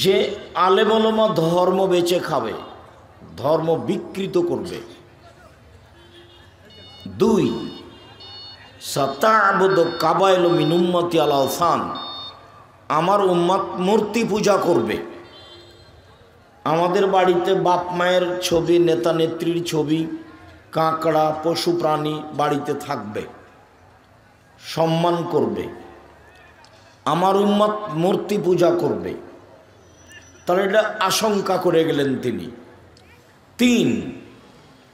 যে আলেম ওলামা ধর্ম বেচে খাবে, ধর্ম বিকৃত করবে। 2 সাতা'বুদু কাবাইলু মিন উম্মতি আল আওসান, আমার উম্মত মূর্তি পূজা করবে। আমাদের বাড়িতে বাপ মায়ের ছবি, নেতা নেত্রীর ছবি, কাঁকড়া, পশু প্রাণী বাড়িতে থাকবে, সম্মান করবে। আমার উম্মত মূর্তি পূজা করবে। তাহলে এটা আশঙ্কা করে গেলেন তিনি। 3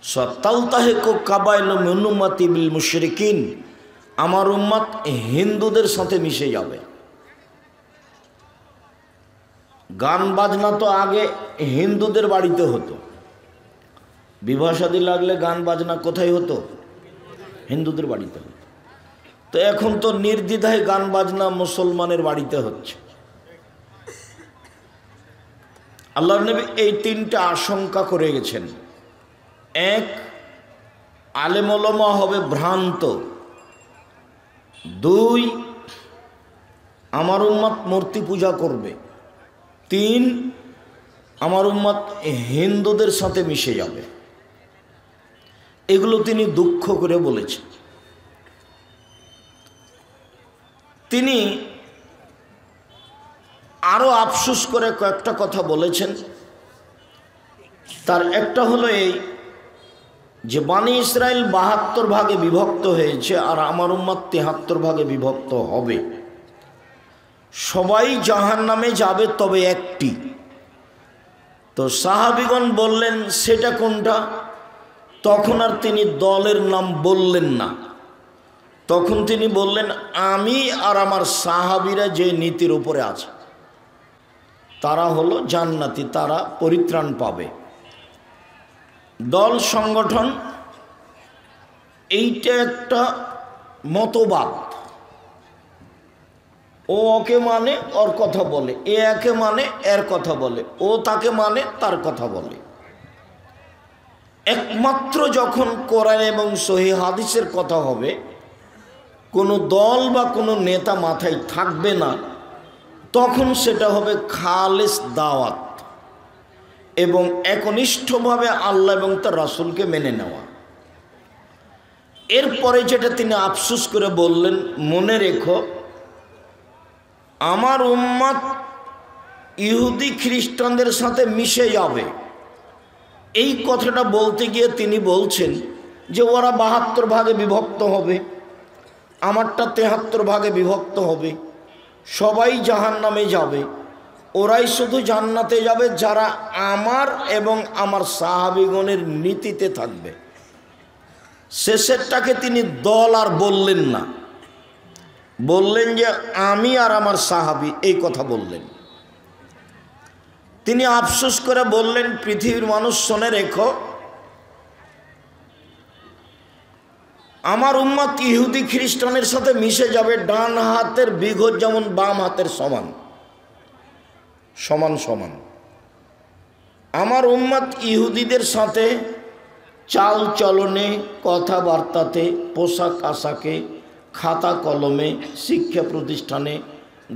সাতালতাহিকু কাবাইলু মিন উম্মতি বিল মুশরিকিন, আমার উম্মত হিন্দুদের সাথে মিশে যাবে। গান বাজনা তো আগে হিন্দুদের বাড়িতে হতো, বিবাহ শাদী লাগলে গান বাজনা কোথায় হতো? হিন্দুদের বাড়িতে হতো। তো এখন তো নির্দ্বিধায় গান বাজনা মুসলমানের বাড়িতে হচ্ছে। আল্লাহর নবী এই 3টা আশঙ্কা করে গেছেন। 1 আলেম ওলামা হবে ভ্রান্ত। 2 আমার উম্মত মূর্তি পূজা করবে। 3 আমার উম্মত হিন্দুদের সাথে মিশে যাবে। এগুলো তিনি দুঃখ করে বলেছেন। তিনি আরো আফসোস করে কয়েকটা কথা বলেছেন। তার একটা হলো এই যে বানি ইসরাইল 72 ভাগে বিভক্ত হয়েছে আর আমার উম্মত 73 ভাগে বিভক্ত হবে। সবাই জাহান্নামে যাবে, তবে একটি। তো সাহাবীগণ বললেন সেটা কোনটা? তখন আর তিনি দলের নাম বললেন না। তখন তিনি বললেন আমি আর আমার সাহাবীরা যে নীতির উপরে আছে তারা হলো জান্নাতি, তারা পরিত্রাণ পাবে। দল সংগঠন এইটা একটা মতবাদ। ও ওকে মানে ওর কথা বলে, এ একে মানে এর কথা বলে, ও তাকে মানে তার কথা বলে। একমাত্র যখন কোরআন এবং সহিহ হাদিসের কথা হবে, কোনো দল বা কোনো নেতা মাথায় থাকবে না, তখন সেটা হবে খালেস দাওয়াত এবং একনিষ্ঠভাবে আল্লাহ এবং তার রাসূলকে মেনে নেওয়া। এরপরে যেটা তিনি আফসোস করে বললেন, মনে রেখো আমার উম্মত ইহুদি খ্রিস্টানদের সাথে মিশে যাবে। এই কথাটা বলতে গিয়ে তিনি বলছেন যে ওরা 72 ভাগে বিভক্ত হবে, আমারটা 73 ভাগে বিভক্ত হবে, সবাই জাহান্নামে যাবে। ওরাই শুধু জান্নাতে যাবে যারা আমার এবং আমার সাহাবীগণের নীতিতে থাকবে। শেষেরটাকে তিনি দল আর বললেন না, বললেন যে আমি আর আমার সাহাবী, এই কথা বললেন। তিনি আফসোস করে বললেন পৃথিবীর মানুষ শুনে রেখো, আমার উম্মত ইহুদি খ্রিস্টানের সাথে মিশে যাবে। ডান হাতের বিঘত যেমন বাম হাতের সমান সমান সমান। আমার উম্মত ইহুদিদের সাথে চাল চলনে, কথাবার্তাতে, পোশাক আশাকে, খাতা কলমে, শিক্ষা প্রতিষ্ঠানে,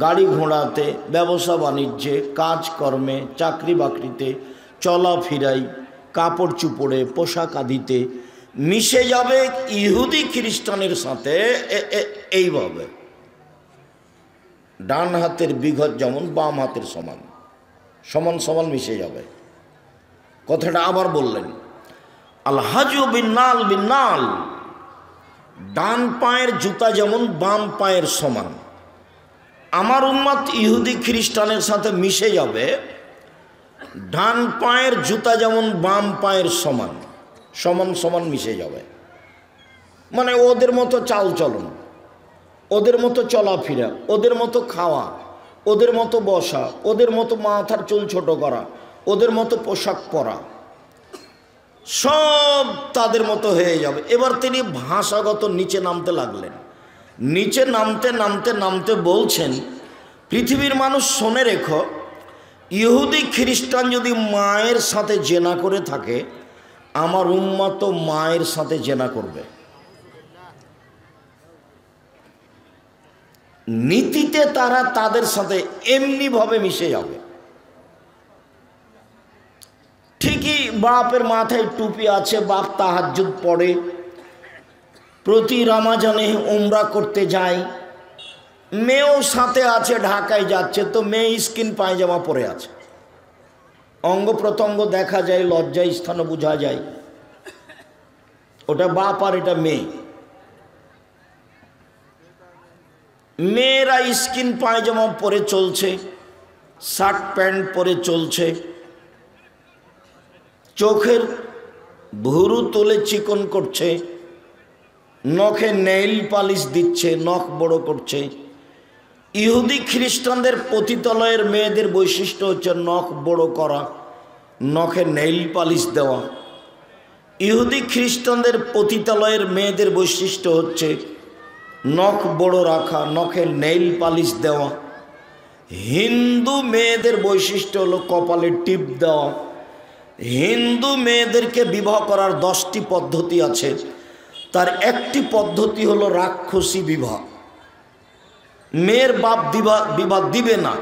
গাড়ি ঘোড়াতে, ব্যবসা বাণিজ্যে, কাজকর্মে, চাকরি বাকরিতে, চলাফেরাই, কাপড় চুপড়ে, পোশাক আদিতে মিশে যাবে ইহুদি খ্রিস্টানের সাথে। এইভাবে ডান হাতের বিঘত যেমন বাম হাতের সমান সমান সমান মিশে যাবে। কথাটা আবার বললেন, আল হাজু বিন্নাল বিন্নাল, ডান পায়ের জুতা যেমন বাম পায়ের সমান। আমার উম্মত ইহুদি খ্রিস্টানের সাথে মিশে যাবে, ডান পায়ের জুতা যেমন বাম পায়ের সমান সমান সমান মিশে যাবে। মানে ওদের মতো চাল চলন, ওদের মতো চলাফেরা, ওদের মতো খাওয়া, ওদের মতো বসা, ওদের মতো মাথার চুল ছোট করা, ওদের মতো পোশাক পরা, সব তাদের মতো হয়ে যাবে। এবার তিনি ভাষাগত নিচে নামতে লাগলেন। নিচে নামতে নামতে নামতে বলছেন, পৃথিবীর মানুষ শুনে রেখো, ইহুদি খ্রিস্টান যদি মায়ের সাথে জেনা করে থাকে, আমার উম্মত মায়ের সাথে জেনা করবে। নীতিতে তারা তাদের সাথে এমনিভাবে মিশে যাবে। ঠিকই বাপের মাথায় টুপি আছে, বাপ তাহাজ্জুদ পড়ে, প্রতি রমজানে উমরা করতে যায়, মেয়েও সাথে আছে, ঢাকায় যাচ্ছে, তো মেয়ে স্কিন পায়জামা পরে আছে, অঙ্গ প্রত্যঙ্গ দেখা যায়, লজ্জায় স্থানও বোঝা যায়, ওটা বাপ আর এটা মেয়ে। মেয়েরা স্কিন পায়জামা পরে চলছে, শার্ট প্যান্ট পরে চলছে, চোখের ভুরু তুলে চিকন করছে, নখে নেইল পালিশ দিচ্ছে, নখ বড় করছে। ইহুদি খ্রিস্টানদের পতিতালয়ের মেয়েদের বৈশিষ্ট্য হচ্ছে নখ বড় করা, নখে নেইল পালিশ দেওয়া। ইহুদি খ্রিস্টানদের পতিতালয়ের মেয়েদের বৈশিষ্ট্য হচ্ছে নখ বড় রাখা, নখে নেইল পালিশ দেওয়া। হিন্দু মেয়েদের বৈশিষ্ট্য হলো কপালে টিপ দেওয়া। হিন্দু মেয়েদেরকে বিবাহ করার 10টি পদ্ধতি আছে, তার একটি পদ্ধতি হলো রাক্ষসী বিবাহ। মেয়ের বাপ বিবাহ দিবে না,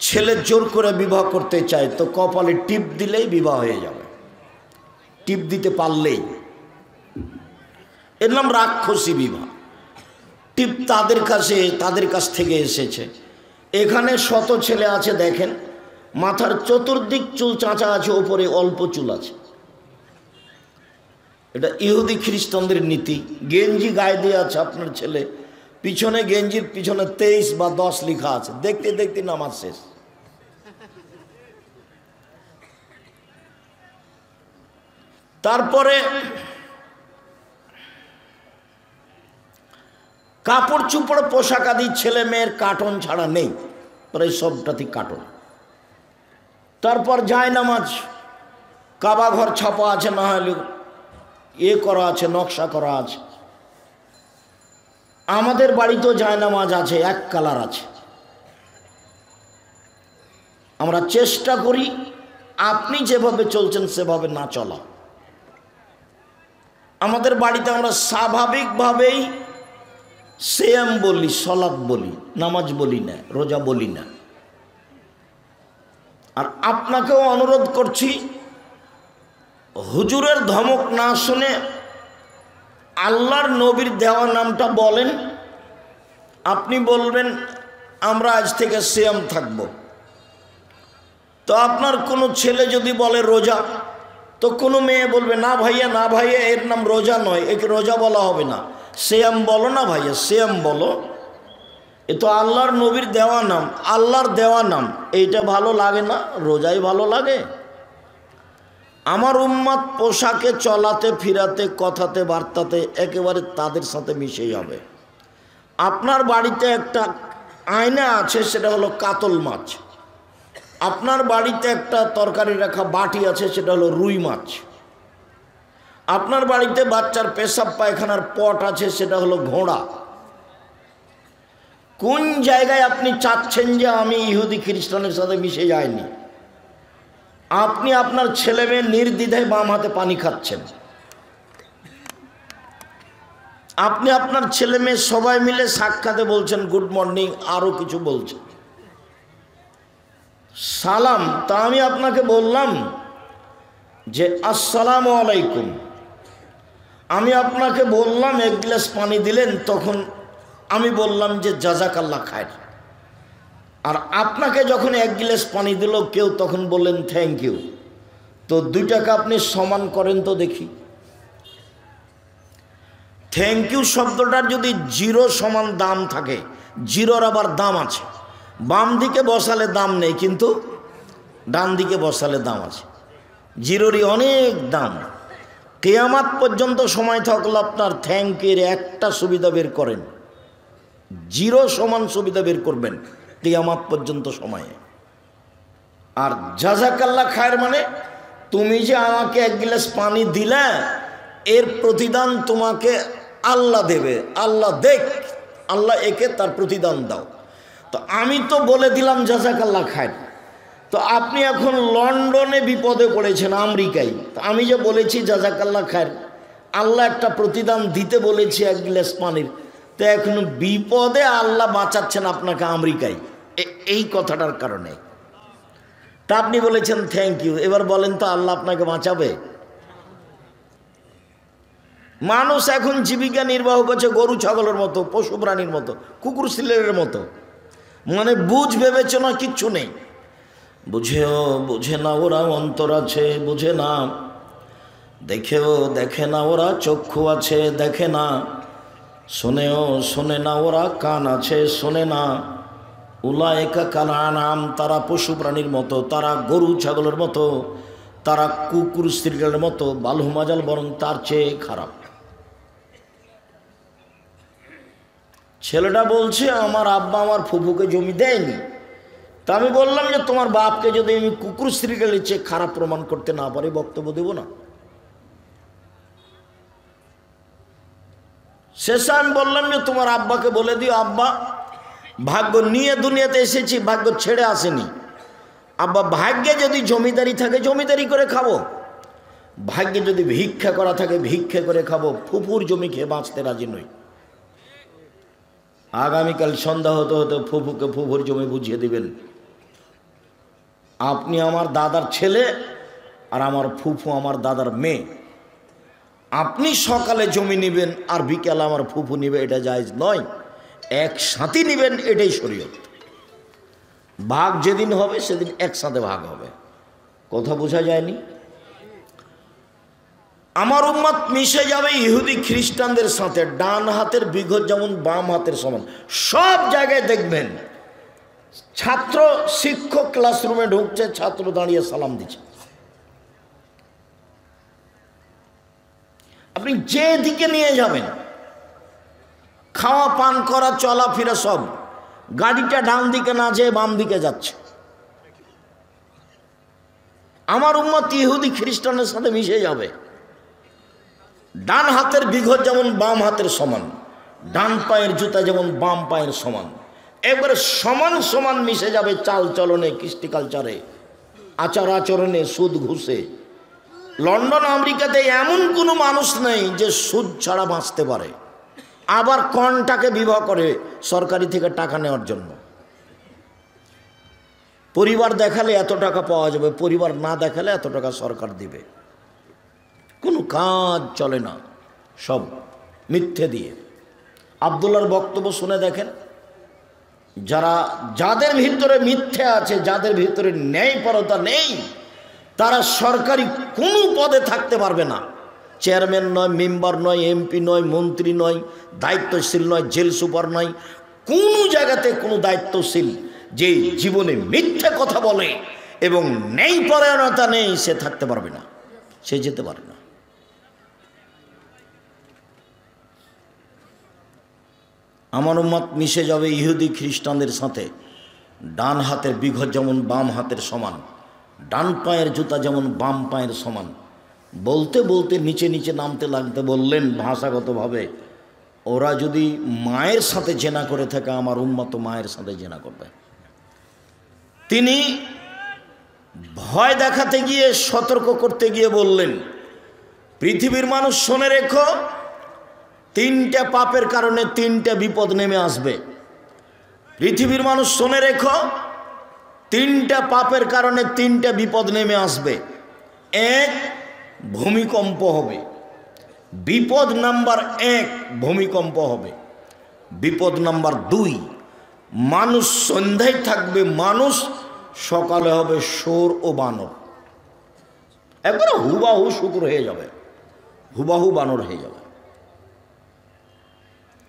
ছেলে জোর করে বিবাহ করতে চায়, তো কপালে টিপ দিলেই বিবাহ হয়ে যাবে, টিপ দিতে পারলেই। এর নাম রাক্ষসী বিবাহ। টিপ তাদের কাছ থেকে এসেছে। এখানে শত ছেলে আছে, দেখেন মাথার চতুর্দিক চুল চাঁচা আছে, ওপরে অল্প চুল আছে। এটা ইহুদি খ্রিস্টানদের নীতি। গেঞ্জি গায়ে দিয়ে আছে আপনার ছেলে, পিছনে গেঞ্জির পিছনে 23 বা 10 লেখা আছে, দেখতে দেখতে নামাজ শেষ। তারপরে কাপড় চুপড় পোশাক আদি ছেলে মেয়ের কার্টন ছাড়া নেই, প্রায় সবটাতেই কার্টন। তারপর জায়নামাজ, কাবা ঘর ছাপা আছে, না হলে করা আছে, নকশা করা আছে। আমাদের বাড়িতেও জায়নামাজ আছে, এক কালার আছে। আমরা চেষ্টা করি আপনি যেভাবে চলছেন সেভাবে না চলা। আমাদের বাড়িতে আমরা স্বাভাবিকভাবেই সিয়াম বলি, সালাত বলি, নামাজ বলি না, রোজা বলি না। আর আপনাকেও অনুরোধ করছি, হুজুরের ধমক না শুনে আল্লাহর নবীর দেওয়া নামটা বলেন। আপনি বলবেন আমরা আজ থেকে সিয়াম থাকব। তো আপনার কোনো ছেলে যদি বলে রোজা, তো কোনো মেয়ে বলবে না ভাইয়া, না ভাইয়া, এর নাম রোজা নয়, একে রোজা বলা হবে না, সিয়াম বলো না ভাইয়া, সিয়াম বলো। এ তো আল্লাহর নবীর দেওয়া নাম, আল্লাহর দেওয়া নাম। এইটা ভালো লাগে না? রোজাই ভালো লাগে। আমার উম্মত পোশাকে, চলাতে, ফিরাতে, কথাতে, বার্তাতে একেবারে তাদের সাথে মিশে যাবে। আপনার বাড়িতে একটা আয়না আছে, সেটা হলো কাতল মাছ। আপনার বাড়িতে একটা তরকারি রাখা বাটি আছে, সেটা হলো রুই মাছ। আপনার বাড়িতে বাচ্চার পেশাব পায়খানার পট আছে, সেটা হলো ঘোড়া। কোন জায়গায় আপনি চাচ্ছেন যে আমি ইহুদি খ্রিস্টানের সাথে মিশে যাইনি? আপনি আপনার ছেলে মেয়ে নির্দ্বিধায় বাম হাতে পানি খাচ্ছেন। আপনি আপনার ছেলে মেয়ে সবাই মিলে সাক্ষাতে বলছেন গুড মর্নিং, আরও কিছু বলছেন, সালাম। তা আমি আপনাকে বললাম যে আসসালামু আলাইকুম। আমি আপনাকে বললাম, এক গ্লাস পানি দিলেন, তখন আমি বললাম যে জাযাকাল্লাহ খায়ের। আর আপনাকে যখন এক গ্লাস পানি দিল কেউ, তখন বললেন থ্যাংক ইউ। তো দুইটাকে আপনি সমান করেন তো দেখি। থ্যাংক ইউ শব্দটার যদি জিরো সমান দাম থাকে, জিরোর আবার দাম আছে। বাম দিকে বসালে দাম নেই, কিন্তু ডান দিকে বসালে দাম আছে। জিরোরই অনেক দাম। কিয়ামত পর্যন্ত সময় থাকলে আপনার থ্যাংক ইউর একটা সুবিধা বের করেন, জিরো সমান সুবিধা বের করবেন কিয়ামত পর্যন্ত সময়ে। আর জাযাকাল্লাহ খায়ের মানে তুমি যে আমাকে এক গ্লাস পানি দিলে, এর প্রতিদান তোমাকে আল্লাহ দেবে। আল্লাহ দেখ, আল্লাহ একে তার প্রতিদান দাও। তো আমি তো বলে দিলাম জাযাকাল্লাহ খায়ের। তো আপনি এখন লন্ডনে বিপদে পড়েছেন, আমেরিকায়। তো আমি যে বলেছি জাযাকাল্লাহ খায়ের, আল্লাহ একটা প্রতিদান দিতে বলেছি এক গ্লাস পানির, তো এখন বিপদে আল্লাহ বাঁচাচ্ছেন আপনাকে আমেরিকায়, এই কথাটার কারণে। তা আপনি বলেছেন থ্যাংক ইউ। এবার বলেন তো আল্লাহ আপনাকে বাঁচাবে? মানুষ এখন জীবিকা নির্বাহ করছে গরু ছাগলের মতো, পশু প্রাণীর মতো, কুকুর শিলের মতো। মানে বুঝ বিবেচনা কিচ্ছু নেই। বুঝে না ওরা অন্তর আছে, বুঝে না। দেখেও দেখে না ওরা চক্ষু আছে, দেখে না। শোনে না ওরা কান আছে, শোনে না। উলায়েকা কাল আনাম, তারা পশু প্রাণীর মতো, তারা গরু ছাগলের মতো, তারা কুকুর শৃগালের মতো, বালহুমাজাল, বরং তার চেয়ে খারাপ। ছেলেটা বলছে আমার আব্বা আমার ফুফুকে জমি দেয়নি। তা আমি বললাম যে তোমার বাপকে যদি আমি কুকুর শৃগালের চেয়ে খারাপ প্রমাণ করতে না পারি, বক্তব্য দেব না। শেষে আমি বললাম যে তোমার আব্বাকে বলে দিও, আব্বা ভাগ্য নিয়ে দুনিয়াতে এসেছি, ভাগ্য ছেড়ে আসেনি। আব্বা ভাগ্যে যদি জমিদারি থাকে জমিদারি করে খাবো, ভাগ্যে যদি ভিক্ষা করা থাকে ভিক্ষা করে খাবো, ফুফুর জমি খেয়ে বাঁচতে রাজি নই। আগামীকাল সন্ধ্যা হতে হতে ফুফুকে ফুফুর জমি বুঝিয়ে দিবেন। আপনি আমার দাদার ছেলে আর আমার ফুফু আমার দাদার মেয়ে। আপনি সকালে জমি নেবেন আর বিকেলে আমার ফুফু নেবে, এটা জায়েজ নয়। একসাথে নেবেন, এটাই শরীয়ত। ভাগ যেদিন হবে সেদিন একসাথে ভাগ হবে। কথা বোঝা যায়নি? আমার উম্মত মিশে যাবে ইহুদি খ্রিস্টানদের সাথে। ডান হাতের বিঘত যেমন বাম হাতের সমান। সব জায়গায় দেখবেন ছাত্র শিক্ষক ক্লাসরুমে ঢুকছে, ছাত্র দাঁড়িয়ে সালাম দিচ্ছে। আপনি যে দিকে নিয়ে যাবেন, খাওয়া পান করা চলাফেরা সব, গাড়িটা ডান দিকে না যেয়ে বাম দিকে যাচ্ছে। আমার উম্মত ইহুদি খ্রিস্টানের সাথে মিশে যাবে। ডান হাতের বিঘত যেমন বাম হাতের সমান, ডান পায়ের জুতা যেমন বাম পায়ের সমান, একবারে সমান সমান মিশে যাবে। চাল চলনে, কৃষ্টি কালচারে, আচার আচরণে, সুদ ঘুষে। লন্ডন আমেরিকাতে এমন কোনো মানুষ নেই যে সুদ ছাড়া বাঁচতে পারে। আবার কনটাকে বিবাহ করে সরকারি থেকে টাকা নেওয়ার জন্য। পরিবার দেখালে এত টাকা পাওয়া যাবে, পরিবার না দেখালে এত টাকা সরকার দিবে। কোনো কাজ চলে না, সব মিথ্যে দিয়ে। আব্দুল্লাহর বক্তব্য শুনে দেখেন, যাদের ভিতরে মিথ্যে আছে, যাদের ভিতরে ন্যায়পরতা নেই, তারা সরকারি কোনো পদে থাকতে পারবে না। চেয়ারম্যান নয়, মেম্বার নয়, এমপি নয়, মন্ত্রী নয়, দায়িত্বশীল নয়, জেল সুপার নয়, কোনো জায়গাতে কোনো দায়িত্বশীল যে জীবনে মিথ্যে কথা বলে এবং ন্যায়পরায়ণতা নেই, সে থাকতে পারবে না, সে যেতে পারে না। আমার উম্মত মিশে যাবে ইহুদি খ্রিস্টানদের সাথে। ডান হাতের বিঘত যেমন বাম হাতের সমান, ডান পায়ের জুতা যেমন বাম পায়ের সমান। বলতে বলতে নিচে নিচে নামতে লাগতে বললেন ভাষাগতভাবে, ওরা যদি মায়ের সাথে জেনা করে থাকে, আমার উম্মত মায়ের সাথে জেনা করবে। তিনি ভয় দেখাতে গিয়ে, সতর্ক করতে গিয়ে বললেন, পৃথিবীর মানুষ শুনে রেখো, তিনটা পাপের কারণে তিনটা বিপদ নেমে আসবে। পৃথিবীর মানুষ শুনে রেখো, তিনটা পাপের কারণে তিনটা বিপদ নেমে আসবে। এক, ভূমিকম্প হবে। বিপদ নাম্বার 1 ভূমিকম্প হবে। বিপদ নাম্বার 2, মানুষ সন্ধ্যায় থাকবে মানুষ, সকালে হবে শোর ও বানর। একবারে হুবাহু শুকুর হয়ে যাবে, হুবাহু বানর হয়ে যাবে।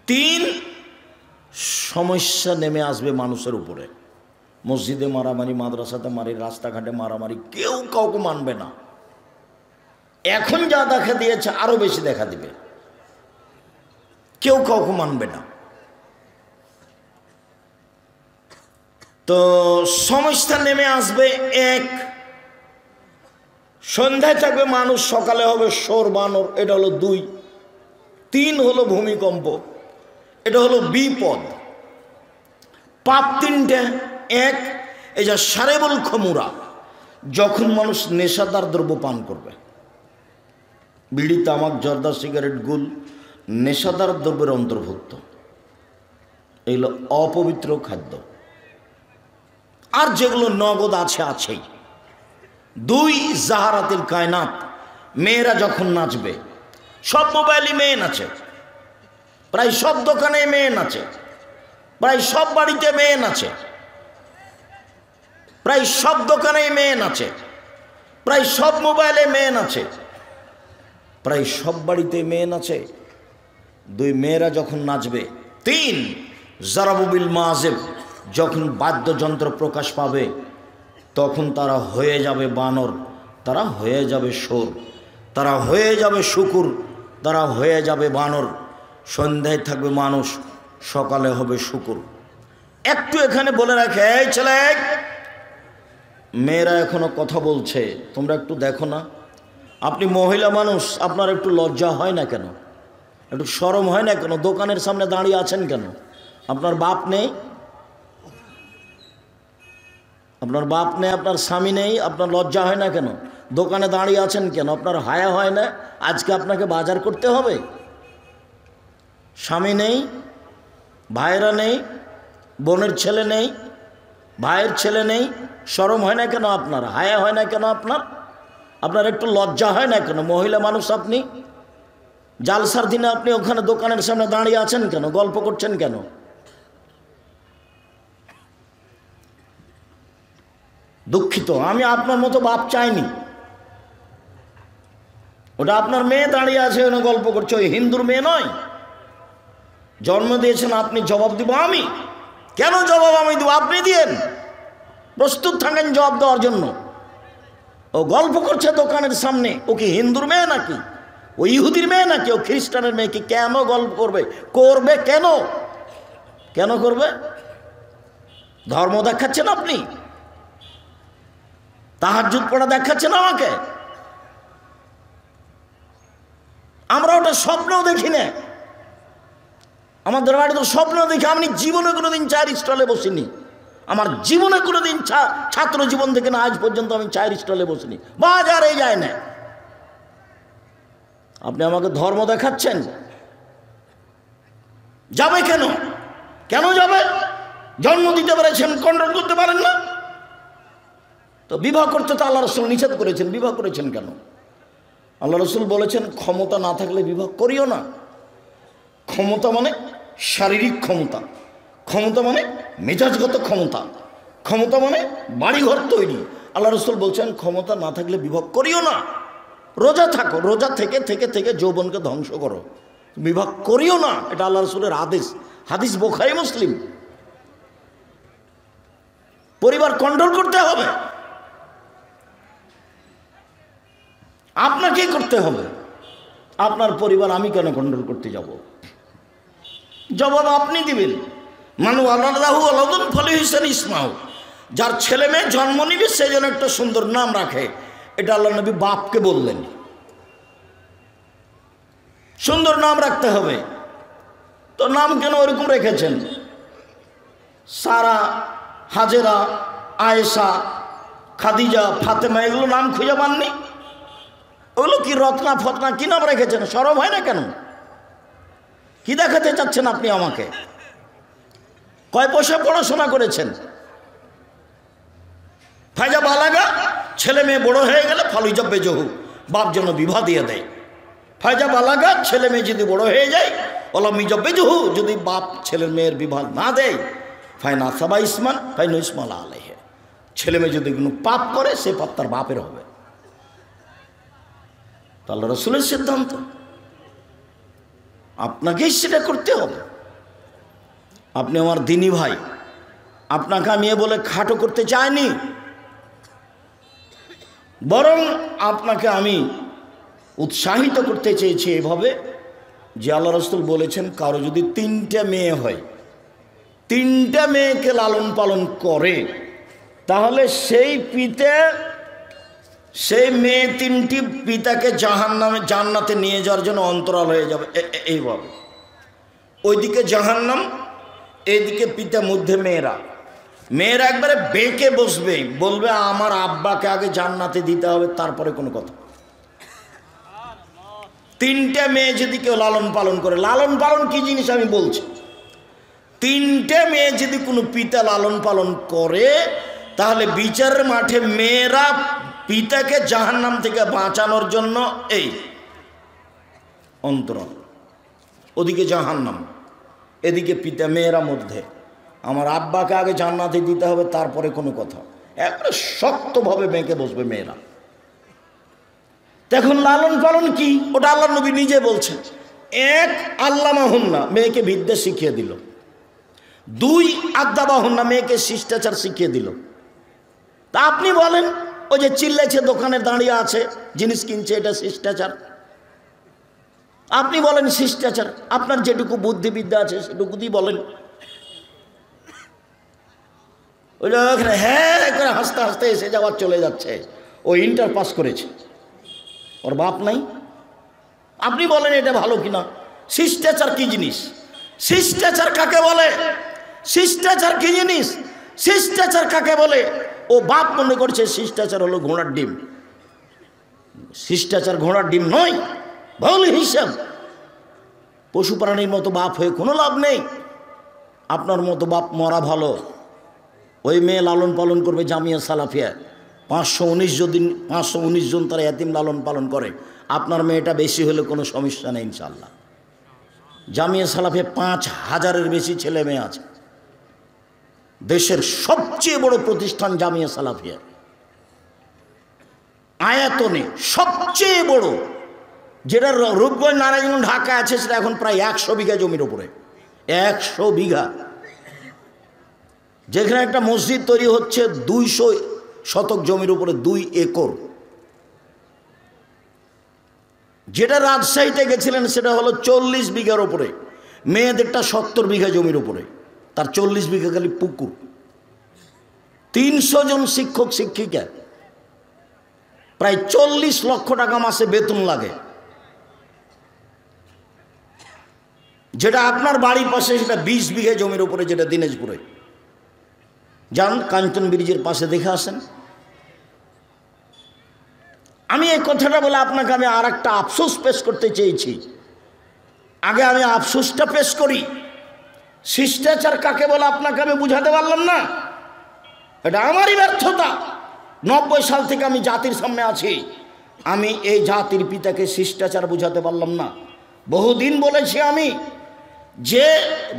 3, সমস্যা নেমে আসবে মানুষের উপরে। মসজিদে মারামারি, মাদ্রাসাতে মারি, রাস্তাঘাটে মারামারি, কেউ কাউকে মানবে না। এখন যা দেখা দিয়েছে আরো বেশি দেখা দিবে, কেউ কাউকে মানবে না। তো সমস্যা নেমে আসবে 1, সন্ধ্যায় থাকবে মানুষ, সকালে হবে শোর বানর, এটা হলো 2। 3 হলো ভূমিকম্প, এটা হলো বিপদ। পাপ 3টে। 1, এই যা সারেবল খমুরা, যখন মানুষ নেশাদার দ্রব্য পান করবে, বিড়ি, তামাক, জর্দা, সিগারেট, গুল নেশাদার দ্রব্যের অন্তর্ভুক্ত। এগুলো অপবিত্র খাদ্য। আর যেগুলো নগদ আছে আছেই, দুই জাহারাতিল কায়নাত, মেয়েরা যখন নাচবে, সব মোবাইলে মেয়ে নাচে, প্রায় সব দোকানে মেয়ে নাচে, প্রায় সব বাড়িতে মেয়ে নাচে, প্রায় সব দোকানে মেয়ে নাচে, প্রায় সব মোবাইলে মেয়ে নাচে, প্রায় সব বাড়িতে মেয়ে নাচে। দুই মেয়েরা যখন নাচবে। তিন জারাবুবিল মাজেব, যখন বাদ্যযন্ত্র প্রকাশ পাবে তখন তারা হয়ে যাবে বানর, তারা হয়ে যাবে সোর, তারা হয়ে যাবে শুকুর, তারা হয়ে যাবে বানর। সন্ধ্যায় থাকবে মানুষ, সকালে হবে শুকুর। একটু এখানে বলে রাখে, এই ছেলে, মেয়েরা এখনো কথা বলছে, তোমরা একটু দেখো না। আপনি মহিলা মানুষ, আপনার একটু লজ্জা হয় না কেন? একটু শরম হয় না কেন? দোকানের সামনে দাঁড়িয়ে আছেন কেন? আপনার বাপ নেই, আপনার বাপ নেই, আপনার স্বামী নেই, আপনার লজ্জা হয় না কেন? দোকানে দাঁড়িয়ে আছেন কেন? আপনার হায়া হয় না? আজকে আপনাকে বাজার করতে হবে। স্বামী নেই, ভাইরা নেই, বোনের ছেলে নেই, ভাইয়ের ছেলে নেই, শরম হয় না কেন? আপনার হায়া হয় না কেন? আপনার একটু লজ্জা হয় না কেন? মহিলা মানুষ আপনি, জালসার দিনে আপনি ওখানে দোকানের সামনে দাঁড়িয়ে আছেন কেন? গল্প করছেন কেন? দুঃখিত, আমি আপনার মতো বাপ চাইনি। ওটা আপনার মেয়ে দাঁড়িয়ে আছে, ওখানে গল্প করছে, ওই হিন্দুর মেয়ে নয়। জন্ম দিয়েছেন আপনি, জবাব দিব আমি। কেন জবাব আমি দেব? আপনি দিয়েন, প্রস্তুত থাকেন জবাব দেওয়ার জন্য। ও গল্প করছে দোকানের সামনে, ও কি হিন্দুর মেয়ে নাকি? ও ইহুদির মেয়ে নাকি? ও খ্রিস্টানের মেয়ে কি? কেন গল্প করবে? করবে কেন? কেন করবে? ধর্ম দেখাচ্ছেন আপনি, তাহাজ্জুদ পড়া দেখাচ্ছেন আমাকে। আমরা ওটা স্বপ্নও দেখি না, আমাদের বাড়ি তো স্বপ্ন দেখি। আমি জীবনে কোনোদিন চায়ের স্টলে বসিনি, আমার জীবনে কোনোদিন ছাত্র জীবন থেকে না আজ পর্যন্ত আমি চায়ের স্টলে বসিনি, বাজারে যায় না। আপনি আমাকে ধর্ম দেখাচ্ছেন, যাবে কেন? কেন যাবে? জন্ম দিতে পেরেছেন, কন্ট্রোল করতে পারেন না তো? বিবাহ করতে তো আল্লাহ রসুল নিষেধ করেছেন, বিবাহ করেছেন কেন? আল্লাহ রসুল বলেছেন ক্ষমতা না থাকলে বিবাহ করিও না। ক্ষমতা মানে শারীরিক ক্ষমতা, ক্ষমতা মানে মেজাজগত ক্ষমতা, ক্ষমতা মানে বাড়িঘর তৈরি। আল্লাহ রসুল বলছেন ক্ষমতা না থাকলে বিবাহ করিও না। রোজা থাকো, রোজা থেকে থেকে থেকে যৌবনকে ধ্বংস করো, বিবাহ করিও না। এটা আল্লাহ রসুলের আদেশ, হাদিস বুখারী মুসলিম। পরিবার কন্ট্রোল করতে হবে, আপনাকেই করতে হবে। আপনার পরিবার আমি কেন কন্ট্রোল করতে যাব? জবাব আপনি দিবেন। মানু আল্লাহু আলাদুন ফলে হিসেন ইসমাউ, যার ছেলে মেয়ে জন্ম নিবে সেই জন্য একটা সুন্দর নাম রাখে। এটা আল্লাহ নবী বাপকে বললেন, সুন্দর নাম রাখতে হবে। তো নাম কেন ওরকম রেখেছেন? সারা, হাজেরা, আয়েশা, খাদিজা, ফাতেমা, এগুলো নাম খুঁজে পাননি? ওগুলো কি রত্না ফতনা কি নাম রেখেছেন? শরম হয় না কেন? কি দেখাতে চাচ্ছেন আপনি আমাকে? কয় পয়সা পড়াশোনা করেছেন? ফায়জা বালাগা, ছেলে মেয়ে বড় হয়ে গেলে ফালুজা বেজহু, বাপ যেন বিবাহ দিয়ে দেয়। ফায়জা বালাগা, ছেলে মেয়ে যদি বড় হয়ে যায়, ওলামিজা বেজহু, যদি বাপ ছেলের মেয়ের বিবাহ না দেয়, ফাইনা সাবা ইসমান ফাইন ইসমাল আলাইহে, ছেলে মেয়ে যদি কোনো পাপ করে সে পাপ তার বাপের হবে। তো আল্লাহ রসুলের সিদ্ধান্ত, আপনাকেই সেটা করতে হবে। আপনি আমার দিনী ভাই, আপনাকে আমি এ বলে খাটো করতে চাইনি, বরং আপনাকে আমি উৎসাহিত করতে চেয়েছি এভাবে যে আল্লাহ রসুল বলেছেন কারো যদি 3টে মেয়ে হয়, 3টে মেয়েকে লালন পালন করে, তাহলে সেই পিতা, সেই মেয়ে 3টি পিতাকে জাহান্নামে জান্নাতে নিয়ে যাওয়ার জন্য অন্তরাল হয়ে যাবে। এইভাবে ওইদিকে জাহান্নাম, এইদিকে পিতা, মধ্যে মেয়েরা। মেয়েরা একবারে বেঁকে বসবে, বলবে আমার আব্বাকে আগে জান্নাতে দিতে হবে, তারপরে কোনো কথা। 3টে মেয়ে যদি কেউ লালন পালন করে, লালন পালন কি জিনিস আমি বলছি, 3টে মেয়ে যদি কোনো পিতা লালন পালন করে, তাহলে বিচারের মাঠে মেয়েরা পিতাকে জাহান্নাম থেকে বাঁচানোর জন্য এই অন্তরণ, ওদিকে জাহান্নাম, এদিকে পিতা, মেয়েরা মধ্যে। আমার আব্বাকে আগে জান্নাতে দিতে হবে, তারপরে কোনো কথা। একবারে শক্তভাবে বেঁকে বসবে মেয়েরা। এখন লালন পালন কি, ওটা আল্লাহ নবী নিজে বলছেন। এক, আল্লামাহুন্না, মেয়েকে বিদ্যা শিখিয়ে দিল। দুই, আদাবাহুন্না, মেয়েকে শিষ্টাচার শিখিয়ে দিল। তা আপনি বলেন, ওই যে চিল্লাইছে দোকানে দাঁড়িয়ে আছে, জিনিস কিনছে, এটা শিষ্টাচার? আপনি বলেন শিষ্টাচার? আপনার যেটুকু বুদ্ধিবিদ্যা আছে সেটুকু দিয়ে বলেন। ওই ওখানে হ্যাঁ করে হাসতে হাসতে এসে যাওয়ার চলে যাচ্ছে, ও ইন্টার পাস করেছে, ওর বাপ নাই। আপনি বলেন এটা ভালো কিনা? শিষ্টাচার কি জিনিস? শিষ্টাচার কাকে বলে? শিষ্টাচার কি জিনিস? শিষ্টাচার কাকে বলে? ও বাপ মনে করছে শিষ্টাচার হলো ঘোড়ার ডিম। শিষ্টাচার ঘোড়ার ডিম নয়, ভুল হিসাব। পশু প্রাণীর মতো বাপ হয়ে কোনো লাভ নেই। আপনার মতো বাপ মরা ভালো। ওই মেয়ে লালন পালন করবে জামিয়া সালাফিয়া, 519 জন তারা এতিম লালন পালন করে। আপনার মেয়েটা বেশি হলে কোনো সমস্যা নেই ইনশাআল্লাহ। জামিয়া সালাফিয়া 5000-এর বেশি ছেলে মেয়ে আছে। দেশের সবচেয়ে বড় প্রতিষ্ঠান জামিয়া সালাফিয়া, আয়াতনে সবচেয়ে বড়। যেটা রূপগঞ্জ, নারায়ণগঞ্জ, ঢাকা আছে, সেটা এখন প্রায় 100 বিঘা জমির উপরে। 100 বিঘা। যেখানে একটা মসজিদ তৈরি হচ্ছে 200 শতক জমির উপরে, 2 একর। যেটা রাজশাহীতে গেছিলেন সেটা হলো 40 বিঘার উপরে। মেয়েদেরটা 70 বিঘা জমির উপরে, তার 40 বিঘা খালি পুকুর। 300 জন শিক্ষক শিক্ষিকা, প্রায় 40 লক্ষ টাকা মাসে বেতন লাগে। যেটা আপনার বাড়ির পাশে সেটা 20 বিঘা জমির উপরে, যেটা দিনাজপুরে। যান কাঞ্চন ব্রিজের পাশে দেখে আসেন। আমি এই কথাটা বলে আপনাকে আমি আর একটা আফসোস পেশ করতে চেয়েছি। আগে আমি আফসোসটা পেশ করি। শিষ্টাচার কাকে বলে আপনাকে আমি বুঝাতে পারলাম না, এটা আমারই ব্যর্থতা। 90 সাল থেকে আমি জাতির সামনে আছি, আমি এই জাতির পিতাকে শিষ্টাচার বুঝাতে পারলাম না। বহুদিন বলেছি আমি যে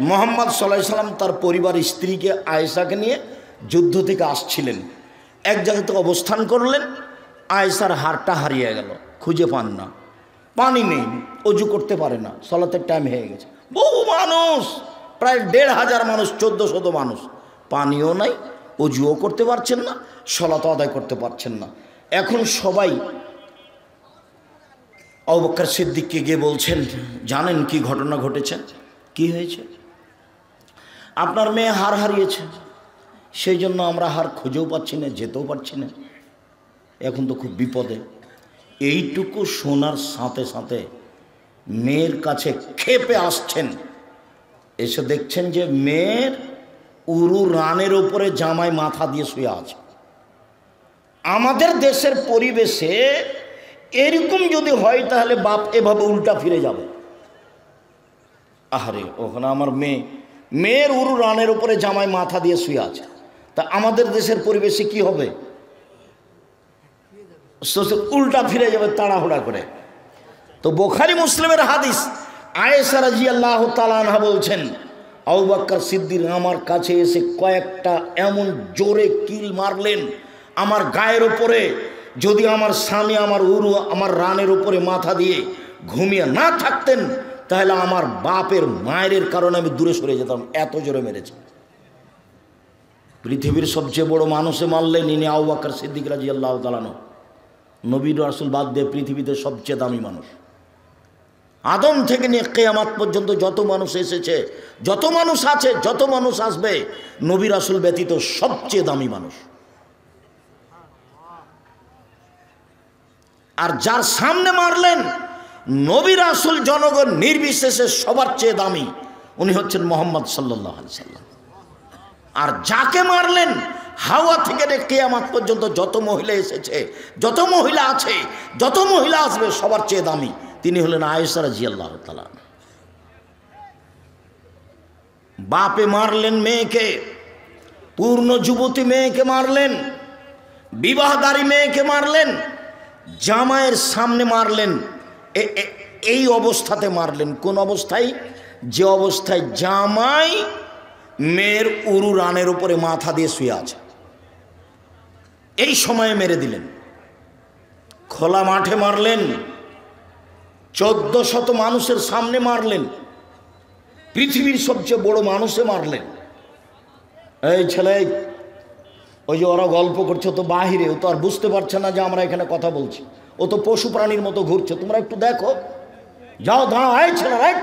মোহাম্মদ সাল্লাল্লাহু আলাইহি সাল্লাম তার পরিবার, স্ত্রীকে আয়েশাকে নিয়ে যুদ্ধ থেকে আসছিলেন। এক জায়গাতে অবস্থান করলেন, আয়েশার হারটা হারিয়ে গেল, খুঁজে পান না। পানি নেই, অজু করতে পারে না, সালাতের টাইম হয়ে গেছে। বহু মানুষ, প্রায় 1500 মানুষ, 1400 মানুষ, পানিও নাই, অজুও করতে পারছেন না, সালাত আদায় করতে পারছেন না। এখন সবাই আবু বকর সিদ্দিককে গিয়ে বলছেন, জানেন কি ঘটনা ঘটেছে? কি হয়েছে? আপনার মেয়ে হার হারিয়েছে, সেই জন্য আমরা হার খুঁজেও পাচ্ছি না, যেতেও পারছি না, এখন তো খুব বিপদে। এইটুকু শোনার সাথে সাথে মেয়ের কাছে ক্ষেপে আসছেন। এসে দেখছেন যে মেয়ের উরু রানের ওপরে জামাই মাথা দিয়ে শুয়ে আছে। আমাদের দেশের পরিবেশে এরকম যদি হয় তাহলে বাপ এভাবে উল্টা ফিরে যাবে। আরে ওখানে আমার মেয়ের উরু রানের উপরে জামাই মাথা দিয়ে শুয়ে আছে, তা আমাদের দেশের পরিবেশে কি হবে? উল্টা ফিরে যাবে তাড়াহুড়া করে। তো বুখারী মুসলিমের হাদিস, আয়েশা রাদিয়াল্লাহু তাআলা আনহা বলছেন, আবু বকর সিদ্দিক আমার কাছে এসে কয়েকটা এমন জোরে কিল মারলেন আমার গায়ের উপরে, যদি আমার স্বামী আমার রানের উপরে মাথা দিয়ে ঘুমিয়ে না থাকতেন তাহলে আমার বাপের মায়ের কারণে আমি দূরে সরে যেতাম, এত জোরে মেরেছে। পৃথিবীর সবচেয়ে বড় মানুষে মারলেন ইনি আবু বকর সিদ্দিক রাদিয়াল্লাহু তাআলা আনহু। নবী রাসূল বাদ দিয়ে পৃথিবীতে সবচেয়ে দামি মানুষ। আদম থেকে নিয়ে কিয়ামত পর্যন্ত যত মানুষ এসেছে, যত মানুষ আছে, যত মানুষ আসবে, নবী রাসূল ব্যতীত সবচেয়ে দামি মানুষ। আর যার সামনে মারলেন, নবী রাসূল জনগণ নির্বিশেষে সবার চেয়ে দামি, উনি হচ্ছেন মুহাম্মদ সাল্লাল্লাহু আলাইহি সাল্লাম। আর যাকে মারলেন, হাওয়া থেকে কিয়ামত পর্যন্ত যত মহিলা এসেছে, যত মহিলা আছে, যত মহিলা আসবে, সবার চেয়ে দামি তিনি হলেন আয়েশা রাদিয়াল্লাহু তাআলা। বাপে মারলেন মেয়েকে, পূর্ণ যুবতী মেয়েকে মারলেন, বিবাহদারী মেয়েকে মারলেন, জামাইয়ের সামনে মারলেন। এই অবস্থাতে মারলেন। কোন অবস্থায়? যে অবস্থায় জামাই মেয়ের উরু রানের উপরে মাথা দিয়ে শুয়ে আছে, এই সময়ে মেরে দিলেন। খোলা মাঠে মারলেন, 1400 মানুষের সামনে মারলেন, পৃথিবীর সবচেয়ে বড় মানুষে মারলেন। এই ছেলে, ওই যে ওরা গল্প করছে তো বাহিরে, ও তো আর বুঝতে পারছে না যে আমরা এখানে কথা বলছি, ও তো পশু প্রাণীর মতো ঘুরছে। তোমরা একটু দেখো, যাও দাঁড়াও, এই ছেলে রাইট,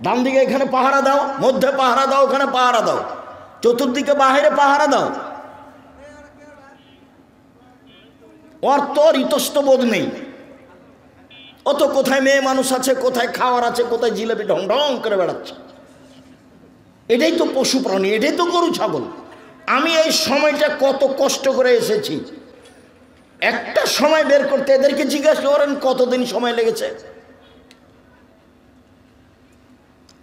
ডান দিকে এখানে পাহারা দাও, মধ্যে পাহারা দাও, ওখানে পাহারা দাও, চতুর্দিকে বাহিরে পাহারা দাও। ওর তো ইতস্তবোধ নেই। ও তো কোথায় মেয়ে মানুষ আছে, কোথায় খাওয়ার আছে, কোথায় জিলেপি ঢং ঢং করে বেড়াচ্ছে। এটাই তো পশু প্রাণী, এটাই তো গরু ছাগল। আমি এই সময়টা কত কষ্ট করে এসেছি, একটা সময় বের করতে এদেরকে জিজ্ঞাসা করেন কতদিন সময় লেগেছে।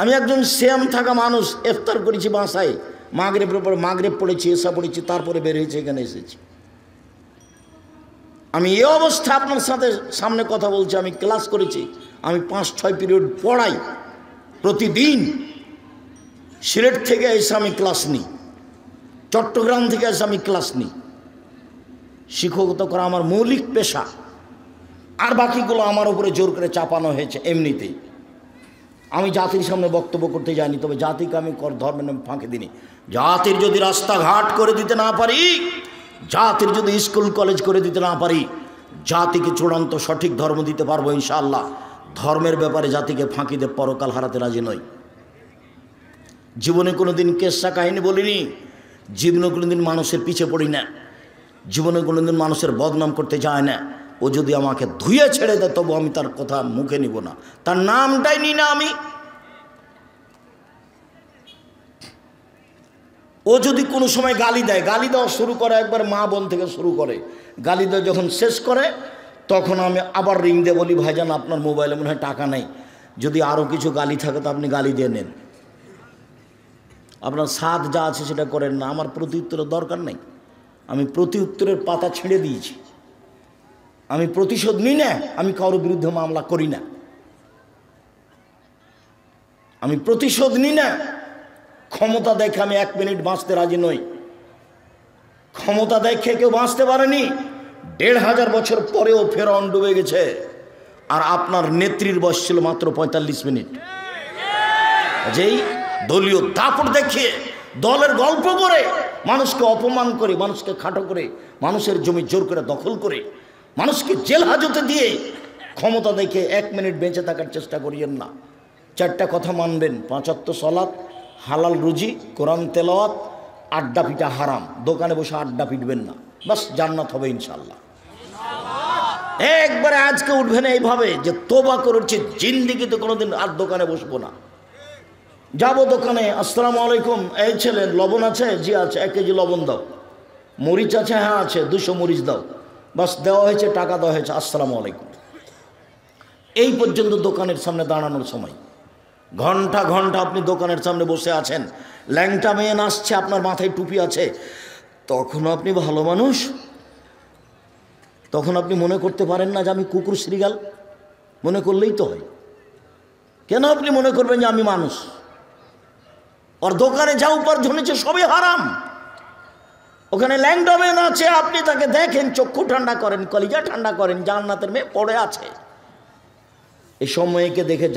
আমি একজন শ্যাম থাকা মানুষ, ইফতার করেছি বাসায়, মাগরিবের পরে মাগরিব পড়েছি, এশা পড়েছি, তারপরে বের হয়েছে, এখানে এসেছি। আমি এই অবস্থা আপনার সাথে সামনে কথা বলছি। আমি ক্লাস করেছি, আমি 5-6 পিরিয়ড পড়াই প্রতিদিন। সিলেট থেকে এসে আমি ক্লাস নিই, চট্টগ্রাম থেকে এসে আমি ক্লাস নিই। শিক্ষকতা করা আমার মৌলিক পেশা, আর বাকিগুলো আমার উপরে জোর করে চাপানো হয়েছে এমনিতেই। আমি জাতির সামনে বক্তব্য করতে যাইনি, তবে জাতিকে আমি ধর্মের নামে ফাঁকি দিইনি। জাতির যদি রাস্তাঘাট করে দিতে না পারি, জাতির যদি স্কুল কলেজ করে দিতে না পারি, জাতিকে চূড়ান্ত সঠিক ধর্ম দিতে পারবো ইনশাআল্লাহ। ধর্মের ব্যাপারে জাতিকে ফাঁকি দিয়ে পরকাল হারাতে রাজি নই। জীবনে কোনো দিন কেসা কাহিনী বলিনি, জীবনে কোনো দিন মানুষের পিছে পড়ি না, জীবনে কোনো দিন মানুষের বদনাম করতে যায় না। ও যদি আমাকে ধুয়ে ছেড়ে দেয় তবু আমি তার কথা মুখে নিব না, তার নামটাই নিই না আমি। ও যদি কোনো সময় গালি দেয়, গালি দেওয়া শুরু করে একবার মা বোন থেকে শুরু করে, গালি দেওয়া যখন শেষ করে তখন আমি আবার রিং দিয়ে বলি, ভাইজান আপনার মোবাইলে মনে হয় টাকা নেই, যদি আরও কিছু গালি থাকে তো আপনি গালি দিয়ে নেন, আপনার স্বাদ যা আছে সেটা করেন না, আমার প্রতি উত্তরের দরকার নেই। আমি প্রতি উত্তরের পাতা ছেড়ে দিয়েছি, আমি প্রতিশোধ নিই না, আমি কারোর বিরুদ্ধে মামলা করি না, আমি প্রতিশোধ নিই না। ক্ষমতা দেখে আমি 1 মিনিট বাঁচতে রাজি নই। ক্ষমতা দেখে কেউ বাঁচতে পারেনি। 1500 বছর পরেও ফেরাউন ডুবে গেছে, আর আপনার নেত্রীর বয়স ছিল মাত্র 45 মিনিট। যেই দলীয় দাপট দেখিয়ে, দলের গল্প করে, মানুষকে অপমান করে, মানুষকে খাটো করে, মানুষের জমি জোর করে দখল করে, মানুষকে জেল হাজতে দিয়ে ক্ষমতা দেখে 1 মিনিট বেঁচে থাকার চেষ্টা করিয়েন না। 4টা কথা মানবেন: 5 ওয়াক্ত সালাত, হালাল রুজি, কোরআন তেলাওয়াত, আড্ডা পিটা হারাম। দোকানে বসে আড্ডা পিটবেন না, বাস জান্নাত হবে ইনশাআল্লাহ। একবারে আজকে উঠবেন এইভাবে যে তোবা করেছি, জিন্দিগিতে কোনোদিন আর দোকানে বসবো না। যাবো দোকানে, আসসালামু আলাইকুম, এই ছেলে লবণ আছে? জি আছে। 1 কেজি লবণ দাও। মরিচ আছে? হ্যাঁ আছে। 200 মরিচ দাও। বাস দেওয়া হয়েছে, টাকা দেওয়া হয়েছে, আসসালামু আলাইকুম। এই পর্যন্ত দোকানের সামনে দাঁড়ানোর সময়। ঘন্টা ঘন্টা আপনি দোকানের সামনে বসে আছেন, ল্যাংটা মেয়ে নাচছে, আপনার মাথায় টুপি আছে, তখন আপনি ভালো মানুষ? তখন আপনি মনে করতে পারেন না যে আমি কুকুর শ্রীগাল? মনে করলেই তো হয়। কেন আপনি মনে করবেন যে আমি মানুষ? ওর দোকানে যা উপার্জন হচ্ছে সবই হারাম। ওখানে ল্যাংটা মেয়ে নাচে, আপনি তাকে দেখেন, চক্ষু ঠান্ডা করেন, কলিজা ঠান্ডা করেন, জান্নাতের মেয়ে পড়ে আছে। এই সময়কে দেখে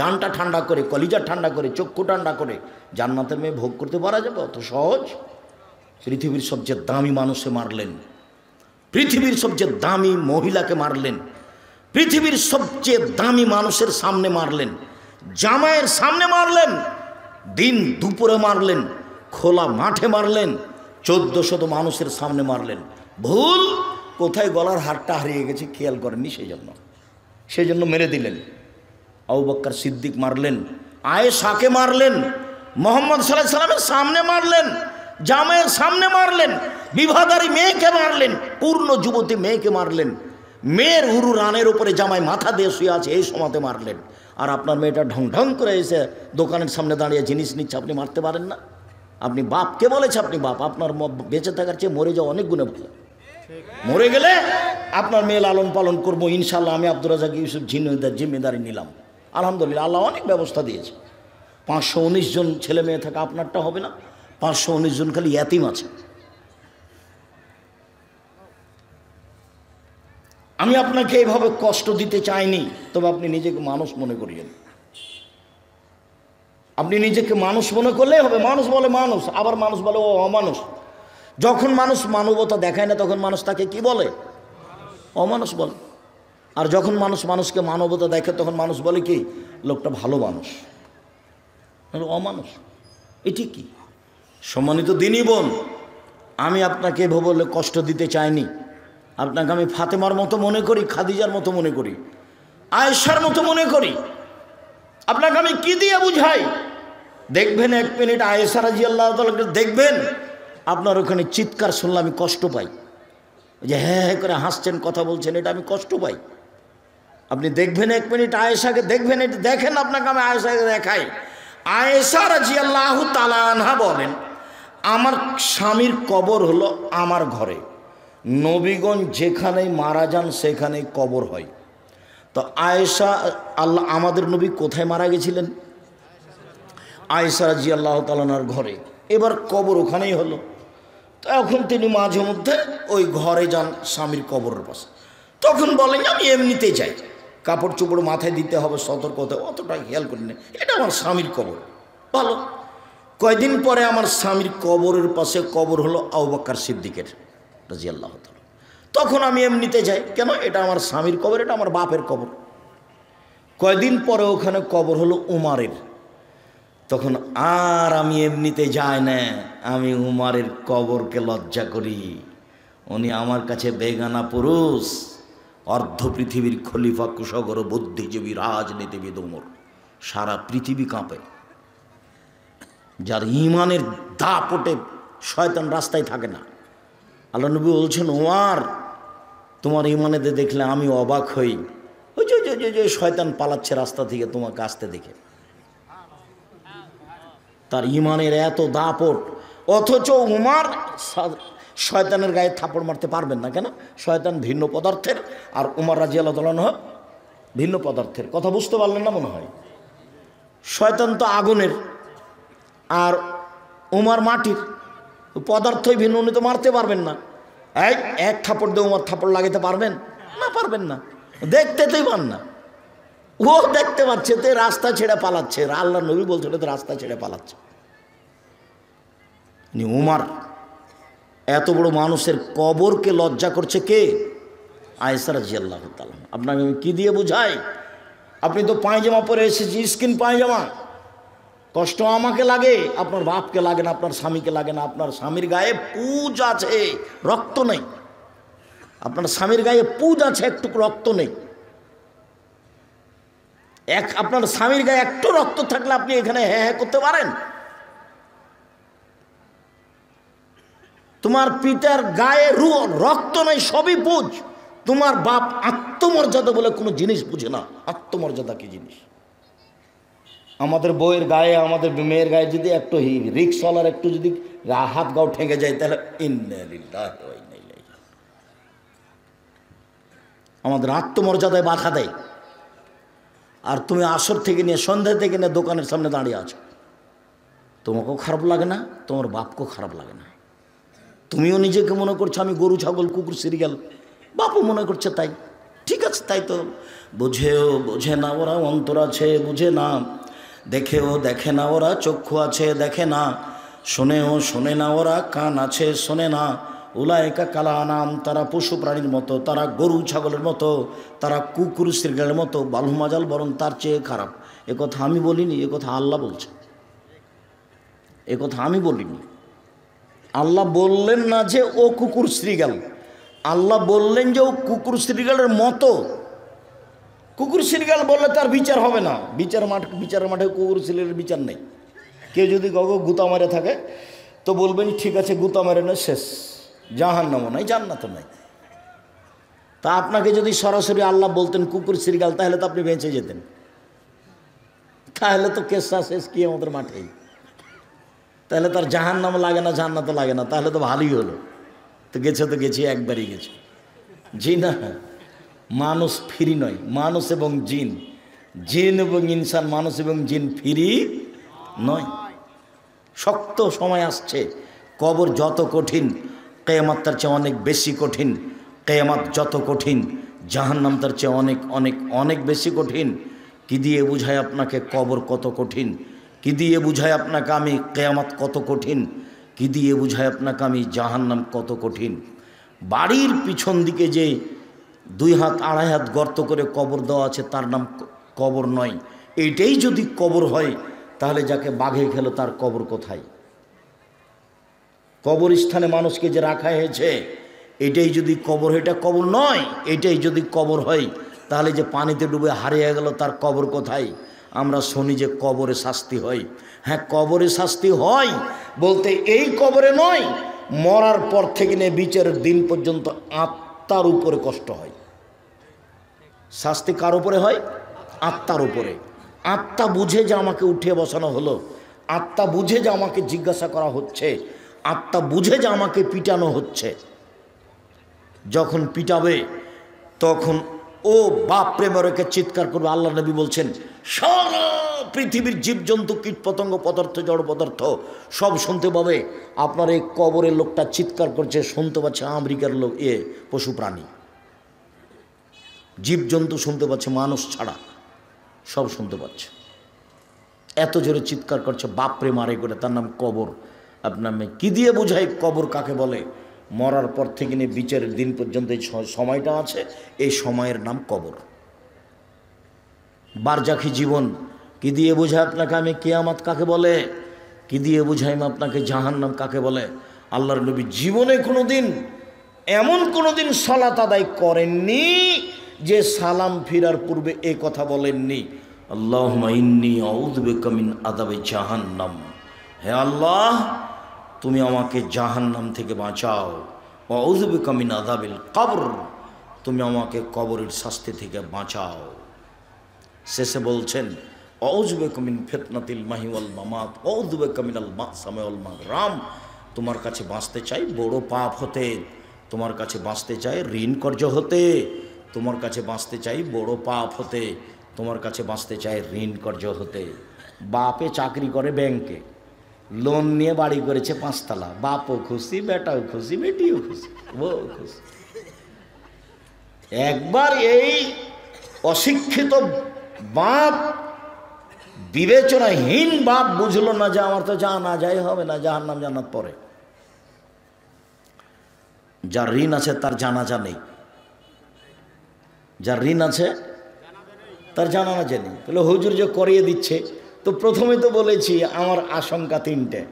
জানটা ঠান্ডা করে, কলিজা ঠান্ডা করে, চক্ষু ঠান্ডা করে জান্নাতের মেয়ে ভোগ করতে পারা যাবে? অত সহজ? পৃথিবীর সবচেয়ে দামি মানুষে মারলেন, পৃথিবীর সবচেয়ে দামি মহিলাকে মারলেন, পৃথিবীর সবচেয়ে দামি মানুষের সামনে মারলেন, জামাইয়ের সামনে মারলেন, দিন দুপুরে মারলেন, খোলা মাঠে মারলেন, 1400 মানুষের সামনে মারলেন। ভুল কোথায়? গলার হারটা হারিয়ে গেছে, খেয়াল করেননি, সেই জন্য মেরে দিলেন। আবু বকর সিদ্দিক মারলেন, আয়েশাকে মারলেন, মুহাম্মদ সাল্লাল্লাহু আলাইহি সাল্লামের সামনে মারলেন, জামাইয়ের সামনে মারলেন, বিবাহদারী মেয়েকে মারলেন, পূর্ণ যুবতী মেয়েকে মারলেন, মেয়ের উরু রানের উপরে জামাই মাথা দিয়ে শুয়ে আছে এই সময়তে মারলেন। আর আপনার মেয়েটা ঢং ঢং করে এসে দোকানের সামনে দাঁড়িয়ে জিনিস নিচ্ছে, আপনি মারতে পারেন না? আপনি বাপ, কে বলেছে আপনি বাপ? আপনার বেঁচে থাকার চেয়ে মরে যাওয়া অনেক গুণে ভালো। মরে গেলে আপনার মেয়ে লালন পালন করবো ইনশাল্লাহ। আমি আব্দুর রাজাক ইউসুফ জিম্মেদারি নিলাম, আলহামদুলিল্লাহ, আল্লাহ অনেক ব্যবস্থা দিয়েছে। 519 জন ছেলে মেয়ে থাকা আপনারটা হবে না? 519 জন খালি ইয়াতিম আছে। আমি আপনাকে এইভাবে কষ্ট দিতে চাইনি, তবে আপনি নিজেকে মানুষ মনে করিয়েন। আপনি নিজেকে মানুষ মনে করলেই হবে। মানুষ বলে মানুষ, আবার মানুষ বলে ও অমানুষ। যখন মানুষ মানবতা দেখায় না তখন মানুষ তাকে কি বলে? অমানুষ বলে। আর যখন মানুষ মানুষকে মানবতা দেখে তখন মানুষ বলে কি? লোকটা ভালো মানুষ। অমানুষ এটি কি? সম্মানিত দিনী বোন, আমি আপনাকে এভাবে বলে কষ্ট দিতে চাইনি। আপনাকে আমি ফাতেমার মতো মনে করি, খাদিজার মতো মনে করি, আয়েশার মতো মনে করি। আপনাকে আমি কি দিয়ে বুঝাই? দেখবেন 1 মিনিট আয়েশা রাদিয়াল্লাহু তাআলাকে দেখবেন, আপনার ওখানে চিৎকার শুনলে আমি কষ্ট পাই। যে হ্যাঁ হ্যাঁ করে হাসছেন, কথা বলছেন, এটা আমি কষ্ট পাই। আপনি দেখবেন 1 মিনিট আয়েশাকে দেখবেন, এটা দেখেন, আপনাকে আমি আয়েশাকে দেখাই। আয়েশা রাদিয়াল্লাহু তাআলা আনহা বলেন, আমার স্বামীর কবর হলো আমার ঘরে। নবীগণ যেখানেই মারা যান সেখানেই কবর হয়। তো আয়েশা, আল্লাহ আমাদের নবী কোথায় মারা গেছিলেন? আয়েশা রাদিয়াল্লাহু তাআলার ঘরে। এবার কবর ওখানেই হলো। তো এখন তিনি মাঝে মধ্যে ওই ঘরে যান স্বামীর কবরের পাশে। তখন বলেন আমি এমনিতে যাই, কাপড় চোপড় মাথায় দিতে হবে, সতর্ক হতে, অতটা খেয়াল করি না, এটা আমার স্বামীর কবর। ভালো। কয়দিন পরে আমার স্বামীর কবরের পাশে কবর হলো আবু বকর সিদ্দিকের রাদিয়াল্লাহু তাআলা। তখন আমি এমনিতে যাই, কেন? এটা আমার স্বামীর কবর, এটা আমার বাপের কবর। কয়দিন পরে ওখানে কবর হলো উমারের। তখন আর আমি এমনিতে যাই না, আমি উমারের কবরকে লজ্জা করি। উনি আমার কাছে বেগানা পুরুষ, অর্ধ পৃথিবীর খলিফা, কুশগর, বুদ্ধিজীবী, রাজনীতিবিদ উমর। সারা পৃথিবী কাঁপে। যার ইমানের দাপটে শয়তান রাস্তায় থাকে না। আল্লাহ নবী বলছেন, উমার তোমার ইমানেতে দেখলে আমি অবাক হই। ওই যে শয়তান পালাচ্ছে রাস্তা থেকে তোমাকে আসতে দেখে। তার ইমানের এত দাপট, অথচ উমার শয়তানের গায়ে থাপড় মারতে পারবেন না। কেন? শয়তান ভিন্ন পদার্থের, আর উমার রাদিয়াল্লাহু তাআলা ভিন্ন পদার্থের। কথা বুঝতে পারলেন না মনে হয়? শয়তান তো আগুনের, আর উমার মাটির, পদার্থই ভিন্ন। উনি তো মারতে পারবেন না। এক থাপড় দিয়ে উমার থাপড় লাগাতে পারবেন না? পারবেন না। দেখতেই পান না। ও দেখতে পাচ্ছে তো রাস্তা ছেড়ে পালাচ্ছে। আল্লাহ নবী বলছিল তো রাস্তা ছেড়ে পালাচ্ছে। উমার এত বড় মানুষের কবরকে লজ্জা করছে কে? আয়েশা রাদিয়াল্লাহু তাআলা। আপনাকে আমি কি দিয়ে বুঝাই? আপনি তো পায়জামা পরে এসেছি, স্কিন পায়জামা। কষ্ট আমাকে লাগে, আপনার বাপকে লাগে না, আপনার স্বামীকে লাগে না। আপনার স্বামীর গায়ে পুজ আছে, রক্ত নেই। আপনার স্বামীর গায়ে পুজ আছে, একটু রক্ত নেই। আপনার স্বামীর গায়ে একটু রক্ত থাকলে আপনি এখানে হ্যাঁ হ্যাঁ করতে পারেন? তোমার পিতার গায়ে রক্ত নেই, সবই পুজ। তোমার বাপ আত্মমর্যাদা বলে কোনো জিনিস বুঝে না। আত্মমর্যাদা কি জিনিস? আমাদের বউয়ের গায়ে, আমাদের মেয়ের গায়ে যদি একটু রিক্সওয়ালার একটু যদি হাত গাও ঠেকে যায়, তাহলে ইন্না লিল্লাহি ওয়া ইন্না ইলাইহি। আমাদের আত্মমর্যাদায় বাধা দেয়। আর তুমি আসর থেকে নিয়ে সন্ধ্যা থেকে নিয়ে দোকানের সামনে দাঁড়িয়ে আছো, তোমাকেও খারাপ লাগে না, তোমার বাপকেও খারাপ লাগে না। তুমিও নিজেকে মনে করছো আমি গরু, ছাগল, কুকুর, সিরিয়াল, বাপও মনে করছে তাই। ঠিক আছে, তাই তো। বোঝে না ওরা, অন্তর আছে বুঝে না। দেখেও দেখে না ওরা, চক্ষু আছে দেখে না। শোনে না ওরা, কান আছে শোনে না। উলাইকা কালা নাম, তারা পশু প্রাণীর মতো, তারা গরু ছাগলের মতো, তারা কুকুর সিরিয়ালের মতো। বালহুমাজাল, বরং তার চেয়ে খারাপ। একথা আমি বলিনি, একথা আল্লাহ বলছে। একথা আমি বলিনি। আল্লাহ বললেন না যে ও কুকুর শ্রীগাল, আল্লাহ বললেন যে ও কুকুর শ্রীগালের মতো। কুকুর শ্রীগাল বললে তার বিচার হবে না। বিচারের মাঠে কুকুর শ্রীগালের বিচার নেই। কেউ যদি কাউকে গুতা মারে থাকে তো বলবেন ঠিক আছে, গুতা মারে না, শেষ, জাহান্নামও নাই, জান্নাতও নাই। তা আপনাকে যদি সরাসরি আল্লাহ বলতেন কুকুর শ্রীগাল, তাহলে তো আপনি বেঁচে যেতেন। তাহলে তো কেসা শেষ কি আমাদের মাঠেই। তা তাহলে তার জাহান্নাম লাগে না, জান্নাত লাগে না, তাহলে তো ভালোই হলো। তো গেছি একবারই গেছে। জি না, মানুষ ফ্রি নয়, মানুষ এবং জিন, জিন এবং ইনসান, মানুষ এবং জিন ফ্রি নয়। শক্ত সময় আসছে। কবর যত কঠিন, কিয়ামত তার চেয়ে অনেক বেশি কঠিন। কিয়ামত যত কঠিন, জাহান্নাম তার চেয়ে অনেক অনেক অনেক বেশি কঠিন। কি দিয়ে বুঝায় আপনাকে কবর কত কঠিন? কি দিয়ে বুঝায় আপনাকে আমি কিয়ামত কত কঠিন? কি দিয়ে বুঝায় আপনাকে আমি জাহান্নাম কত কঠিন? বাড়ির পিছন দিকে যে 2 হাত 2.5 হাত গর্ত করে কবর দেওয়া আছে, তার নাম কবর নয়। এইটাই যদি কবর হয়, তাহলে যাকে বাঘে খেলো তার কবর কোথায়? কবরস্থানে মানুষকে যে রাখা হয়েছে, এটাই যদি কবর, এটা কবর নয়। এটাই যদি কবর হয়, তাহলে যে পানিতে ডুবে হারিয়ে গেল তার কবর কোথায়? আমরা শুনি যে কবরে শাস্তি হয়। হ্যাঁ, কবরে শাস্তি হয় বলতে এই কবরে নয়, মরার পর থেকে নিয়ে বিচারের দিন পর্যন্ত আত্মার উপরে কষ্ট হয়। শাস্তি কার উপরে হয়? আত্মার উপরে। আত্মা বুঝে যে আমাকে উঠিয়ে বসানো হলো, আত্মা বুঝে যে আমাকে জিজ্ঞাসা করা হচ্ছে, আত্মা বুঝে যে আমাকে পিটানো হচ্ছে। যখন পিটাবে তখন ও বাপ প্রেমরকে চিৎকার করবে। আল্লাহ নবী বলছেন, সারা পৃথিবীর জীবজন্তু, কীট পতঙ্গ, পদার্থ, জড় পদার্থ সব শুনতে পাবে। আপনার এই কবরের লোকটা চিৎকার করছে, শুনতে পাচ্ছে আমেরিকার লোক, পশু প্রাণী, জীবজন্তু শুনতে পাচ্ছে, মানুষ ছাড়া সব শুনতে পাচ্ছে। এত জোরে চিৎকার করছে, বাপরে মারে করে, তার নাম কবর। আপনার কি দিয়ে বোঝায় কবর কাকে বলে? মরার পর থেকে নিয়ে বিচারের দিন পর্যন্ত এই সময়টা আছে, এই সময়ের নাম কবর। বারজাখি জীবন কি দিয়ে বোঝায় আপনাকে আমি কিয়ামত কাকে বলে? কি দিয়ে বোঝাই আমি আপনাকে জাহান্নাম কাকে বলে? আল্লাহর নবী জীবনে কোনোদিন এমন কোনোদিন সালাত আদায় করেননি যে সালাম ফিরার পূর্বে এ কথা বলেননি, আল্লাহুম্মা ইন্নী আউযু বিকা মিন আযাবি জাহান্নাম। হে আল্লাহ, তুমি আমাকে জাহান্নাম থেকে বাঁচাও। ওয়া আউযু বিকা মিন আযাবিল কবর, তুমি আমাকে কবরের শাস্তি থেকে বাঁচাও। শেষে বলছেন, আউযু বিকা মিন ফিতনাতিল মাহি ওয়াল মামাত, আউযু বিকা মিনাল মাসামি ওয়াল মাগরাম। তোমার কাছে বাঁচতে চাই বড় পাপ হতে, তোমার কাছে বাঁচতে চাই ঋণ কর্য হতে, তোমার কাছে বাঁচতে চাই বড় পাপ হতে, তোমার কাছে বাঁচতে চাই ঋণ কর্য হতে। বাপে চাকরি করে ব্যাংকে, লোন নিয়ে বাড়ি করেছে 5 তলা, বাপও খুশি, বেটাও খুশি, বেটিও খুশি, বউ খুশি। একবার এই অশিক্ষিত বাপ, বিবেচনাহীন বাপ বুঝলো না যে আমার তো জানা যায় হবে না, জাহান্নাম জান্নাত পরে। যার ঋণ আছে তার জানাজা নেই, যার ঋণ আছে তার জানাজা নেই। তাহলে হুজুর যে করিয়ে দিচ্ছে, তো প্রথমে তো বলেছি আমার আশঙ্কা 3টে।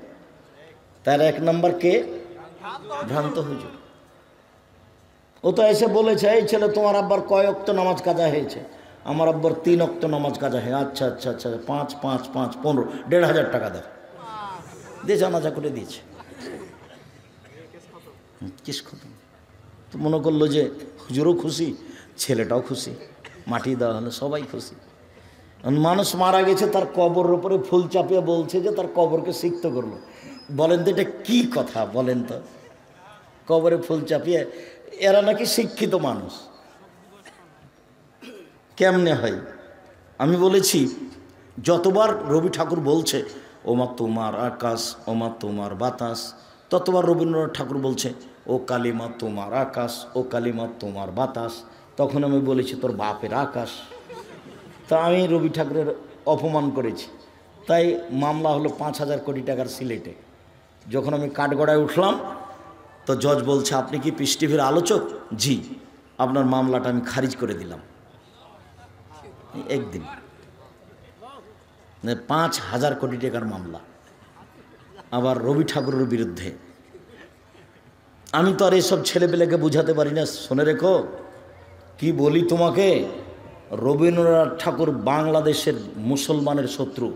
তার 1 নম্বর কে? ভ্রান্ত হুজুর। ও তো এসে বলেছে, এই ছেলে তোমার আব্বার কয় ওয়াক্ত নামাজ কাজা হয়েছে? আমার আব্বার 3 ওয়াক্ত নামাজ কাজা হয়। আচ্ছা আচ্ছা আচ্ছা, 5 5 5 15, 1,500 টাকা দেয়, দিয়ে জানাজা করে দিয়েছে। কিস খতম। তো মনে করলো যে হুজুরও খুশি, ছেলেটাও খুশি, মাটি দেওয়া হলো, সবাই খুশি। মানুষ মারা গেছে, তার কবরের উপরে ফুল চাপিয়ে বলছে যে তার কবরকে সিক্ত করলো। বলেন তো এটা কি কথা? বলেন তো, কবরে ফুল চাপিয়ে, এরা নাকি শিক্ষিত মানুষ, কেমনে হয়? আমি বলেছি যতবার রবি ঠাকুর বলছে ওমা তোমার আকাশ, ওমা তোমার বাতাস, ততবার রবীন্দ্রনাথ ঠাকুর বলছে ও কালিমা তোমার আকাশ, ও কালিমা তোমার বাতাস। তখন আমি বলেছি তোর বাপের আকাশ। তা আমি রবি ঠাকুরের অপমান করেছি, তাই মামলা হলো 5,000 কোটি টাকার সিলেটে। যখন আমি কাঠগড়ায় উঠলাম, তো জজ বলছে আপনি কি পিস টিভির আলোচক? জি। আপনার মামলাটা আমি খারিজ করে দিলাম। একদিন 5,000 কোটি টাকার মামলা, আবার রবি ঠাকুরের বিরুদ্ধে। আমি তো আর এইসব ছেলেপেলেকে বুঝাতে পারি না। শুনে রেখো, কি বলি তোমাকে, রবীন্দ্রনাথ ঠাকুর বাংলাদেশের মুসলমানের শত্রু,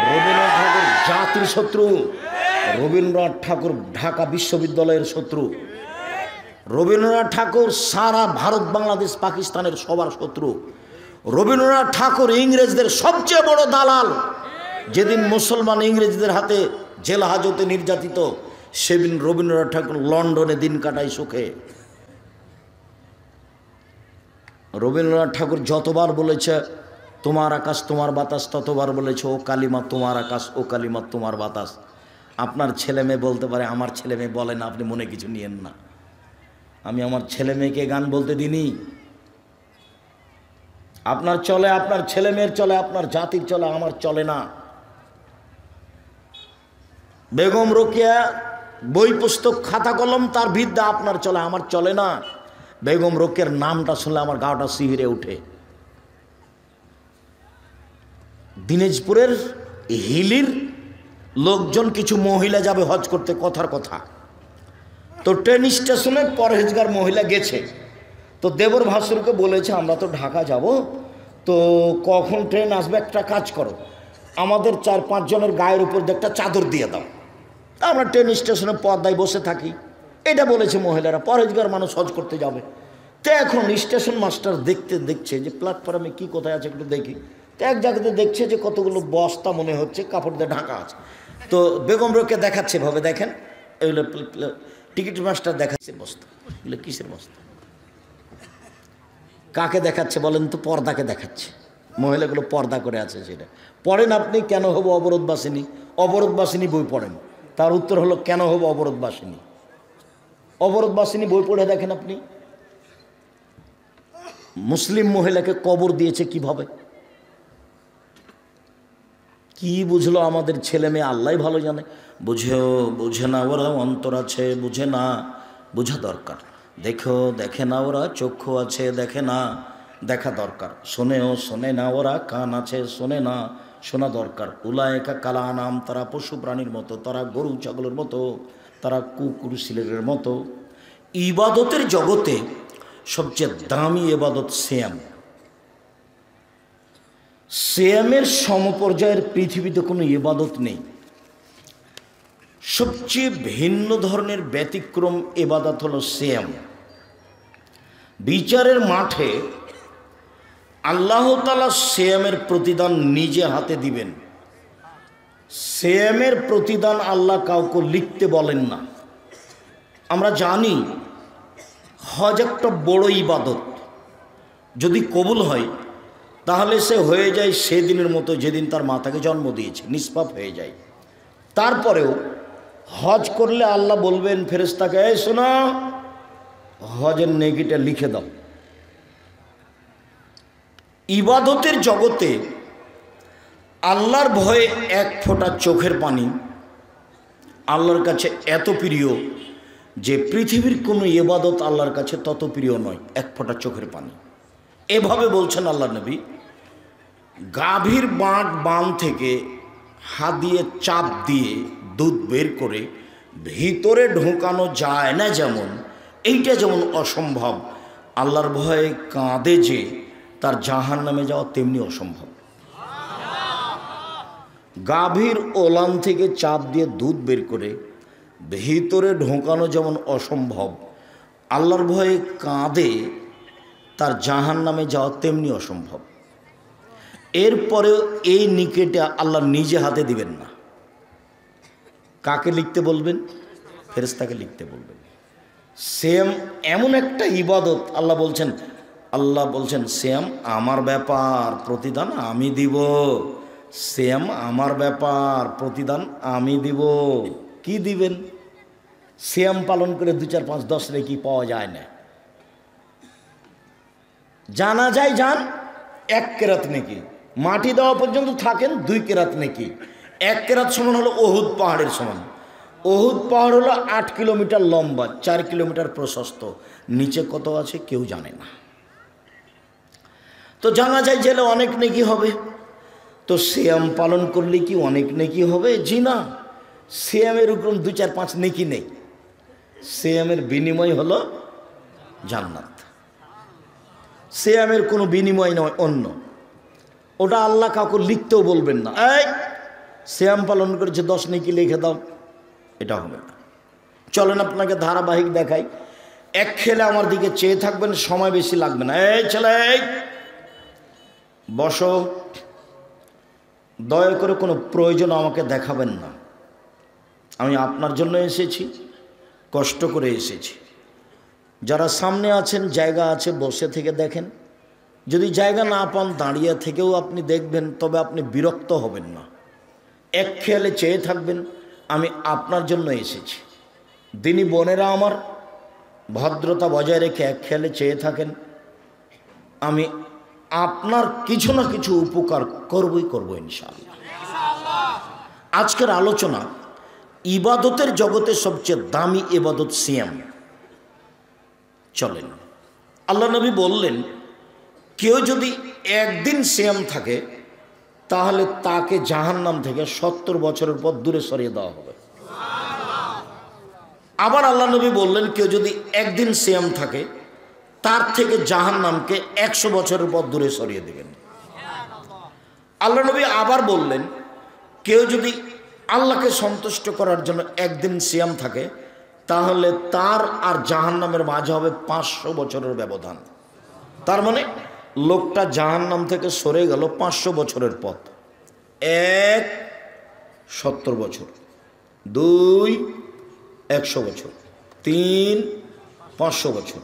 রবীন্দ্রনাথ ঠাকুর জাতির শত্রু, রবীন্দ্রনাথ ঠাকুর ঢাকা বিশ্ববিদ্যালয়ের শত্রু, রবীন্দ্রনাথ ঠাকুর সারা ভারত, বাংলাদেশ, পাকিস্তানের সবার শত্রু। রবীন্দ্রনাথ ঠাকুর ইংরেজদের সবচেয়ে বড় দালাল, যেদিন মুসলমান ইংরেজদের হাতে জেল হাজতে নির্যাতিত, সেদিন রবীন্দ্রনাথ ঠাকুর লন্ডনে দিন কাটায় সুখে। রবীন্দ্রনাথ ঠাকুর যতবার বলেছে তোমার আকাশ তোমার বাতাস, ততবার বলেছে ও কালিমা তোমার আকাশ, ও কালিমা তোমার বাতাস। আপনার ছেলে মেয়ে বলতে পারে, আমার ছেলে মেয়ে বলে না, আপনি মনে কিছু নিয়েন না। আমি আমার ছেলে মেয়েকে গান বলতে দিইনি। আপনার চলে, আপনার ছেলে মেয়ের চলে, আপনার জাতির চলে, আমার চলে না। বেগম রোকেয়া বই পুস্তক খাতা কলম তার বিদ্যা আপনার চলে, আমার চলে না। বেগম রোকেয়ার নামটা শুনলে আমার গাটা শিহরে ওঠে। দিনাজপুরের হিলির লোকজন কিছু মহিলা যাবে হজ করতে, কথার কথা। তো ট্রেন স্টেশনে পরহেজগার মহিলা গেছে, তো দেবর ভাসুরকে বলেছে আমরা তো ঢাকা যাব, তো কখন ট্রেন আসবে, একটা কাজ করো, আমাদের 4-5 জনের গায়ের উপর একটা চাদর দিয়ে দাও, আমরা ট্রেন স্টেশনে পর্দায় বসে থাকি। এটা বলেছে মহিলারা, পরহেজগার মানুষ হজ করতে যাবে। তো এখন স্টেশন মাস্টার দেখছে যে প্ল্যাটফর্মে কি কোথায় আছে একটু দেখি। তো এক জায়গাতে দেখছে যে কতগুলো বস্তা মনে হচ্ছে কাপড় দিয়ে ঢাকা আছে। তো বেগম রোকে দেখাচ্ছে ভাবে, দেখেন এগুলো টিকিট মাস্টার দেখাচ্ছে বস্তা, এগুলো কিসের বস্তা? কাকে দেখাচ্ছে বলেন তো? পর্দাকে দেখাচ্ছে। মহিলাগুলো পর্দা করে আছে। সেটা পড়েন আপনি, কেন হবো অবরোধবাসিনী? অবরোধবাসিনী বই পড়েন। তার উত্তর হলো কেন হবো অবরোধবাসিনী। অবরোধবাসিনী বই পড়ে দেখেন আপনি। মুসলিম মহিলাকে কবর দিয়েছে কিভাবে, কি বুঝলো আমাদের ছেলে মেয়ে আল্লাহ ভালো জানে। বুঝে না ওরা, অন্তর আছে, বুঝে না, বোঝা দরকার। দেখে না ওরা, চক্ষু আছে, দেখে না, দেখা দরকার। শোনে না ওরা, কান আছে, শোনে না, শোনা দরকার। উলায়েকা কালা নাম, তারা পশু প্রাণীর মতো, তারা গরু ছাগলের মতো, তারা কুকুর শিলের মতো। ইবাদতের জগতে সবচেয়ে দামি ইবাদত সিয়াম। সিয়ামের সমপর্যায়ের পৃথিবীতে কোনো ইবাদত নেই। সবচেয়ে ভিন্ন ধরনের ব্যতিক্রম ইবাদত হলো সিয়াম। বিচারের মাঠে আল্লাহ তাআলা সিয়ামের প্রতিদান নিজে হাতে দিবেন। সিয়ামের প্রতিদান আল্লাহ কাউকে লিখতে বলেন না। আমরা জানি হজ একটা বড় ইবাদত, যদি কবুল হয় তাহলে সে হয়ে যায় সেদিনের মতো যেদিন তার মাতাকে জন্ম দিয়েছে, নিষ্পাপ হয়ে যায়। তারপরেও হজ করলে আল্লাহ বলবেন ফেরেশতাকে, এই শোনো, হজের নেকিটা লিখে দাও। ইবাদতের জগতে আল্লাহর ভয়ে এক ফোঁটা চোখের পানি আল্লাহর কাছে এত প্রিয় যে পৃথিবীর কোনো ইবাদত আল্লাহর কাছে তত প্রিয় নয়, এক ফোঁটা চোখের পানি। এভাবে বলছেন আল্লাহ নবী, গাভীর বান থেকে হাত দিয়ে চাপ দিয়ে দুধ বের করে ভিতরে ঢোকানো যায় না, যেমন এইটা যেমন অসম্ভব, আল্লাহর ভয়ে কাঁদে যে তার জাহান্নামে যাওয়া তেমনি অসম্ভব। গাভীর ওলান থেকে চাপ দিয়ে দুধ বের করে ভিতরে ঢোকানো যেমন অসম্ভব, আল্লাহর ভয়ে কাঁদে তার জাহান্নামে যাওয়া তেমনি অসম্ভব। এরপরেও এই নিকেটা আল্লাহ নিজে হাতে দিবেন না। কাকে লিখতে বলবেন? ফেরেশতাকে লিখতে বলবেন। সেম এমন একটা ইবাদত আল্লাহ বলছেন সেম আমার ব্যাপার, প্রতিদান আমি দিব। সেম আমার ব্যাপার, প্রতিদান আমি দিব। কি দিবেন? সিয়াম পালন করে 2, 4, 5, 10 রেকি পাওয়া যায় না। জানা যায় যান 1 কেরাত নেকি, মাটি দেওয়া পর্যন্ত থাকেন 2 কেরাত নেকি। 1 কেরাত সমান হলো ওহুদ পাহাড়ের সমান। ওহুদ পাহাড় হলো 8 কিলোমিটার লম্বা, 4 কিলোমিটার প্রশস্ত। নিচে কত আছে কেউ জানে না। তো জানা যায় জেলে অনেক নেকি হবে। তো সিয়াম পালন করলে কি অনেক নেকি হবে? জি না, সিয়ামের উপর 2, 4, 5 নেকি নেই। সিয়ামের বিনিময় হলো জান্নাত। সিয়ামের কোনো বিনিময় নয় অন্য। ওটা আল্লাহ কাউকে লিখতেও বলবেন না, এই সিয়াম পালন করেছে 10 নেকি লিখে দাও, এটা হবে না। চলেন আপনাকে ধারাবাহিক দেখাই। এক খেলে আমার দিকে চেয়ে থাকবেন, সময় বেশি লাগবে না। এই ছেলে বসো, দয়া করে কোনো প্রয়োজন আমাকে দেখাবেন না। আমি আপনার জন্য এসেছি, কষ্ট করে এসেছি। যারা সামনে আছেন, জায়গা আছে, বসে থেকে দেখেন। যদি জায়গা না পান, দাঁড়িয়ে থেকেও আপনি দেখবেন, তবে আপনি বিরক্ত হবেন না। এক খেয়ালে চেয়ে থাকবেন, আমি আপনার জন্য এসেছি। দিনী বোনেরা আমার, ভদ্রতা বজায় রেখে এক খেয়ালে চেয়ে থাকেন, আমি আপনার কিছু না কিছু উপকার করবই করব ইনশাআল্লাহ। আজকের আলোচনা, ইবাদতের জগতে সবচেয়ে দামি ইবাদত সিয়াম। চলেন, আল্লাহ নবী বললেন, কেউ যদি একদিন সিয়াম থাকে তাহলে তাকে জাহান্নাম থেকে 70 বছরের পর দূরে সরিয়ে দেওয়া হবে। আবার আল্লাহ নবী বললেন, কেউ যদি একদিন সিয়াম থাকে তার থেকে জাহান্নামকে 100 বছরের পর দূরে সরিয়ে দেবেন। আল্লাহ নবী আবার বললেন, কেউ যদি আল্লাহকে সন্তুষ্ট করার জন্য একদিন সিয়াম থাকে তাহলে তার আর জাহান্নামের মাঝে হবে 500 বছরের ব্যবধান। তার মানে লোকটা জাহান্নাম থেকে সরে গেল 500 বছরের পথ। 1 70 বছর, 2 100 বছর, 3 500 বছর।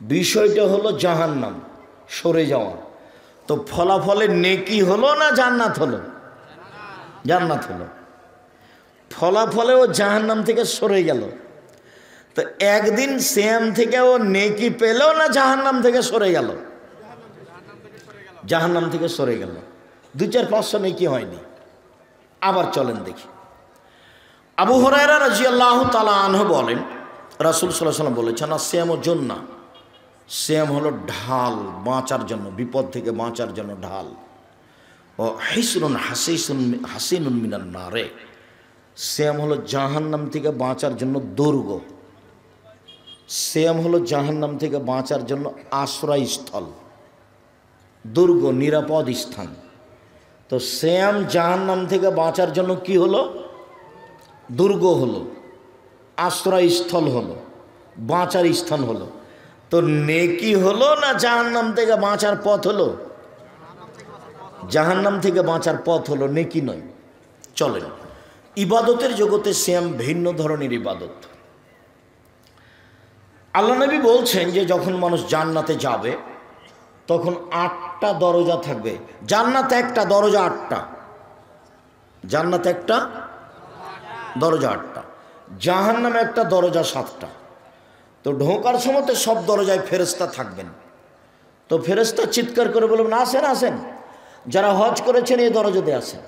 বিষয়টা হলো জাহান্নাম সরে যাওয়া। তো ফলাফলে নেকি হলো না জান্নাত হলো? জান্নাত হলো। ফলাফলে ও জাহান্নাম থেকে সরে গেল। তো একদিন সিয়াম থেকে ও নেকি পেল না জাহান্নাম থেকে সরে গেল? জাহান্নাম থেকে সরে গেল। 2-4-500 নেকি হয়নি। আবার চলেন দেখি, আবু হুরায়রা রাদিয়াল্লাহু তাআলা আনহু বলেন, রাসূল সাল্লাল্লাহু আলাইহি ওয়াসাল্লাম বলেছেন, সিয়াম ও জান্নাহ, সিয়াম হলো ঢাল, বাঁচার জন্য, বিপদ থেকে বাঁচার জন্য ঢাল। ও হিসনুন হাসিনুন মিনান নারে, সিয়াম হলো জাহান্নাম থেকে বাঁচার জন্য দুর্গ। সিয়াম হলো জাহান্নাম থেকে বাঁচার জন্য আশ্রয়স্থল, দুর্গ, নিরাপদ স্থান। তো সিয়াম জাহান্নাম থেকে বাঁচার জন্য কি হলো? দুর্গ হলো, আশ্রয়স্থল হলো, বাঁচার স্থান হলো। তো নেকি হলো না জাহান্নাম থেকে বাঁচার পথ হলো? জাহান্নাম থেকে বাঁচার পথ হলো, নেকি নয়। চলেন, ইবাদতের জগতে সিয়াম ভিন্ন ধরনের ইবাদত। আল্লাহ নবী বলছেন যে যখন মানুষ জান্নাতে যাবে তখন 8টা দরজা থাকবে। জান্নাতে একটা দরজা 8টা, জান্নাতে একটা দরজা 8টা, জাহান্নামে একটা দরজা 7টা। তো ঢোকার সময় তো সব দরজায় ফেরেশতা থাকবেন। তো ফেরেশতা চিৎকার করে বলবেন, আসেন আসেন, যারা হজ করেছেন এই দরজা দিয়ে আসেন,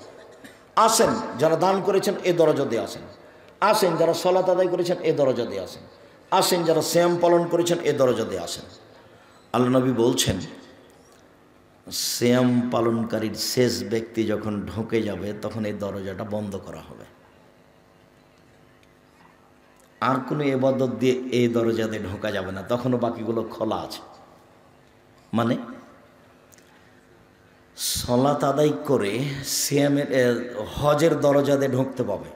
আসেন যারা দান করেছেন এই দরজা দিয়ে আসেন, আসেন যারা সালাত আদায় করেছেন এই দরজা দিয়ে আসেন, আসেন যারা সিয়াম পালন করেছেন এই দরজা দিয়ে আসেন। আল্লাহ নবী বলছেন, সিয়াম পালনকারীর শেষ ব্যক্তি যখন ঢোকে যাবে তখন এই দরজাটা বন্ধ করা হবে। আর কোনো ইবাদত দিয়ে এই দরজা দিয়ে ঢোকা যাবে না, তখনও বাকিগুলো খোলা আছে। মানে সালাত আদায় করে সিয়ামের হজের দরজা দিয়ে ঢুকতে পাবে,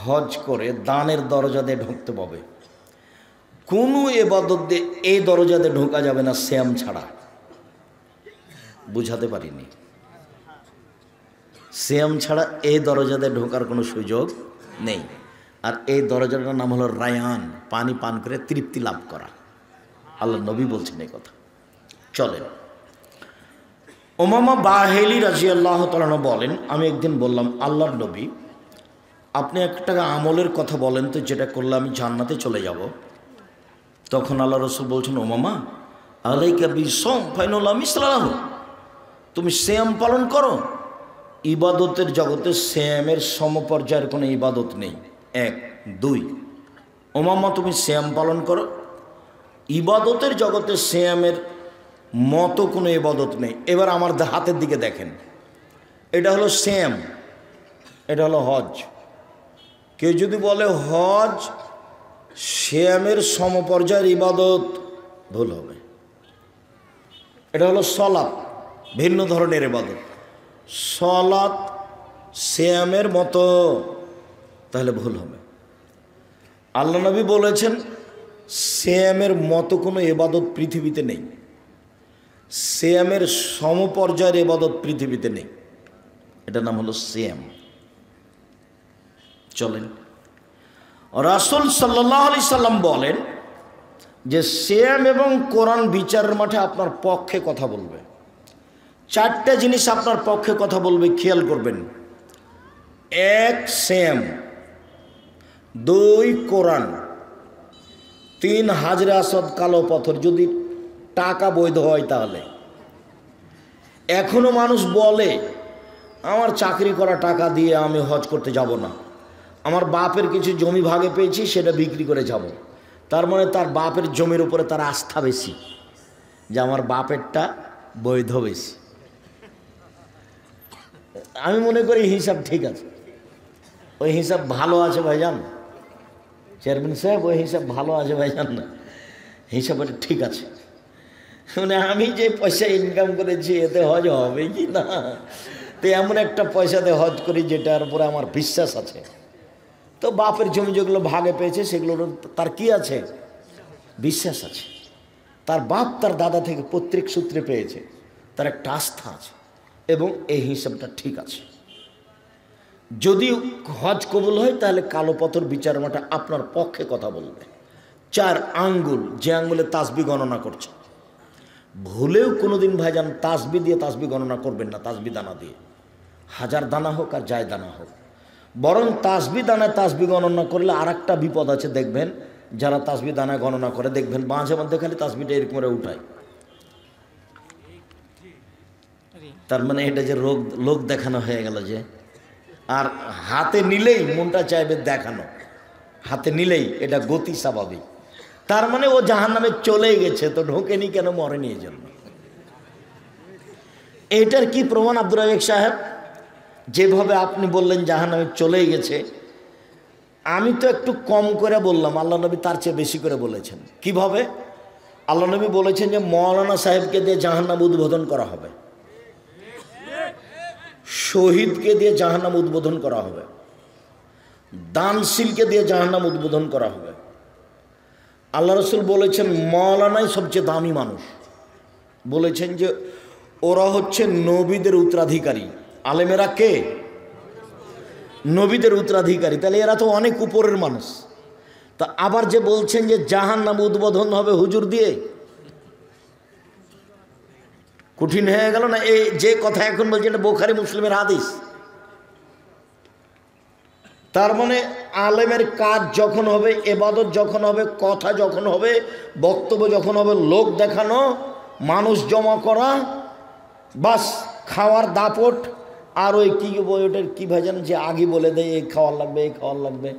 হজ করে দানের দরজা দিয়ে ঢুকতে পাবে। কোনো ইবাদত দিয়ে এই দরজা দিয়ে ঢোকা যাবে না সিয়াম ছাড়া। বুঝাতে পারিনি? সিয়াম ছাড়া এই দরজা দিয়ে ঢোকার কোনো সুযোগ নেই। আর এই দরজাটার নাম হলো রায়ান, পানি পান করে তৃপ্তি লাভ করা। আল্লাহ নবী বলছেন এই কথা। চলেন, উমামা বাহিলি রাদিয়াল্লাহু তাআলা বলেন, আমি একদিন বললাম, আল্লাহর নবী, আপনি একটা আমলের কথা বলেন তো যেটা করলে আমি জান্নাতে চলে যাব। তখন আল্লাহ রাসূল বলছেন, উমামা আলাইকা বিসম ফাইনাল্লাহ মিসলাহু, তুমি সিয়াম পালন করো। ইবাদতের জগতে সিয়ামের সমপর্যায়ের কোনো ইবাদত নেই। 1 2, উমামা তুমি সিয়াম পালন করো। ইবাদতের জগতে সিয়ামের মতো কোনো ইবাদত নেই। এবার আমার হাতের দিকে দেখেন, এটা হলো সিয়াম, এটা হলো হজ। কেউ যদি বলে হজ সিয়ামের সমপর্যায়ের ইবাদত, ভুল হবে। এটা হলো সলাত, ভিন্ন ধরনের ইবাদত। সলাত সিয়ামের মতো, তাহলে ভুল হবে। আল্লাহ নবী বলেছেন সিয়ামের মতো কোনো ইবাদত পৃথিবীতে নেই, সিয়ামের সমপর্যায়ের ইবাদত পৃথিবীতে নেই। এটার নাম হলো সিয়াম। চলেন, রাসূল সাল্লাল্লাহু আলাইহি সাল্লাম বলেন যে সিয়াম এবং কোরআন বিচারের মাঠে আপনার পক্ষে কথা বলবে। চারটা জিনিস আপনার পক্ষে কথা বলবে, খেয়াল করবেন। এক, সিয়াম। দুই, কোরআন। তিন, হাজরে আসওয়াদ, কালো পাথর, যদি টাকা বৈধ হয় তাহলে। এখনো মানুষ বলে আমার চাকরি করা টাকা দিয়ে আমি হজ করতে যাব না, আমার বাপের কিছু জমি ভাগে পেয়েছি সেটা বিক্রি করে যাব। তার মানে তার বাপের জমির উপরে তার আস্থা বেশি, যে আমার বাপেরটা বৈধ বেশি। আমি মনে করি হিসাব ঠিক আছে, ওই হিসাব ভালো আছে ভাইজান, চেয়ারম্যান সাহেব, ওই হিসাব ভালো আছে ভাইজান, না হিসাবটা ঠিক আছে। মানে আমি যে পয়সা ইনকাম করেছি এতে হজ হবে কি না, তো এমন একটা পয়সাতে হজ করি যেটার উপরে আমার বিশ্বাস আছে। তো বাপের জমি যেগুলো ভাগে পেয়েছে সেগুলোর তার কি আছে, বিশ্বাস আছে। তার বাপ তার দাদা থেকে পৈতৃক সূত্রে পেয়েছে, তার একটা আস্থা আছে, এবং এই হিসাবটা ঠিক আছে। যদি হজ কবুল হয় তাহলে কালো পাথর বিচার মাঠে আপনার পক্ষে কথা বলবে। চার, আঙ্গুল, যে আঙ্গুলে তাসবি গণনা করছে, ভুলেও কোনোদিন ভাইজান তাসবি দিয়ে তাসবি গণনা করবেন না, তাসবি দানা দিয়ে, হাজার দানা হোক আর যায় দানা হোক। বরং তাসবি দানায় তাসবি গণনা করলে আর একটা বিপদ আছে, দেখবেন যারা তাসবি দানায় গণনা করে দেখবেন মাঝে মধ্যে খালি তাসবিটা এরকম করে উঠায়, তার মানে এটা যে লোক দেখানো হয়ে গেল যে। আর হাতে নিলেই মনটা চাইবে দেখানো, হাতে নিলেই এটা গতি স্বাভাবিক, তার মানে ও জাহান্নামে চলেই গেছে, তো ঢোকেনি কেন, মরেনি এই জন্য। এটার কি প্রমাণ আব্দুর রাজ্জাক সাহেব? যেভাবে আপনি বললেন জাহান্নামে চলেই গেছে, আমি তো একটু কম করে বললাম, আল্লাহ নবী তার চেয়ে বেশি করে বলেছেন। কিভাবে? আল্লাহ নবী বলেছেন যে মৌলানা সাহেবকে দিয়ে জাহান্নাম উদ্বোধন করা হবে, শহীদকে দিয়ে জাহান্নাম উদ্বোধন করা হবে, দানশীলকে দিয়ে জাহান্নাম উদ্বোধন করা হবে। আল্লাহ রসুল বলেছেন মৌলানাই সবচেয়ে দামি মানুষ, বলেছেন যে ওরা হচ্ছে নবীদের উত্তরাধিকারী। আলেমেরা কে? নবীদের উত্তরাধিকারী, তাহলে এরা তো অনেক উপরের মানুষ। তা আবার যে বলছেন যে জাহান্নাম উদ্বোধন হবে হুজুর দিয়ে, কঠিন হয়ে গেল না? এই যে কথা এখন বলছে এটা বুখারী মুসলিমের হাদিস। তার মানে আলেমের কাজ যখন হবে, ইবাদত যখন হবে, কথা যখন হবে, বক্তব্য যখন হবে, লোক দেখানো, মানুষ জমা করা, বাস খাওয়ার দাপট, আর ওই কী ওইটার কী ভাইজান যে আগে বলে দেয় এই খাওয়ার লাগবে, এই খাওয়ার লাগবে,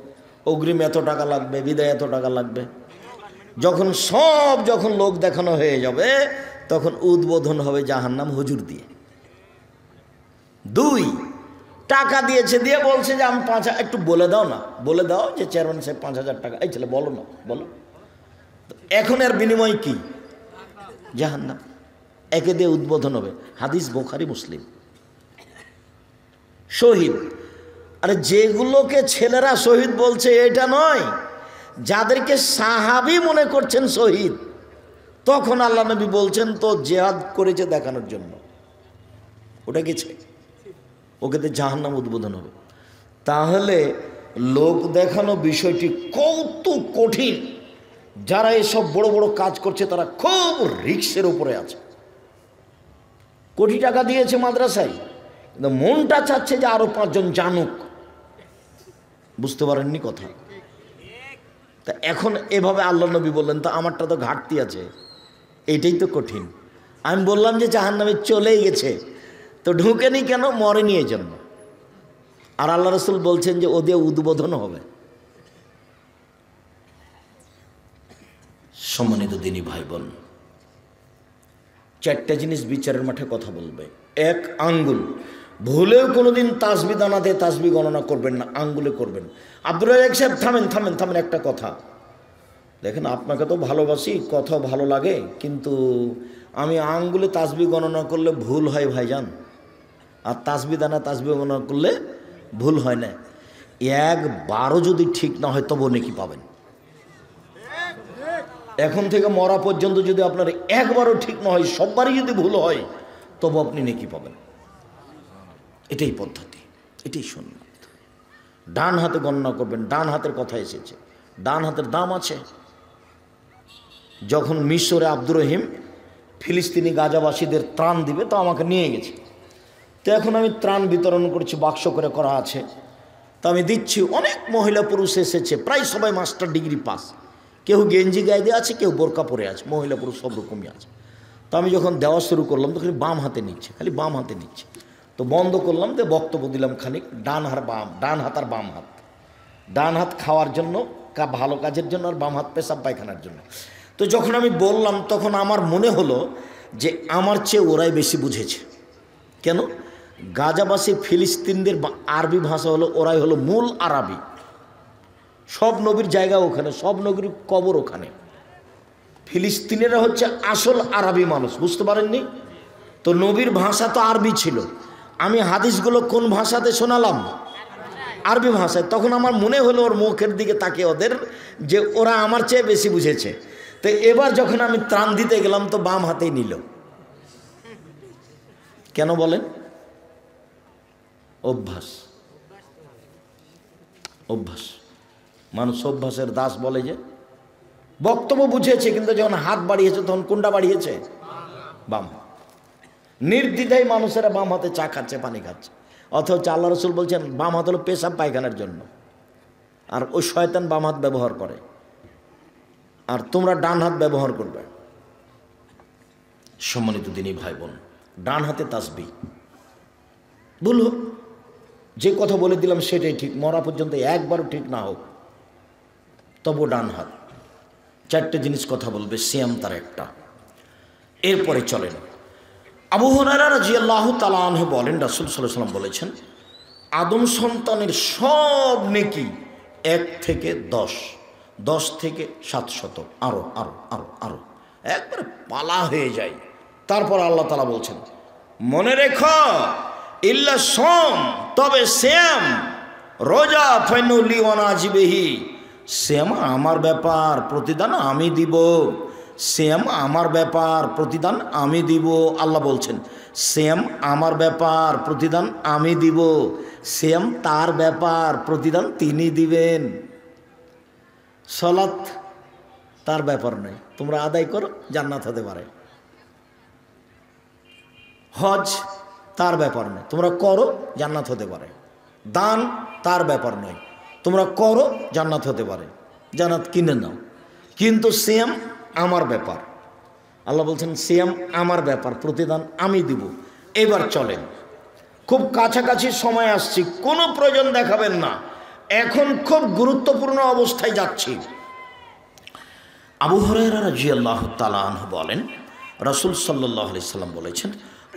অগ্রিম এত টাকা লাগবে, বিদায় এত টাকা লাগবে, যখন লোক দেখানো হয়ে যাবে তখন উদ্বোধন হবে জাহান্নাম হুজুর দিয়ে। দুই, টাকা দিয়েছে, দিয়ে বলছে যে আমি 5,000, একটু বলে দাও না, বলে দাও যে চেয়ারম্যান সাহেব 5,000 টাকা, এই ছেলে বলো না, বলো। এখন এর বিনিময় কি? জাহান্নাম। একে দিয়ে উদ্বোধন হবে, হাদিস বুখারী মুসলিম। শহীদ, আরে যেগুলোকে ছেলেরা শহীদ বলছে এটা নয়, যাদেরকে সাহাবী মনে করছেন শহীদ, তখন আল্লাহ নবী বলছেন তো জিহাদ করেছে দেখানোর জন্য, ওটা গেছে, ওকে তো জাহান্নাম উদ্বোধন হবে। তাহলে লোক দেখানো বিষয়টি কত কঠিন। যারা এসব বড় বড় কাজ করছে তারা খুব রিস্কের উপরে আছে। কোটি টাকা দিয়েছে মাদ্রাসায়, কিন্তু মনটা চাচ্ছে যে আরো 5 জন জানুক। বুঝতে পারেননি কথা? তা এখন এভাবে আল্লাহ নবী বললেন, তা আমারটা তো ঘাটতি আছে, এইটাই তো কঠিন। আমি বললাম যে জাহান্নামে চলেই গেছে, তো ঢুকেনি কেন? মরেনি এই জন্য। আর আল্লাহ রসুল বলছেন যে ওদের উদ্বোধন হবে। সম্মানিত দিনী ভাই বোন, 4টা জিনিস বিচারের মাঠে কথা বলবে। এক, আঙ্গুল, ভুলেও কোনোদিন তাসবি দানাতে তাসবি গণনা করবেন না, আঙ্গুলে করবেন। আব্দুর রাজ্জাক সাহেব থামেন, একটা কথা দেখেন, আপনাকে তো ভালোবাসি, কথা ভালো লাগে, কিন্তু আমি আঙ্গুলে তাসবি গণনা করলে ভুল হয় ভাইজান, আর তাসবি দানা তাসবি গণনা করলে ভুল হয় না। একবারও যদি ঠিক না হয় তবু নেকি পাবেন। এখন থেকে মরা পর্যন্ত যদি আপনার একবারও ঠিক না হয়, সববারই যদি ভুল হয়, তবু আপনি নেকি পাবেন। এটাই পদ্ধতি, এটাই সুন্নাত। ডান হাতে গণনা করবেন, ডান হাতের কথা এসেছে, ডান হাতের দাম আছে। যখন মিশরে আব্দুর রহিম ফিলিস্তিনি গাজাবাসীদের ত্রাণ দিবে তো আমাকে নিয়ে গেছে, তো এখন আমি ত্রাণ বিতরণ করছি, বাক্স করে করা আছে, তো আমি দিচ্ছি। অনেক মহিলা পুরুষ এসেছে, প্রায় সবাই মাস্টার ডিগ্রি পাস, কেউ গেঞ্জি গায়ে দিয়ে আছে, কেউ বোরকা পরে আছে, মহিলা পুরুষ সব রকমই আছে। তো আমি যখন দেওয়া শুরু করলাম তো খালি বাম হাতে নিচ্ছে, খালি বাম হাতে নিচ্ছে। তো বন্ধ করলাম, তো বক্তব্য দিলাম খানিক, ডান হাত আর বাম হাত। ডান হাত খাওয়ার জন্য, ভালো কাজের জন্য, আর বাম হাত পেশাব পায়খানার জন্য। তো যখন আমি বললাম তখন আমার মনে হলো যে আমার চেয়ে ওরাই বেশি বুঝেছে। কেন? গাজাবাসী ফিলিস্তিনদের আরবি ভাষা হলো, ওরাই হলো মূল আরবি। সব নবীর জায়গা ওখানে, সব নবীর কবর ওখানে। ফিলিস্তিনিরা হচ্ছে আসল আরবি মানুষ, বুঝতে পারেননি? তো নবীর ভাষা তো আরবি ছিল, আমি হাদিসগুলো কোন ভাষাতে শোনালাম? আরবি ভাষায়। তখন আমার মনে হলো ওর মুখের দিকে তাকিয়ে ওদের, যে ওরা আমার চেয়ে বেশি বুঝেছে। তো এবার যখন আমি ত্রাণ দিতে গেলাম তো বাম হাতেই নিল। কেন বলেন? অভ্যাস, অভ্যাস। মানুষ অভ্যাসের দাস বলে। যে বক্তব্য বুঝেছে, কিন্তু যখন হাত বাড়িয়েছে তখন কোনটা বাড়িয়েছে? বাম। নির্দ্বিধায় মানুষেরা বাম হাতে চা খাচ্ছে, পানি খাচ্ছে, অথচ আল্লাহ রসুল বলছেন বাম হাত হলো পেশাব পায়খানার জন্য, আর ওই শয়তান বাম হাত ব্যবহার করে, আর তোমরা ডান হাত ব্যবহার করবে। সম্মানিত দিনী ভাই বোন, ডান হাতে তাসবিহ। বললো যে কথা বলে দিলাম সেটাই ঠিক, মরা পর্যন্ত একবারও ঠিক না হোক, তবু ডান হাত। চারটে জিনিস কথা বলবে, সিয়াম তার একটা। এরপরে চলেন, আবু হুরায়রা রাদিয়াল্লাহু তাআলা আনহু বলেন, রাসূল সাল্লাল্লাহু আলাইহি ওয়াসাল্লাম বলেছেন, আদম সন্তানের সব নেকি 1 থেকে 10, 10 থেকে 700, আরো আরো আরো আরো একবারে পালা হয়ে যায়। তারপর আল্লাহ তাআলা বলছেন, মনে রেখো ইল্লা সোম, তবে সিয়াম, রোজা, ফাইনুলি ওয়ানাজিবিহি, সিয়াম আমার ব্যাপার, প্রতিদান আমি দিব। সিয়াম আমার ব্যাপার, প্রতিদান আমি দিব। আল্লাহ বলছেন সিয়াম আমার ব্যাপার, প্রতিদান আমি দিব। সিয়াম তার ব্যাপার, প্রতিদান তিনি দিবেন। সালাত তার ব্যাপার নয়, তোমরা আদায় করো, জান্নাত হতে পারে। হজ তার ব্যাপার নয়, তোমরা করো, জান্নাত হতে পারে। দান তার ব্যাপার নয়, তোমরা করো, জান্নাত হতে পারে, জান্নাত কিনে নাও। কিন্তু সিয়াম আমার ব্যাপার। আল্লাহ বলছেন সিয়াম আমার ব্যাপার, প্রতিদান আমি দিব। এবার চলেন, খুব কাছাকাছি সময় আসছি, কোনো প্রয়োজন দেখাবেন না, এখন খুব গুরুত্বপূর্ণ অবস্থায় যাচ্ছি। আবু হুরায়রা রাদিয়াল্লাহু তাআলা আনহু বলেন, রাসূল সাল্লাল্লাহু আলাইহি সাল্লাম বলেছেন,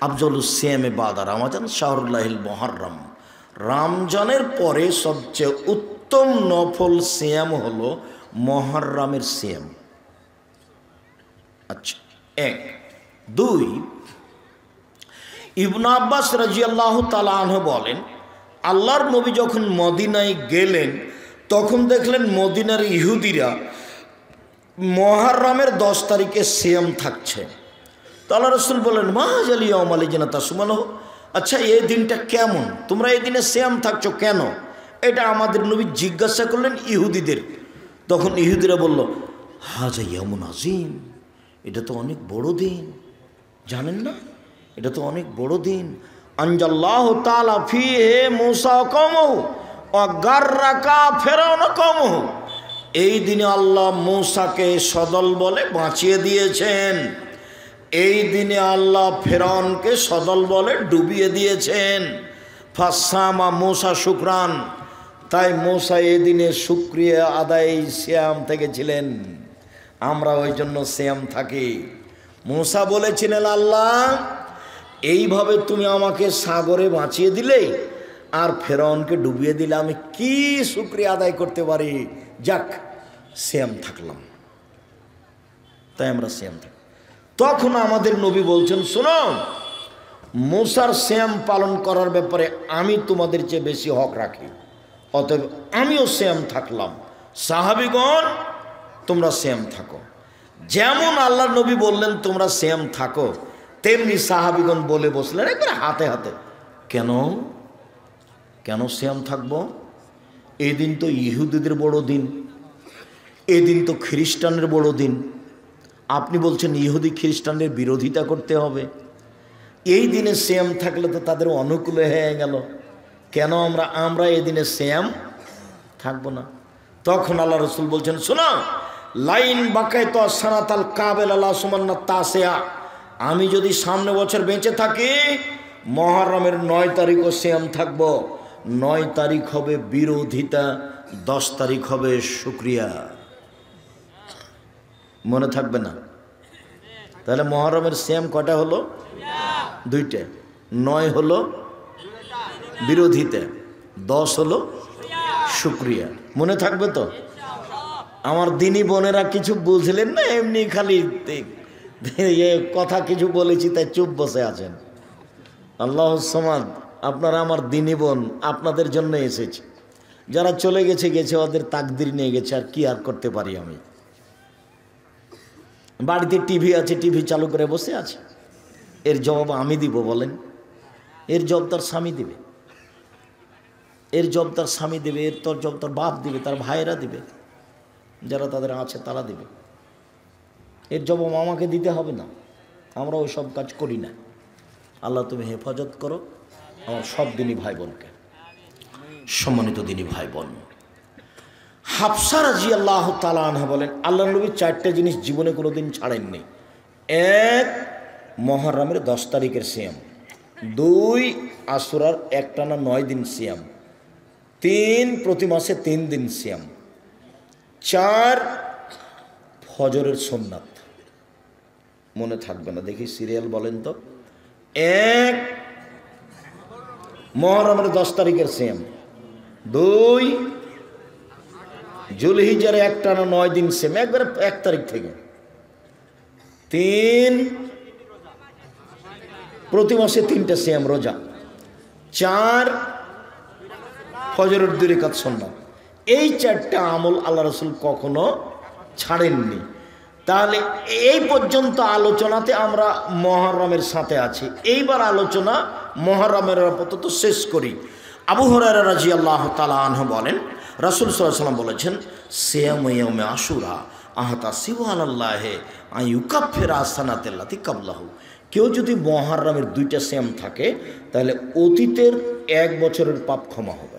আফজালুস সিয়ামে বাদা রমাজান শাহরুল্লাহিল মুহাররম, রমজানের পরে সবচেয়ে উত্তম নফল সিয়াম হলো মুহররমের সিয়াম। আচ্ছা, 1। 2, ইবনে আব্বাস রাদিয়াল্লাহু তাআলা আনহু বলেন, আল্লাহর নবী যখন মদিনায় গেলেন তখন দেখলেন মদিনার ইহুদিরা মুহররমের 10 তারিখে সিয়াম থাকছে। তো আল্লাহ রাসূল বলেন, মা জালি ইয়াউম আলাইনা তাসুমানহু, আচ্ছা এই দিনটা কেমন, তোমরা এই দিনে সিয়াম থাকছো কেন? এটা আমাদের নবী জিজ্ঞাসা করলেন ইহুদিদের। তখন ইহুদিরা বলল, হাজা ইয়াউমুন আযীম, এটা তো অনেক বড় দিন, জানেন না? এটা তো অনেক বড় দিন। আনজাল্লাহু তাআলা ফিহি মূসা ওয়া কওমহু ওয়া গাররাকা ফিরআউন ওয়া কওমহু, এই দিনে আল্লাহ মূসাকে সদল বলে বাঁচিয়ে দিয়েছেন। এই দিনে আল্লাহ ফিরআউনকে সদল বলে ডুবিয়ে দিয়েছেন। ফাসামা মূসা শুকরান, তাই মূসা এই দিনে শুকরিয়া আদায় সিয়াম থেকেছিলেন। আমরা ওই জন্য সিয়াম থাকি। মূসা বলেছিলেন, আল্লাহ এইভাবে তুমি আমাকে সাগরে বাঁচিয়ে দিলে আর ফেরাউনকে ডুবিয়ে দিলে, আমি কি শুকরিয়া আদায় করতে পারি? যাক, সিয়াম থাকলাম। তাই আমরা সিয়াম থাকি। তখন আমাদের নবী বলছেন, শোনো, মূসার সিয়াম পালন করার ব্যাপারে আমি তোমাদের চেয়ে বেশি হক রাখি, অতএব আমিও সিয়াম থাকলাম। সাহাবীগণ তোমরা সিয়াম থাকো। যেমন আল্লাহর নবী বললেন তোমরা সিয়াম থাকো, তেমনি সাহাবীগণ বলে বসলেন একবারে হাতে হাতে। কেন? কেন সিয়াম থাকবো? এই দিন তো ইহুদিদের বড় দিন, এই দিন তো খ্রিস্টানের বড় দিন। আপনি বলছেন ইহুদি খ্রিস্টানদের বিরোধিতা করতে হবে। এই দিনে সিয়াম থাকলে তো তাদের অনুকূলে হয়ে গেল, কেন আমরা এই দিনে সিয়াম থাকবো না? তখন আল্লাহ রসুল বলছেন, শোনো, লাইন বাকায় তো সানাতাল কাবেল আল্লাহ সুমান্না তাসেয়া, আমি যদি সামনে বছর বেঁচে থাকি মহরমের 9 তারিখও সিয়াম থাকবো। 9 তারিখ হবে বিরোধিতা, 10 তারিখ হবে শুকরিয়া। মনে থাকবে না? তাহলে মহরমের সিয়াম কটা হলো? 2টা। 9 হলো বিরোধিতা, 10 হলো শুকরিয়া। মনে থাকবে তো? আমার দিনী বোনেরা কিছু বুঝলেন না, এমনি খালি কথা কিছু বলেছি তাই চুপ বসে আছেন। আল্লাহ সামাদ, আপনারা আমার দিনী বোন, আপনাদের জন্য এসেছি। যারা চলে গেছে গেছে, ওদের তাকদির নিয়ে গেছে, আর কি আর করতে পারি আমি? বাড়িতে টিভি আছে, টিভি চালু করে বসে আছে। এর জবাব আমি দিব বলেন? এর জবাব তার স্বামী দিবে, এর জবাব তার স্বামী দেবে, এর তোর জবাব তার বাপ দিবে, তার ভাইয়েরা দিবে, যারা তাদের আছে তারা দিবে। এর জবাব আমাকে দিতে হবে না, আমরা ওই সব কাজ করি না। আল্লাহ তুমি হেফাজত করো আমার সব দিনই ভাই বোনকে। সম্মানিত দিনই ভাই বোন, হাফসা রাদিয়াল্লাহু তাআলা আনহা বলেন, আল্লাহ নবী 4টে জিনিস জীবনে কোনোদিন ছাড়েননি। 1 মুহররমের 10 তারিখের সিয়াম, 2 আশুরার একটানা 9 দিন সিয়াম, 3 প্রতি মাসে 3 দিন সিয়াম, 4 ফজরের সুন্নাত। মনে থাকবে না? দেখি সিরিয়াল বলেন তো। 1 মুহররমের 10 তারিখের সিয়াম, 2 জুলহিজ্জার একটানা 9 দিন সিয়াম, একবারে 1 তারিখ থেকে, 3 প্রতি মাসে 3টা সিয়াম রোজা, 4 ফজরের 2 রাকাত সুন্নাত। এই 4টা আমল আল্লাহ রসুল কখনো ছাড়েননি। তাহলে এই পর্যন্ত আলোচনাতে আমরা মুহররমের সাথে আছি। এইবার আলোচনা মুহররমের আপাতত শেষ করি। আবু হুরায়রা রাদিয়াল্লাহু তাআলা আনহু বলেন, রাসূল সাল্লাল্লাহু আলাইহি ওয়াসাল্লাম বলেছেন, সিয়ামু ইয়াউমে আশুরা আহতাসিবু আলাল্লাহি আন ইউকাফিরা সানাতাল্লাতি কাবলাহু। কেউ যদি মুহররমের 2টা সিয়াম থাকে তাহলে অতীতের 1 বছরের পাপ ক্ষমা হবে।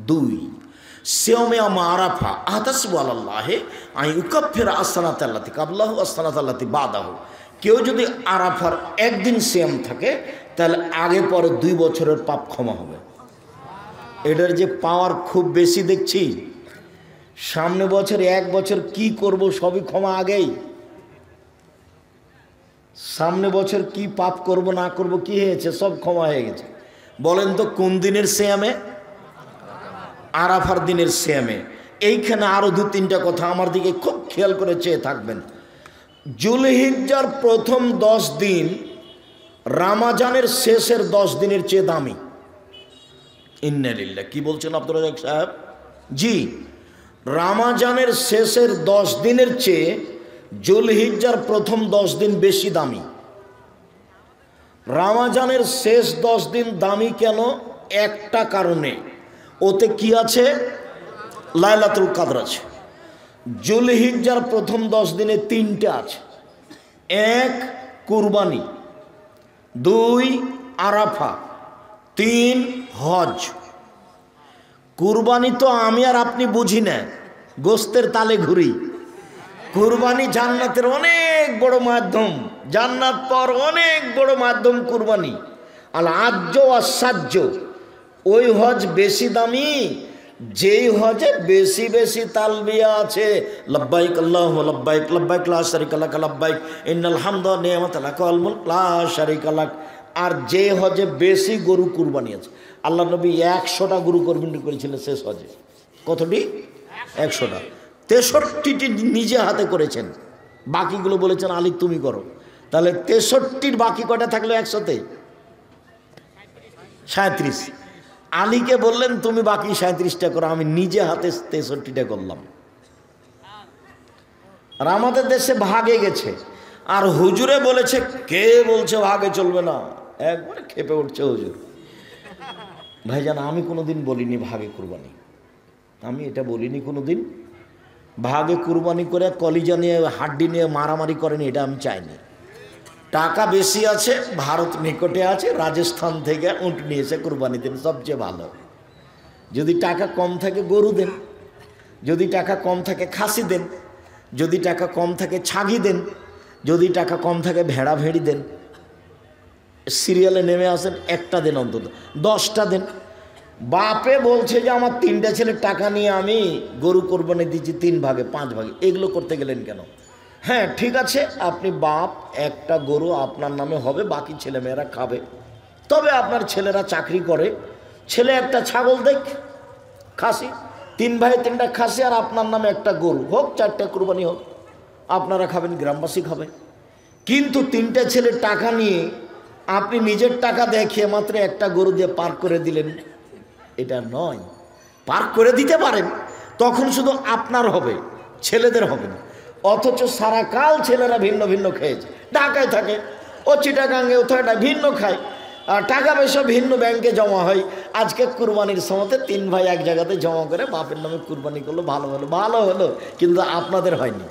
2 সিয়ামে ইয়াউমে আরাফা আহতাসিবু আলাল্লাহি আন ইউকাফিরা সানাতাল্লাতি কাবলাহু সানাতাল্লাতি বাদাহু। কেউ যদি আরাফার 1 দিন সিয়াম থাকে তাহলে আগে পরে 2 বছরের পাপ ক্ষমা হবে। এটার যে পাওয়ার খুব বেশি দেখছি। সামনে বছর 1 বছর কি করব সবই ক্ষমা আগেই। সামনে বছর কি পাপ করব না করব কি হয়েছে সব ক্ষমা হয়ে গেছে। বলেন তো কোন দিনের সিয়ামে? আরাফার দিনের সিয়ামে। এইখানে আরো 2-3টা কথা আমার দিকে খুব খেয়াল করে চেয়ে থাকবেন। জুলহিজ্জার প্রথম 10 দিন রমজানের শেষের 10 দিনের চেয়ে দামি। ইন্না লিল্লাহ, কি বলছেন আব্দুর রাজ্জাক সাহেব? জি, রমজানের শেষের 10 দিনের চেয়ে জুলহিজ্জার প্রথম 10 দিন বেশি দামি। রমজানের শেষ 10 দিন দামি কেন? একটা কারণে, ওতে কি আছে? লাইলাতুল কদর আছে। জুলহিজ্জার প্রথম 10 দিনে 3টা আছে। 1 কুরবানি, 2 আরাফা, 3 হজ। কুরবানি তো আমি আর আপনি বুঝি না, গোস্তের তালে ঘুরি। কুরবানি জান্নাতের অনেক বড় মাধ্যম, জান্নাত পাওয়ার অনেক বড় মাধ্যম কুরবানি। আল আজ্জ আর সাজ্জ, ওই হজ বেশি দামি যেই হজে বেশি বেশি তালবিয়া আছে, লব্বাইক আল্লাহুম্মা লব্বাইক লব্বাইক লা শারীকা লাক লব্বাইক ইন্নাল হামদা ওয়া নি'মাতা লাক ওয়াল মুলক লা শারীকা লাক। আর যে হজে বেশি গরু কুরবানি আছে, আল্লাহ নবী 100টা গরু কুরবানি করেছিলেন শেষ হজে। কতটি? 100টা। 63টি নিজে হাতে করেছেন, বাকিগুলো বলেছেন আলী তুমি করো। তাহলে 63টির বাকি কটা থাকলো 100তে? 37। আলীকে বললেন তুমি বাকি 37টা করো, আমি নিজে হাতে 63টা করলাম। আর আমাদের দেশে ভাগে গেছে, আর হুজুরে বলেছে কে বলছে ভাগে চলবে না, একবারে খেপে উঠছে হুজুর। ভাইজান আমি কোনোদিন বলিনি ভাগে কুরবানি, আমি এটা বলিনি কোনোদিন। ভাগে কুরবানি করে কলিজা নিয়ে হাড্ডি নিয়ে মারামারি করেনি, এটা আমি চাইনি। টাকা বেশি আছে, ভারত নিকটে আছে, রাজস্থান থেকে উট নিয়েছে, কুরবানি দেন, সবচেয়ে ভালো। যদি টাকা কম থাকে গরু দেন, যদি টাকা কম থাকে খাসি দেন, যদি টাকা কম থাকে ছাগি দেন, যদি টাকা কম থাকে ভেড়া ভেড়ি দেন। সিরিয়ালে নেমে আসেন, একটা দেন, অন্তত 10টা দেন। বাপে বলছে যে আমার 3টা ছেলের টাকা নিয়ে আমি গরু কোরবানি দিচ্ছি 3 ভাগে 5 ভাগে, এগুলো করতে গেলেন কেন? হ্যাঁ ঠিক আছে, আপনি বাপ, একটা গরু আপনার নামে হবে, বাকি ছেলেমেয়েরা খাবে। তবে আপনার ছেলেরা চাকরি করে, ছেলে একটা ছাগল দেখ খাসি, 3 ভাই 3টা খাসি, আর আপনার নামে একটা গরু হোক, 4টা কুরবানি হোক, আপনারা খাবেন, গ্রামবাসী খাবে। কিন্তু 3টা ছেলের টাকা নিয়ে আপনি নিজের টাকা দেখিয়ে মাত্র একটা গরু দিয়ে পার করে দিলেন, এটা নয়। পার করে দিতে পারেন, তখন শুধু আপনার হবে, ছেলেদের হবে না। অথচ সারা কাল ছেলেরা ভিন্ন ভিন্ন খেয়েছে, ঢাকায় থাকে, ও চিটাগাঙ্গে ওটা ভিন্ন খায়, আর টাকা পয়সা ভিন্ন ব্যাংকে জমা হয়। আজকে কুরবানির সময়তে 3 ভাই এক জায়গাতে জমা করে বাপের নামে কুরবানি করলো, ভালো হলো, ভালো হলো, কিন্তু আপনাদের হয়নি,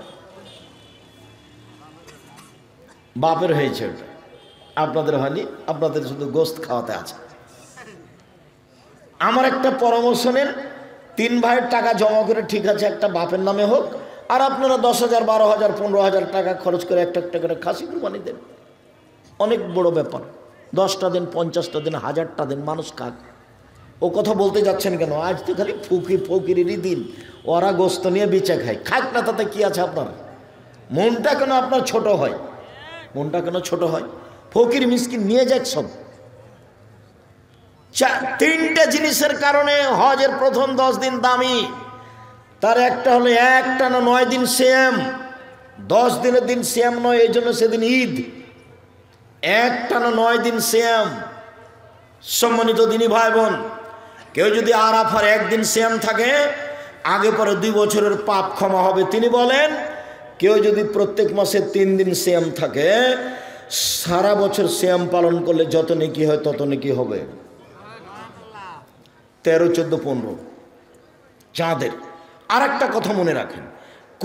বাপের হয়েছে ওটা, আপনাদের হয়নি, আপনাদের শুধু গোস্ত খাওয়াতে আছে। আমার একটা পরামর্শ নেন, 3 ভাইয়ের টাকা জমা করে ঠিক আছে একটা বাপের নামে হোক, আর আপনারা 10,000 12,000 15,000 টাকা খরচ করে একটা একটা করে খাসি কুরবানি দেন, অনেক বড় ব্যাপার। 10টা দেন, 50টা দেন, 1000টা দেন, মানুষ খাক। ও কথা বলতে যাচ্ছেন কেন? আজ তো খালি ফকিরেরই দিন, ওরা গোস্ত নিয়ে বেঁচে খায়, খাক না, তাতে কি আছে আপনার? মনটা কেন আপনার ছোট হয়? মনটা কেন ছোট হয়? ফকির মিসকিন নিয়ে যাক সব। 3টে জিনিসের কারণে হজের প্রথম 10 দিন দামি। তার একটা হলো একটানা 9 দিন সিয়াম, 10 দিনের দিন সিয়াম নয়, এই জন্য সেদিন ঈদ। একটানা 9 দিন সিয়াম। সম্মানিত দিনী ভাই বোন, কেউ যদি আরাফার 1 দিন সিয়াম থাকে, আগে পরে 2 বছরের পাপ ক্ষমা হবে। তিনি বলেন, কেউ যদি প্রত্যেক মাসে 3 দিন সিয়াম থাকে, সারা বছর সিয়াম পালন করলে যত নেকি হয় তত নেকি হবে। 13, 14, 15 চাঁদের। আর একটা কথা মনে রাখেন,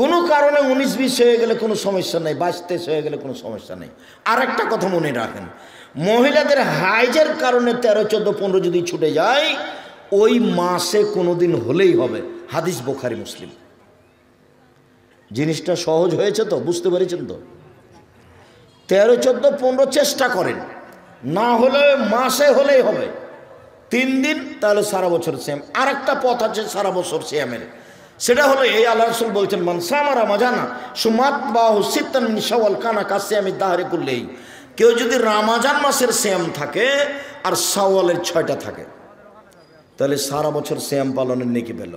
কোনো কারণে 19-20 হয়ে গেলে কোনো সমস্যা নেই, 22-23 হয়ে গেলে কোনো সমস্যা নেই। আর একটা কথা মনে রাখেন, মহিলাদের হাইজের কারণে 13, 14, 15 যদি ছুটে যায়, ওই মাসে কোনো দিন হলেই হবে। হাদিস বুখারী মুসলিম। জিনিসটা সহজ হয়েছে তো? বুঝতে পেরেছেন তো? 13, 14, 15 চেষ্টা করেন, না হলে মাসে হলেই হবে। 3 দিন, তাহলে সারা বছর সিয়াম। আর একটা পথ আছে সারা বছর সিয়ামের, সেটা হলো এই, আল্লাহ রাসূল বলছেন, মান সামা রামাজানা সুমাত বাহু সিত্তান মিন শাওয়াল কানা কাসিয়ামি দাহরি কুল্লিহি। কেউ যদি রামাজান মাসের সিয়াম থাকে আর শাওয়ালের 6টা থাকে, তাহলে সারা বছর সিয়াম পালনের নেকি পেল।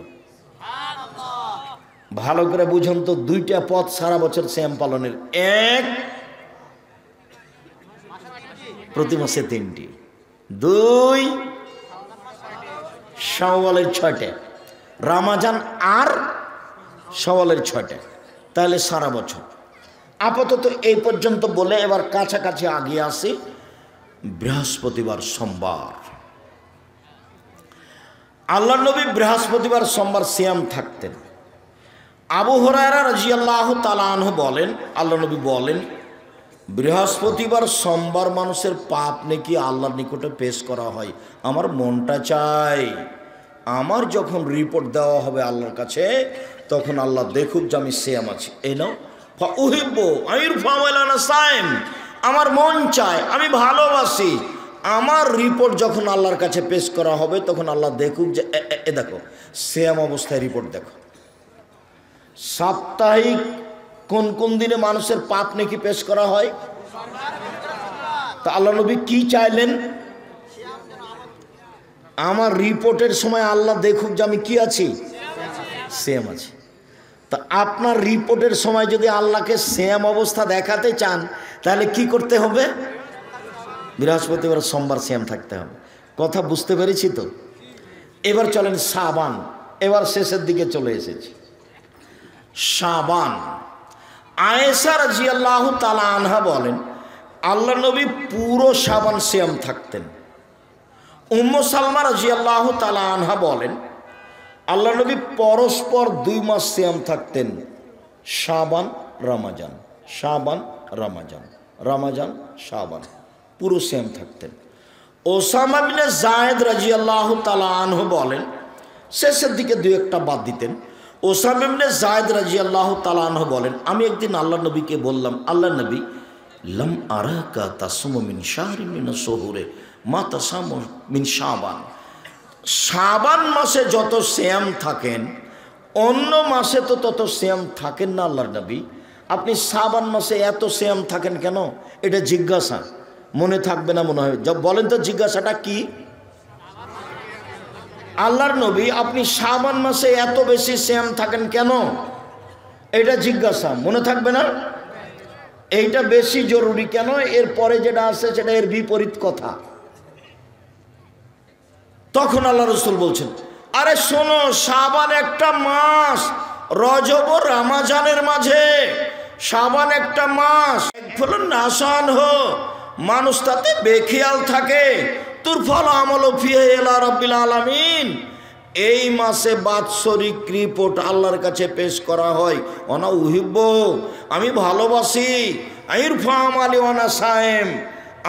ভালো করে বুঝুন তো, 2টা পথ সারা বছর সিয়াম পালনের। এক, প্রতি মাসে 3টি। 2, শাওয়ালের 6টা, রামাজান আর শাওয়ালের 6টা, তাহলে সারা বছর। আপাতত এই পর্যন্ত বলে এবার কাছাকাছি আগিয়ে আসি। বৃহস্পতিবার সোমবার, আল্লাহ নবী বৃহস্পতিবার সোমবার সিয়াম থাকতেন। আবু হুরায়রা রাদিয়াল্লাহু তাআলা আনহু বলেন, আল্লাহ নবী বলেন, বৃহস্পতিবার সোমবার মানুষের পাপ নাকি আল্লাহর নিকটে পেশ করা হয়। আমার মনটা চাই, আমার যখন রিপোর্ট দেওয়া হবে আল্লাহর কাছে, তখন আল্লাহ দেখুক যে আমি সিয়াম আছি। এই নাও ফাউহিব্বু আইরফা মালানা সাইম, আমার মন চায়, আমি ভালোবাসি, আমার রিপোর্ট যখন আল্লাহর কাছে পেশ করা হবে, তখন আল্লাহ দেখুক যে এ দেখো সিয়াম অবস্থায় রিপোর্ট দেখো। সাপ্তাহিক কোন কোন দিনে মানুষের পাপ নাকি পেশ করা হয়? তা আল্লাহ নবী কি চাইলেন? আমার রিপোর্টের সময় আল্লাহ দেখুক যে আমি কি আছি, সিয়াম আছি। তা আপনার রিপোর্টের সময় যদি আল্লাহকে সিয়াম অবস্থা দেখাতে চান, তাহলে কি করতে হবে? বৃহস্পতিবার সোমবার সিয়াম থাকতে হবে। কথা বুঝতে পেরেছি তো? এবার চলেন শাবান, এবার শেষের দিকে চলে এসেছি। শাবান, আয়েশা রাদিয়াল্লাহু তাআলা আনহা বলেন, আল্লাহ নবী পুরো শাবান সিয়াম থাকতেন। উম্মু সালমা রাদিয়াল্লাহু তাআলা আনহা বলেন, আল্লাহ নবী পরস্পর 2 মাস সিয়াম থাকতেন, শাবান রমাজান, শাবান রমাজান, রমাজান শাবান, পুরো সিয়াম থাকতেন। ওসামা বিন যায়েদ রাদিয়াল্লাহু তাআলা আনহু বলেন, শেষের দিকে 2-1টা বাদ দিতেন। ওসামা বিন যায়েদ রাদিয়াল্লাহু তাআলা আনহু বলেন, আমি একদিন আল্লাহ নবীকে বললাম, আল্লাহ নবী, লাম আরাকা তাসুমু মিন শাহরিন মিন শুহুরে মা তাসামু মিন শাবান। শাবান মাসে যত সিয়াম থাকেন অন্য মাসে তো তত সিয়াম থাকেন না আল্লাহর নবী, আপনি শাবান মাসে এত সিয়াম থাকেন কেন? এটা জিজ্ঞাসা, মনে থাকবে না মনে হয়। বলেন তো জিজ্ঞাসাটা কি? আল্লাহর নবী আপনি শাবান মাসে এত বেশি সিয়াম থাকেন কেন? এটা জিজ্ঞাসা, মনে থাকবে না? এইটা বেশি জরুরি কেন? এরপরে যেটা আছে সেটা এর বিপরীত কথা। তখন আল্লাহ রাসূল বলছেন, আরে শোনো, শাবান একটা মাস, রজব ও রমজানের মাঝে শাবান একটা মাস, ফলন নাসান হো, মানুষ তাতে বেখেয়াল থাকে, তোর ফল আমল ফিহে ইলা রাব্বিল আলামিন। এই মাসে বাৎসরিক রিপোর্ট আল্লাহর কাছে পেশ করা হয়, অনা উহিব্ব, আমি ভালোবাসি, ইরফা আমালি ওয়ানা সায়েম,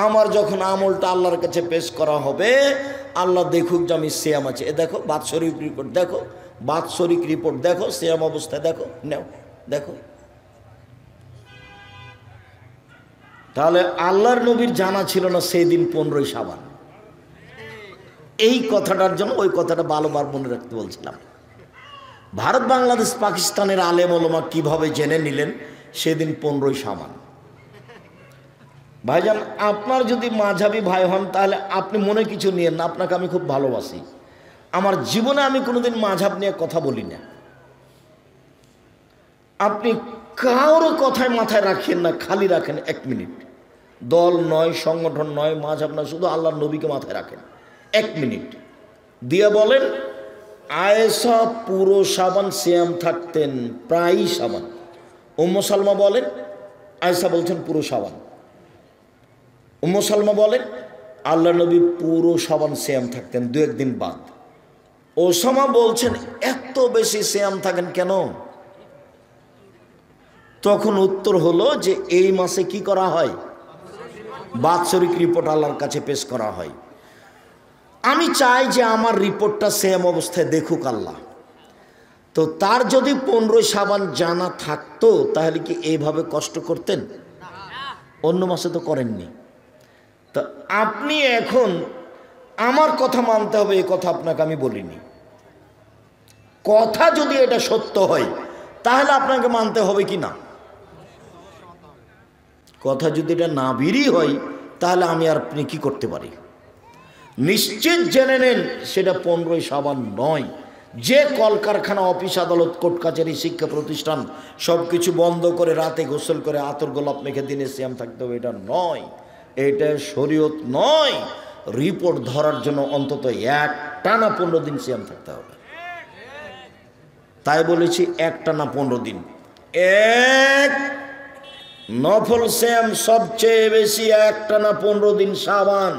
আমার যখন আমলটা আল্লাহর কাছে পেশ করা হবে, আল্লাহ দেখুক যে আমি সিয়াম আছে। এ দেখো বাৎসরিক রিপোর্ট, দেখো বাৎসরিক রিপোর্ট, দেখো সিয়াম অবস্থায়, দেখো নাও দেখো। তাহলে আল্লাহর নবীর জানা ছিল না সেই দিন 15ই শাবান। এই কথাটার জন্য ওই কথাটা ভালোবার মনে রাখতে বলছিলাম। ভারত, বাংলাদেশ, পাকিস্তানের আলেম ওলামা কিভাবে জেনে নিলেন সেদিন 15ই শাবান। ভাইজান, আপনার যদি মাঝহাবি ভাই হন তাহলে আপনি মনে কিছু নিয়েন না, আপনাকে আমি খুব ভালোবাসি। আমার জীবনে আমি কোনোদিন মাঝহাব নিয়ে কথা বলি না। আপনি কারো কথায় মাথায় রাখেন না, খালি রাখেন 1 মিনিট। দল নয়, সংগঠন নয়, মাঝহাব নয়, শুধু আল্লাহর নবীকে মাথায় রাখেন 1 মিনিট দিয়ে বলেন, আয়েশা পুরো শাবান সিয়াম থাকতেন, প্রায়ই শাবান। উম্মু সালমা বলেন, আয়েশা বলছেন পুরো শাবান। উম্মু সালমা বলেন, আল্লাহ নবী পুরো শাবান সিয়াম থাকতেন, 2-1 দিন বাদ। ওসামা বলছেন, এত বেশি সিয়াম থাকেন কেন? তখন উত্তর হলো যে এই মাসে কি করা হয়? বাৎসরিক রিপোর্ট আল্লাহর কাছে পেশ করা হয়। আমি চাই যে আমার রিপোর্টটা সেম অবস্থায় দেখুক আল্লাহ। তো তার যদি 15ই শাবান জানা থাকতো তাহলে কি এইভাবে কষ্ট করতেন? অন্য মাসে তো করেননি। তো আপনি এখন আমার কথা মানতে হবে, এই কথা আপনাকে আমি বলিনি। কথা যদি এটা সত্য হয় তাহলে আপনাকে মানতে হবে কি না? কথা যদি এটা না বেরিয়ে হয় তাহলে আমি আর আপনি কি করতে পারি? নিশ্চিত জেনে নেন সেটা 15ই শাবান নয়। যে কলকারখানা, অফিস, আদালত, কোর্ট কাছারি, শিক্ষা প্রতিষ্ঠান সব কিছু বন্ধ করে রাতে গোসল করে আতর গোলাপ মেখে দিনে সিয়াম থাকতে হবে, এটা নয়, এটা শরীয়ত নয়। রিপোর্ট ধরার জন্য অন্তত একটানা 15 দিন সিয়াম থাকতে হবে। তাই বলেছি একটানা 15 দিন। এক নফল সিয়াম সবচেয়ে বেশি একটানা 15 দিন শাবান।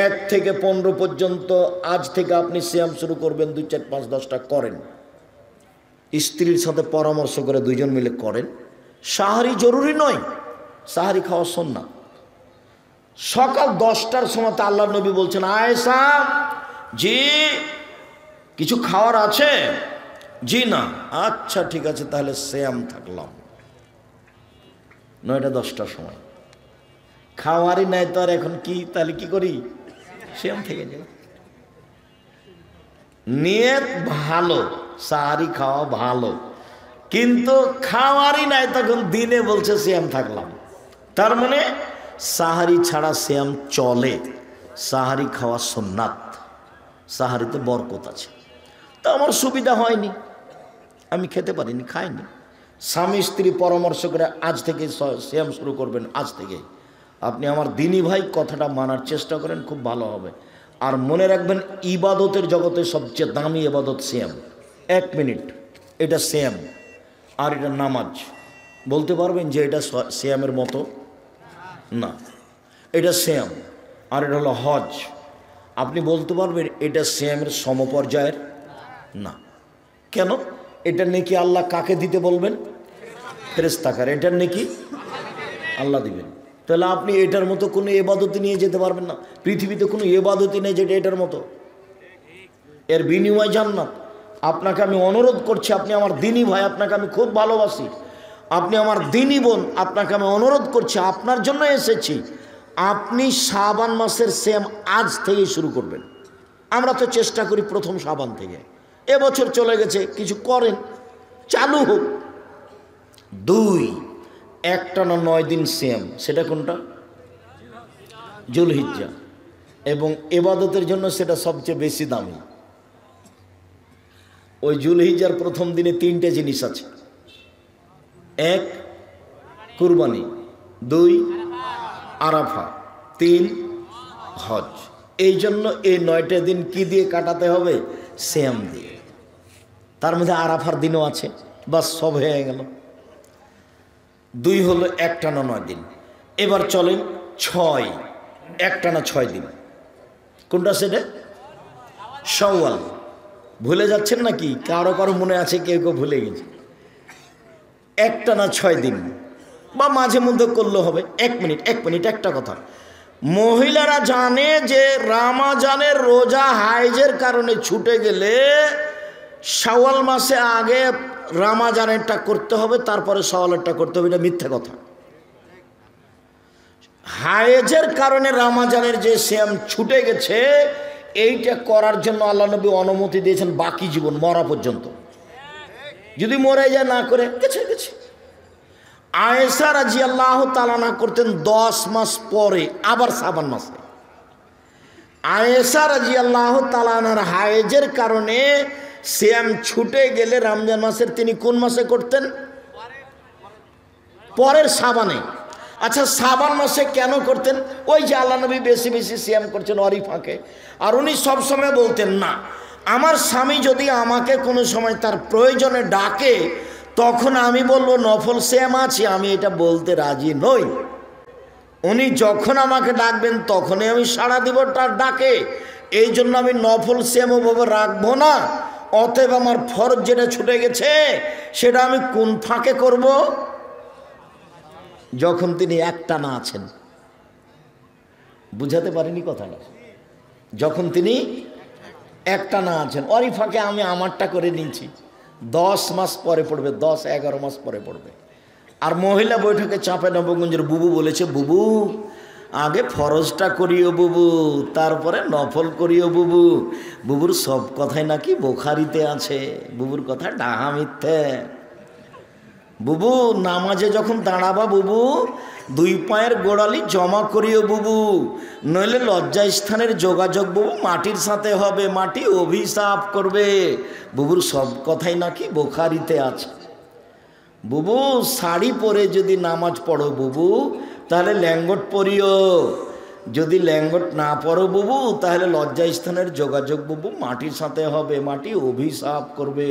1 থেকে 15 পর্যন্ত আজ থেকে আপনি সিয়াম শুরু করবেন, 2, 4, 5, 10টা করেন। স্ত্রীর সাথে পরামর্শ করে 2 জন মিলে করেন। সাহারি জরুরি নয়, সাহারি খাওয়া সুন্নাত। সকাল 10টার সময় আল্লাহ নবী বলছেন, আয়েশা জি কিছু খাওয়ার আছে? জি না। আচ্ছা ঠিক আছে, তাহলে সিয়াম থাকলাম। 9টা 10টার সময় খাওয়ারই নাই তো আর এখন কি, তাহলে কি করি? সিয়াম থেকে যাই। নিয়ত ভালো, সাহারি খাওয়া ভালো, কিন্তু খাওয়ারই নাই তখন দিনে বলছে সিয়াম থাকলাম। তার মানে সাহারি ছাড়া সিয়াম চলে, সাহারি খাওয়া সুন্নাত, সাহারিতে বরকত আছে। তো আমার সুবিধা হয়নি, আমি খেতে পারিনি, খাইনি। স্বামী স্ত্রী পরামর্শ করে আজ থেকে সিয়াম শুরু করবেন, আজ থেকে। আপনি আমার দিনী ভাই, কথাটা মানার চেষ্টা করেন, খুব ভালো হবে। আর মনে রাখবেন, ইবাদতের জগতে সবচেয়ে দামি ইবাদত সিয়াম। 1 মিনিট, এটা সিয়াম আর এটা নামাজ। বলতে পারবেন যে এটা সিয়ামের মতো? না, এটা সিয়াম আর এটা হলো হজ। আপনি বলতে পারবেন এটা সিয়ামের সমপর্যায়ের না? কেন? এটা নেকি আল্লাহ কাকে দিতে বলবেন? ফেরেশতাকার। এটার নেকি আল্লাহ দিবেন। তাহলে আপনি এটার মতো কোনো ইবাদতি নিয়ে যেতে পারবেন না। পৃথিবীতে কোনো ইবাদতি নেই যেটা এটার মতো। এর বিনিময় জান্নাত। আপনাকে আমি অনুরোধ করছি, আপনি আমার দিনী ভাই, আপনাকে আমি খুব ভালোবাসি, আপনি আমার দিনী বোন, আপনাকে আমি অনুরোধ করছি, আপনার জন্য এসেছি, আপনি শাবান মাসের সিয়াম আজ থেকে শুরু করবেন। আমরা তো চেষ্টা করি প্রথম শাবান থেকে, এবছর চলে গেছে, কিছু করেন, চালু হোক। 2, একটানা 9 দিন সিয়াম, সেটা কোনটা? জুলহিজ্জা। এবং ইবাদতের জন্য সেটা সবচেয়ে বেশি দামি। ওই জুলহিজ্জার প্রথম দিনে 3টে জিনিস আছে। 1 কুরবানি, 2 আরাফা, 3 হজ। এই জন্য এই 9টে দিন কি দিয়ে কাটাতে হবে? সিয়াম দিয়ে। তার মধ্যে আরাফার দিনও আছে, বাস সব হয়ে গেল। 2 হলো একটানা 9 দিন। এবার চলেন 6, একটানা 6 দিন। কোনটা সেটা? শাওয়াল। ভুলে যাচ্ছেন নাকি? কারো কারো মনে আছে, কেউ কেউ ভুলে গেছে। একটানা 6 দিন বা মাঝে মধ্যে করলে হবে। 1 মিনিট একটা কথা। মহিলারা জানে যে রমজানের রোজা হাইজের কারণে ছুটে গেলে শাওয়াল মাসে আগে রমজানেরটা করতে হবে, তারপরে শাওয়ালেরটা করতে হবে। এটা মিথ্যা কথা। হাইজের কারণে রমজানের যে সিয়াম ছুটে গেছে, এইটা করার জন্য আল্লাহ নবী অনুমতি দিয়েছেন বাকি জীবন, মরা পর্যন্ত। যদি মরে যায় না করে গেছে। আয়েশা রাদিয়াল্লাহু তাআলা না করতেন 10 মাস পরে, আবার শাবান মাসে। আয়েশা রাদিয়াল্লাহু তাআলার হায়েজের কারণে সিয়াম ছুটে গেলে রমজান মাসের তিনি কোন মাসে করতেন? পরের শাবানে। আচ্ছা, শাবান মাসে কেন করতেন? ওই যে আল্লাহ নবী বেশি বেশি সিয়াম করছেন ওরই ফাঁকে। আর উনি সবসময় বলতেন, না, আমার স্বামী যদি আমাকে কোনো সময় তার প্রয়োজনে ডাকে, তখন আমি বলবো নফল সিয়াম আছে, আমি এটা বলতে রাজি নই। উনি যখন আমাকে ডাকবেন তখনই আমি সাড়া দিব তার ডাকে। এই জন্য আমি নফল সিয়াম ওভাবে রাখবো না। অতএব আমার ফরজ যেটা ছুটে গেছে সেটা আমি কোন ফাঁকে করব? যখন তিনি একটানা আছেন। বুঝাতে পারিনি কথাটা? যখন তিনি একটানা আছেন, ওরই ফাঁকে আমি আমারটা করে নিয়েছি। 10 মাস পরে পড়বে, 10-11 মাস পরে পড়বে। আর মহিলা বৈঠকে চাঁপে নবগঞ্জের বুবু বলেছে, বুবু আগে ফরজটা করিও বুবু, তারপরে নফল করিও বুবু। বুবুর সব কথাই নাকি বুখারীতে আছে। বুবুর কথা ডাহা মিথ্যে। বুবু নামাজে যখন দাঁড়াবা বুবু, 2 পায়ের গোড়ালি জমা করিও বুবু, নইলে লজ্জাস্থানের যোগাযোগ বুবু মাটির সাথে হবে, মাটি অভিশাপ করবে। বুবুর সব কথাই নাকি বুখারীতে আছে। বুবু শাড়ি পরে যদি নামাজ পড়ো বুবু, তাহলে ল্যাঙ্গট পরিও। যদি ল্যাঙ্গট না পড়ো বুবু, তাহলে লজ্জাস্থানের যোগাযোগ বুবু মাটির সাথে হবে, মাটি অভিশাপ করবে।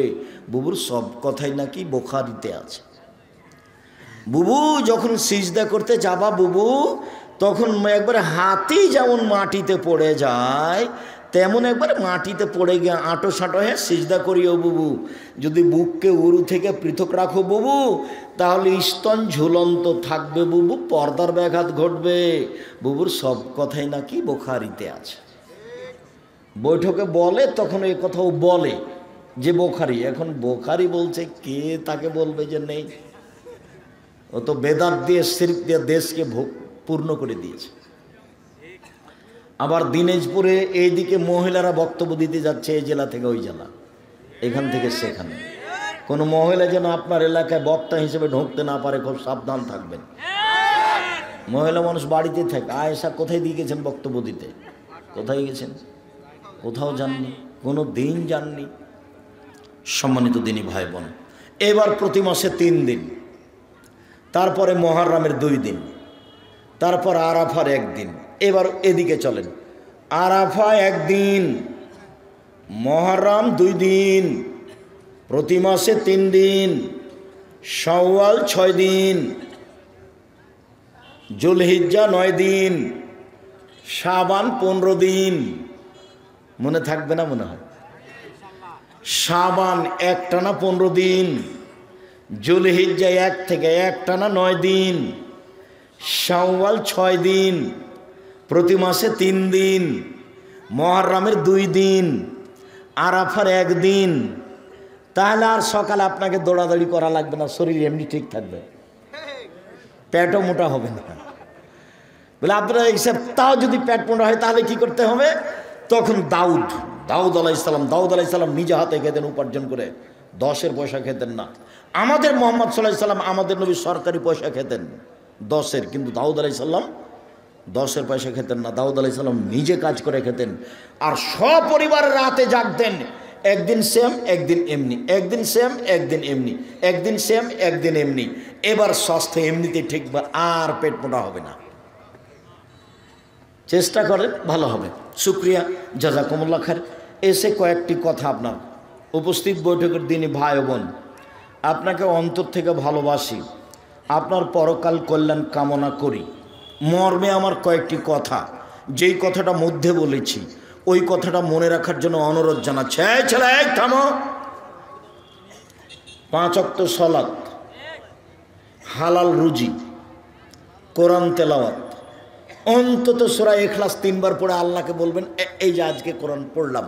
বুবুর সব কথাই নাকি বুখারীতে আছে। বুবু যখন সিজদা করতে যাবা বুবু, তখন একবার হাতি যেমন মাটিতে পড়ে যায়, তেমন একবার মাটিতে পড়ে গিয়ে আঁটো সাঁটো হয়ে সিজদা করিও বুবু। যদি বুককে উরু থেকে পৃথক রাখো বুবু, তাহলে স্তন ঝুলন্ত থাকবে বুবু, পর্দার ব্যাঘাত ঘটবে। বুবুর সব কথাই নাকি বুখারীতে আছে। বৈঠকে বলে তখন এই কথাও বলে যে বুখারী। এখন বুখারী বলছে, কে তাকে বলবে যে নেই? ও তো বেদাত দিয়ে শিরক দিয়ে দেশকে পূর্ণ করে দিয়েছে। আবার দিনাজপুরে এইদিকে মহিলারা বক্তব্য দিতে যাচ্ছে, এই জেলা থেকে ওই জেলা, এখান থেকে সেখানে। কোনো মহিলা যেন আপনার এলাকায় বক্তা হিসেবে ঢুকতে না পারে, খুব সাবধান থাকবেন। মহিলা মানুষ বাড়িতে থাকে। আয়েশা কোথায় দিয়ে গেছেন বক্তব্য দিতে? কোথায় গেছেন? কোথাও যাননি, কোনো দিন যাননি। সম্মানিত দিনী ভাই বোন, এবার প্রতি মাসে 3 দিন, তারপরে মুহররমের 2 দিন, তারপর আরাফার 1 দিন। এবার এদিকে চলেন, আরাফা 1 দিন, মুহররম 2 দিন, প্রতি মাসে 3 দিন, শাওয়াল 6 দিন, জুলহিজ্জা 9 দিন, শাবান 15 দিন, মনে থাকবে না মনে হয়? শাবান একটানা 15 দিন, জুলহিজ্জা 1 থেকে একটানা 9 দিন, শাওয়াল 6 দিন, প্রতি মাসে 3 দিন, মুহররমের 2 দিন, আরাফার 1 দিন। তাহলে আর সকালে আপনাকে দৌড়াদৌড়ি করা লাগবে না, শরীর এমনি ঠিক থাকবে, পেটও মোটা হবে না। বলে আপনারা এই সপ্তাহ যদি পেট মোটা হয় তাহলে কি করতে হবে? তখন দাউদ আলাইহিসসালাম নিজে হাতে খেতেন উপার্জন করে, 10-এর পয়সা খেতেন না। আমাদের মুহাম্মদ সাল্লাল্লাহু আলাইহি সাল্লাম আমাদের নবী সরকারি পয়সা খেতেন 10-এর, কিন্তু দাউদ আলাইহিসসালাম 10-এর পয়সা খেতেন না। দাউদ আলাইহিসসালাম নিজে কাজ করে খেতেন আর সপরিবারের রাতে জাগতেন। একদিন সেম একদিন এমনি, একদিন সেম একদিন এমনি, একদিন সেম একদিন এমনি। এবার স্বাস্থ্য এমনিতে ঠিক আর পেট মোটা হবে না। চেষ্টা করেন, ভালো হবে। শুকরিয়া, জাযাকুমুল্লাহ খায়ের। এসে কয়েকটি কথা আপনার উপস্থিত বৈঠকের দিনই ভাই বোন, আপনাকে অন্তর থেকে ভালোবাসি, আপনার পরকাল কল্যাণ কামনা করি। মর্মে আমার কয়েকটি কথা, যেই কথাটা মধ্যে বলেছি ওই কথাটা মনে রাখার জন্য অনুরোধ জানাচ্ছি। এই ছেলে, এই থামো। 5 ওয়াক্ত সালাত, হালাল রুজি, কোরআন তেলাওয়াত, অন্তত সূরা ইখলাস 3 বার পড়ে আল্লাহকে বলবেন এই যে আজকে কোরআন পড়লাম,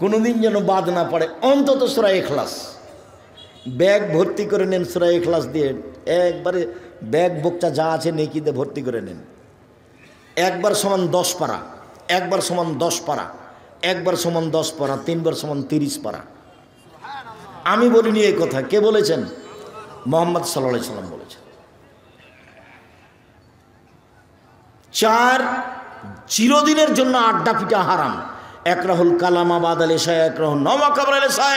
কোনোদিন যেন বাদ না পড়ে। অন্তত সূরা ইখলাস ব্যাগ ভর্তি করে নেন, সূরা ইখলাস দিয়ে একবারে ব্যাগ বোকটা যা আছে নেকিতে ভর্তি করে নেন। একবার সমান 10 পারা, একবার সমান 10 পারা, একবার সমান 10 পারা, 3 বার সমান 30 পারা। আমি বলিনি এই কথা, কে বলেছেন? মুহাম্মদ সাল্লাল্লাহু আলাইহি সাল্লাম বলেছেন। 4 চিরদিনের জন্য আড্ডা পিটা হারাম। একরাহুল কালামা বাদাল ইশা, একরাহুল নওমা কাবলাল ইশা।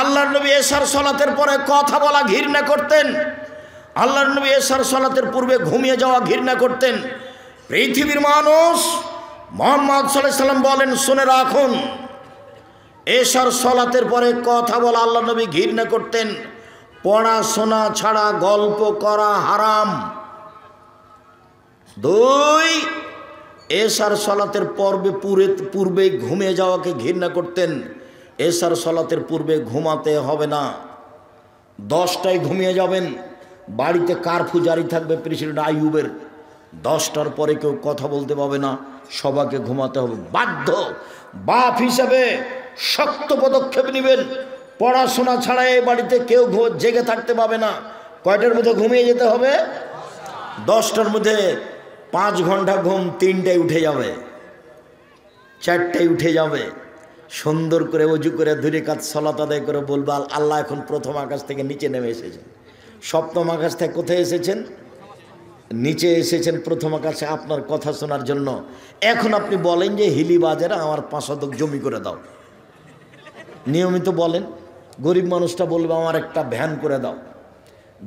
আল্লাহর নবী এশার সালাতের পরে কথা বলা ঘৃণা করতেন। আল্লাহর নবী এশার সালাতের পূর্বে ঘুমিয়ে যাওয়া ঘৃণা করতেন। পৃথিবীর মানুষ মুহাম্মদ সাল্লাল্লাহু আলাইহি সাল্লাম বলেন, শুনে রাখুন, এশার সালাতের পরে কথা বলা আল্লাহর নবী ঘৃণা করতেন। পড়াশোনা ছাড়া গল্প করা হারাম। 2, এশার সালাতের পূর্বে ঘুমিয়ে যাওয়াকে ঘৃণা করতেন। এশার সালাতের পূর্বে ঘুমাতে হবে না, 10টায় ঘুমিয়ে যাবেন। বাড়িতে কারফিউ জারি থাকবে প্রেসিডেন্ট আইয়ুবের, 10টার পরে কেউ কথা বলতে পাবে না, সবাইকে ঘুমাতে হবে। বাধ্য বাপ হিসাবে শক্ত পদক্ষেপ নেবেন। পড়াশোনা ছাড়া এই বাড়িতে কেউ জেগে থাকতে পাবে না। কয়টার মধ্যে ঘুমিয়ে যেতে হবে? 10টার মধ্যে। 5 ঘন্টা ঘুম, 3টায় উঠে যাবে, 4টায় উঠে যাবে। সুন্দর করে ওযু করে 2 রাকাত সালাত আদায় করে বলবা, আল্লাহ এখন প্রথম আকাশ থেকে নিচে নেমে এসেছেন। সপ্তম আকাশ থেকে কোথায় এসেছেন? নিচে এসেছেন প্রথম আকাশে আপনার কথা শোনার জন্য। এখন আপনি বলেন যে হিলি বাজারে আমার 5 শতক জমি করে দাও, নিয়মিত বলেন। গরিব মানুষটা বলবে আমার একটা ভ্যান করে দাও,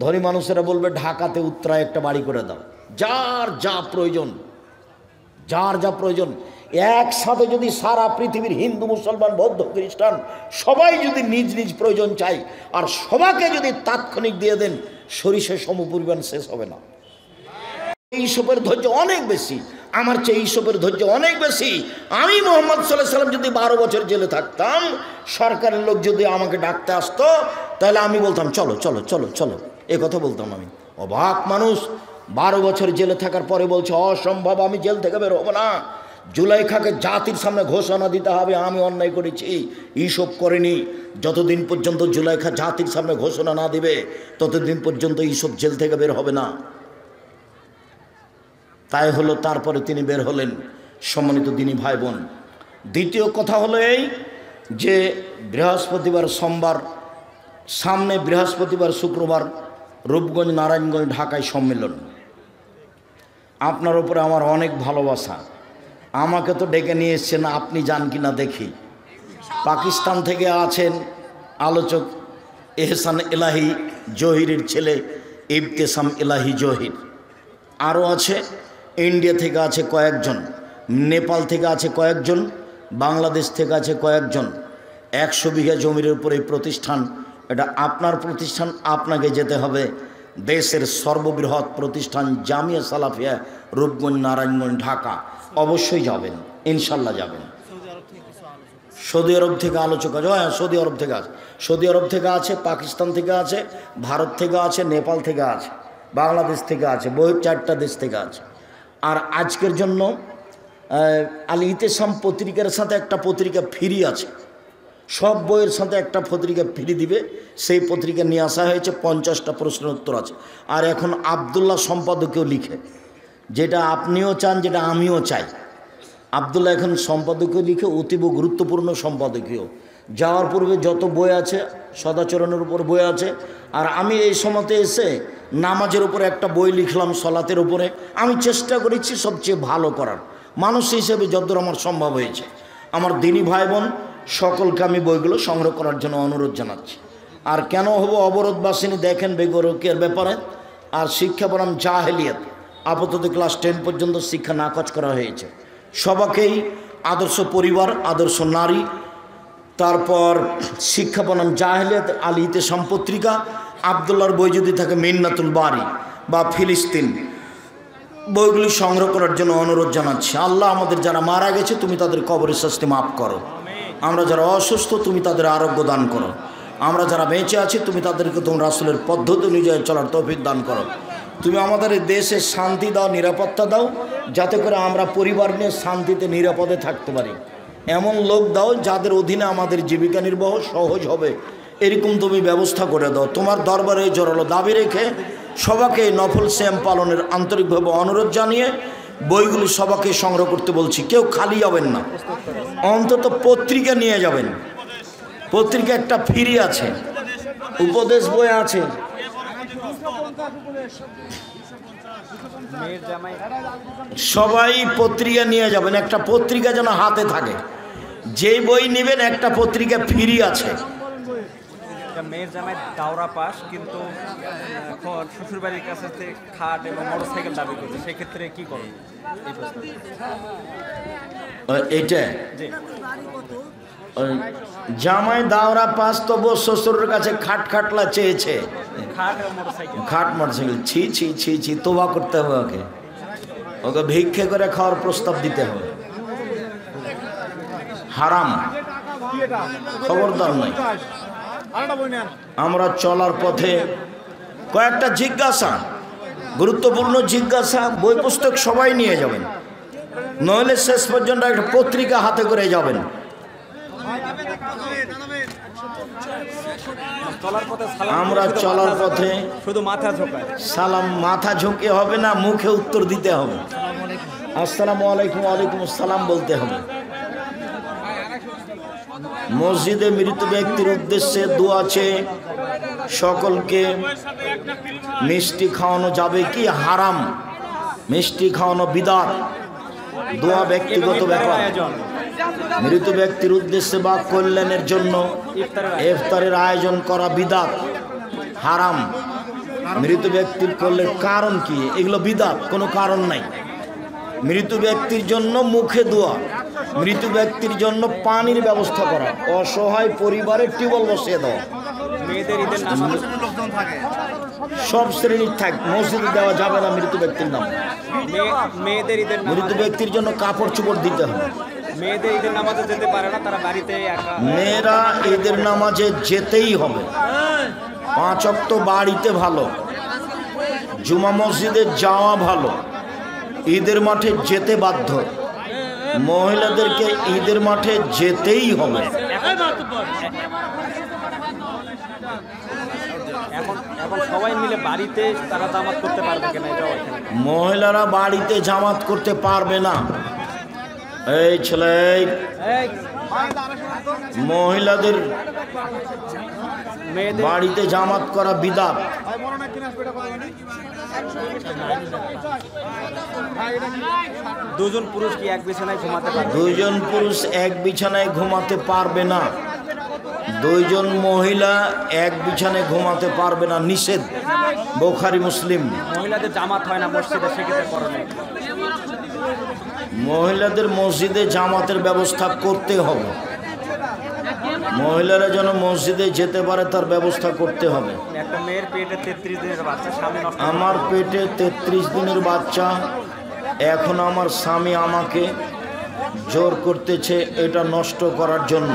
ধনী মানুষেরা বলবে ঢাকাতে উত্তরায় একটা বাড়ি করে দাও। যার যা প্রয়োজন, যার যা প্রয়োজন। একসাথে যদি সারা পৃথিবীর হিন্দু, মুসলমান, বৌদ্ধ, খ্রিস্টান সবাই যদি নিজ নিজ প্রয়োজন চাই আর সবাইকে যদি তাৎক্ষণিক দিয়ে দেন, সরিষা সমপরিমাণ শেষ হবে না। এইসবের ধৈর্য অনেক বেশি, আমার চেয়ে এইসবের ধৈর্য অনেক বেশি। আমি মুহাম্মদ সাল্লাল্লাহু আলাইহি সাল্লাম যদি 12 বছর জেলে থাকতাম, সরকারের লোক যদি আমাকে ডাকতে আসতো, তাহলে আমি বলতাম চলো চলো চলো চলো, এ কথা বলতাম আমি। অবাক মানুষ 12 বছর জেলে থাকার পরে বলছে অসম্ভব, আমি জেল থেকে বের হবো না। জুলাইখাকে জাতির সামনে ঘোষণা দিতে হবে আমি অন্যায় করেছি, এইসব করিনি। যতদিন পর্যন্ত জুলাইখা জাতির সামনে ঘোষণা না দিবে ততদিন পর্যন্ত এইসব জেল থেকে বের হবে না। তাই হলো, তারপরে তিনি বের হলেন। সম্মানিত দিনী ভাই বোন, দ্বিতীয় কথা হলো এই যে বৃহস্পতিবার, সোমবার, সামনে বৃহস্পতিবার, শুক্রবার রূপগঞ্জ, নারায়ণগঞ্জ, ঢাকায় সম্মেলন। আপনার উপরে আমার অনেক ভালোবাসা। আমাকে তো ডেকে নিয়ে এসছেন, আপনি যান কি না দেখি। পাকিস্তান থেকে আছেন আলোচক এহসান এলাহি জহিরের ছেলে ইবতেসাম এলাহি জহির, আরও আছে ইন্ডিয়া থেকে আছে কয়েকজন, নেপাল থেকে আছে কয়েকজন, বাংলাদেশ থেকে আছে কয়েকজন। 100 বিঘা জমির উপরে প্রতিষ্ঠান, এটা আপনার প্রতিষ্ঠান, আপনাকে যেতে হবে। দেশের সর্ববৃহৎ প্রতিষ্ঠান জামিয়া সালাফিয়া রূপগঞ্জ নারায়ণগঞ্জ ঢাকা, অবশ্যই যাবেন, ইনশাল্লাহ যাবেন। সৌদি আরব থেকে আলোচক আছে, হ্যাঁ সৌদি আরব থেকে আছে, সৌদি আরব থেকে আছে, পাকিস্তান থেকে আছে, ভারত থেকে আছে, নেপাল থেকে আছে, বাংলাদেশ থেকে আছে, বহির 4টা দেশ থেকে আছে। আর আজকের জন্য আল ইতেসাম পত্রিকার সাথে একটা পত্রিকা ফ্রি আছে, সব বইয়ের সাথে একটা পত্রিকা ফ্রি দিবে, সেই পত্রিকা নিয়ে আসা হয়েছে, 50টা প্রশ্নের উত্তর আছে। আর এখন আবদুল্লাহ সম্পাদকীয় লিখে, যেটা আপনিও চান, যেটা আমিও চাই। আবদুল্লাহ এখন সম্পাদকীয় লিখে, অতীব গুরুত্বপূর্ণ সম্পাদকীয়। যাওয়ার পূর্বে যত বই আছে সদাচরণের উপর বই আছে। আর আমি এই সময়তে এসে নামাজের উপরে একটা বই লিখলাম, সলাতের উপরে। আমি চেষ্টা করেছি সবচেয়ে ভালো করার, মানুষ হিসেবে যতদূর আমার সম্ভব হয়েছে। আমার দিনী ভাই বোন সকলকে আমি বইগুলো সংগ্রহ করার জন্য অনুরোধ জানাচ্ছি। আর কেন হব অবরোধবাসিনী দেখেন বেগরকের ব্যাপারে। আর শিক্ষা বনাম জাহেলিয়াত, আপাতত ক্লাস 10 পর্যন্ত শিক্ষা নাকচ করা হয়েছে। সবাকেই আদর্শ পরিবার, আদর্শ নারী, তারপর শিক্ষা বনাম জাহেলিয়াত, আল ইতেসাম পত্রিকা, আবদুল্লাহর বই যদি থাকে মিন্নাতুল বারি বা ফিলিস্তিন, বইগুলি সংগ্রহ করার জন্য অনুরোধ জানাচ্ছি। আল্লাহ আমাদের যারা মারা গেছে তুমি তাদের কবরের শাস্তি মাফ করো, আমরা যারা অসুস্থ তুমি তাদের আরোগ্য দান করো, আমরা যারা বেঁচে আছি তুমি তাদেরকে তোমার রাসূলের পদ্ধতি অনুযায়ী চলার তৌফিক দান করো। তুমি আমাদের এই দেশে শান্তি দাও, নিরাপত্তা দাও, যাতে করে আমরা পরিবার নিয়ে শান্তিতে নিরাপদে থাকতে পারি। এমন লোক দাও যাদের অধীনে আমাদের জীবিকা নির্বাহ সহজ হবে, এরকম তুমি ব্যবস্থা করে দাও। তোমার দরবারে জোরালো দাবি রেখে সবাকে নফল শ্যাম পালনের আন্তরিকভাবে অনুরোধ জানিয়ে বইগুলি সবাকে সংগ্রহ করতে বলছি। কেউ খালি যাবেন না, অন্তত পত্রিকা নিয়ে যাবেন। পত্রিকা একটা ফ্রি আছে, উপদেশ বই আছে। সবাই পত্রিকা নিয়ে যাবেন, একটা পত্রিকা যেন হাতে থাকে। যেই বই নেবেন একটা পত্রিকা ফ্রি আছে। মেয়ের জামাই দাওরা পাস, কিন্তু এখন শ্বশুরবাড়ির কাছে খাট এবং মোটরসাইকেল দাবি করছে, সেক্ষেত্রে কি করবেন? এইটা জামাই দাওরা পাস, তবু শ্বশুরের কাছে খাটলা চেয়েছে, খাট মোটরসাইকেল। ছি ছি ছি ছি, তোবা করতে হবে, ওকে ওকে ভিক্ষে করে খাওয়ার প্রস্তাব দিতে হবে। হারাম, খবরদার নয়। আমরা চলার পথে কয়েকটা জিজ্ঞাসা, গুরুত্বপূর্ণ জিজ্ঞাসা, বই পুস্তক সবাই নিয়ে যাবেন, নইলে শেষ পর্যন্ত একটা পত্রিকা হাতে করে যাবেন। আমরা চলার পথে শুধু মাথা ঝোঁকায়, সালাম মাথা ঝুঁকে হবে না, মুখে উত্তর দিতে হবে। আসসালামু আলাইকুম, ওয়ালাইকুম আসসালাম বলতে হবে। মসজিদে মৃত ব্যক্তির উদ্দেশ্যে দোয়া আছে, সকলকে মিষ্টি খাওয়ানো যাবে কি? হারাম, মিষ্টি খাওয়ানো বিদআত। দোয়া ব্যক্তিগত ব্যাপার। মৃত ব্যক্তির উদ্দেশ্যে বা কল্যাণের জন্য ইফতারের আয়োজন করা বিদআত, হারাম। মৃত ব্যক্তির কল্যাণ কারণ কি? এগুলো বিদআত, কোনো কারণ নাই। মৃত ব্যক্তির জন্য মুখে দোয়া, মৃত ব্যক্তির জন্য পানির ব্যবস্থা করা, অসহায় পরিবারের টিউবওয়েল বসিয়ে দেওয়া। সব শ্রেণীর থাক, মসজিদে দেওয়া যাবে না মৃত ব্যক্তির নাম। মৃত ব্যক্তির জন্য কাপড় চোপড় দিতে হবে। মেয়েদের ঈদের নামাজে যেতে পারে না, তারা বাড়িতে মেয়েরা ঈদের নামাজে যেতেই হবে। 5 ওয়াক্ত বাড়িতে ভালো, জুমা মসজিদে যাওয়া ভালো, ঈদের মাঠে যেতে বাধ্য। মহিলাদেরকে ঈদের মাঠে যেতেই হবে। এখন সবাই মিলে বাড়িতে তারা জামাত করতে পারবে কিনা? মহিলারা বাড়িতে জামাত করতে পারবে না। এই ছেলে, মহিলাদের বাড়িতে জামাত করা বিদআত। দুজন পুরুষ কি এক বিছানায় ঘুমাতে পারবে? দুজন পুরুষ এক বিছানায় ঘুমাতে পারবে না। দুইজন মহিলা এক বিছানায় ঘুমাতে পারবে না, নিষেধ। বুখারী মুসলিম। মহিলাদের জামাত হয় না মসজিদে, সেক্ষেত্রে করণীয়? মহিলাদের মসজিদে জামাতের ব্যবস্থা করতে হবে। মহিলারা যেন মসজিদে যেতে পারে তার ব্যবস্থা করতে হবে। একটা মেয়ের পেটে 33 দিনের বাচ্চা, স্বামী নষ্ট করে। আমার পেটে 33 দিনের বাচ্চা, এখন আমার স্বামী আমাকে জোর করতেছে এটা নষ্ট করার জন্য।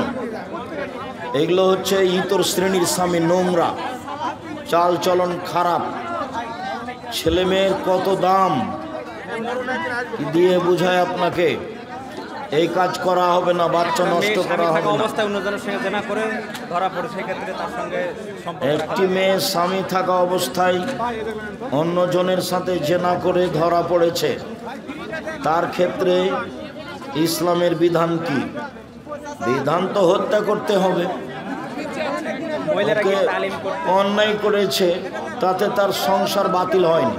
এগুলো হচ্ছে ইতর শ্রেণীর স্বামী, নোংরা, চাল চলন খারাপ। ছেলে মেয়ের কত দাম কি দিয়ে বুঝায় আপনাকে? এই কাজ করা হবে না, বাচ্চা নষ্ট করা হবে না। অবস্থায় অন্যজনের সঙ্গে জেনা করে ধরা পড়ে, সেক্ষেত্রে তার সঙ্গে সম্পর্ক একটি মেয়ে স্বামী থাকা অবস্থায় অন্যজনের সাথে জেনা করে ধরা পড়েছে, তার ক্ষেত্রে ইসলামের বিধান কি? বিধান তো হত্যা করতে হবে। মহিলারা কি ওকে তালিম করতে অন্যায় করেছে, তাতে তার সংসার বাতিল হয়নি।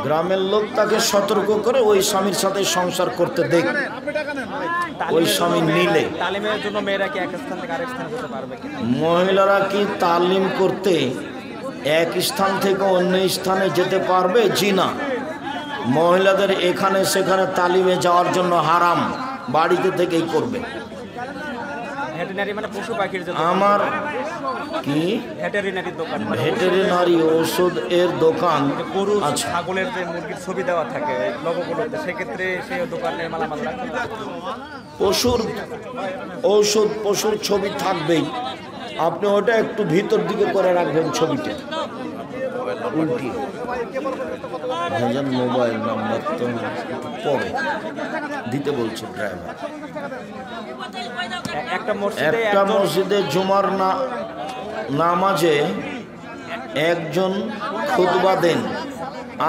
গ্রামের লোক তাকে সতর্ক করে ওই স্বামীর সাথে সংসার করতে দেখ, ওই স্বামী নিলে। তালিমের জন্য মেয়েরা কি এক স্থান থেকে আরেক স্থানে যেতে পারবে কি? মহিলারা কি তালিম করতে এক স্থান থেকে অন্য স্থানে যেতে পারবে? জি না। মহিলাদের এখানে সেখানে তালিমে যাওয়ার জন্য হারাম, বাড়িতে থেকেই করবে। ভেটেরিনারি মানে পশু পাখির যে আমার কি ভেটেরিনারি দোকান, ভেটেরিনারি ওষুধ এর দোকান গরু আচ্ছা। ছাগলের যে মুরগির ছবি দেওয়া থাকে লোগোগুলোতে, সেক্ষেত্রে সেই দোকানে মালামাল রাখতে পারবে। পশুর ঔষধ, পশুর ছবি থাকবেই, আপনি ওটা একটু ভিতর দিকে করে রাখবেন ছবিটা উল্টি। ভাইজান মোবাইল নাম্বার তো একটু পরে দিতে বলছে ড্রাইভার। একটা মসজিদে একটা মসজিদে জুমার নামাজে একজন খুতবা দেন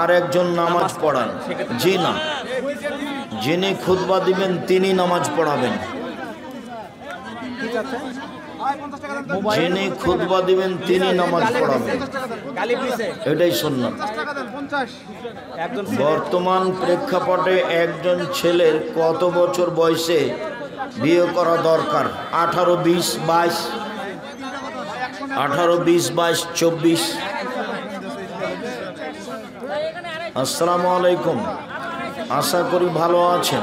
আর একজন নামাজ পড়ান। জি না, যিনি খুতবা দিবেন তিনি নামাজ পড়াবেন। যিনি খুতবা দিবেন তিনি নামাজ পড়াবেন, এটাই সুন্নাত। একজন বর্তমান প্রেক্ষাপটে একজন ছেলের কত বছর বয়সে বিয়ে করা দরকার? 18, 20, 22, 18, 20, 22, 24। আসসালামু আলাইকুম, আশা করি ভালো আছেন।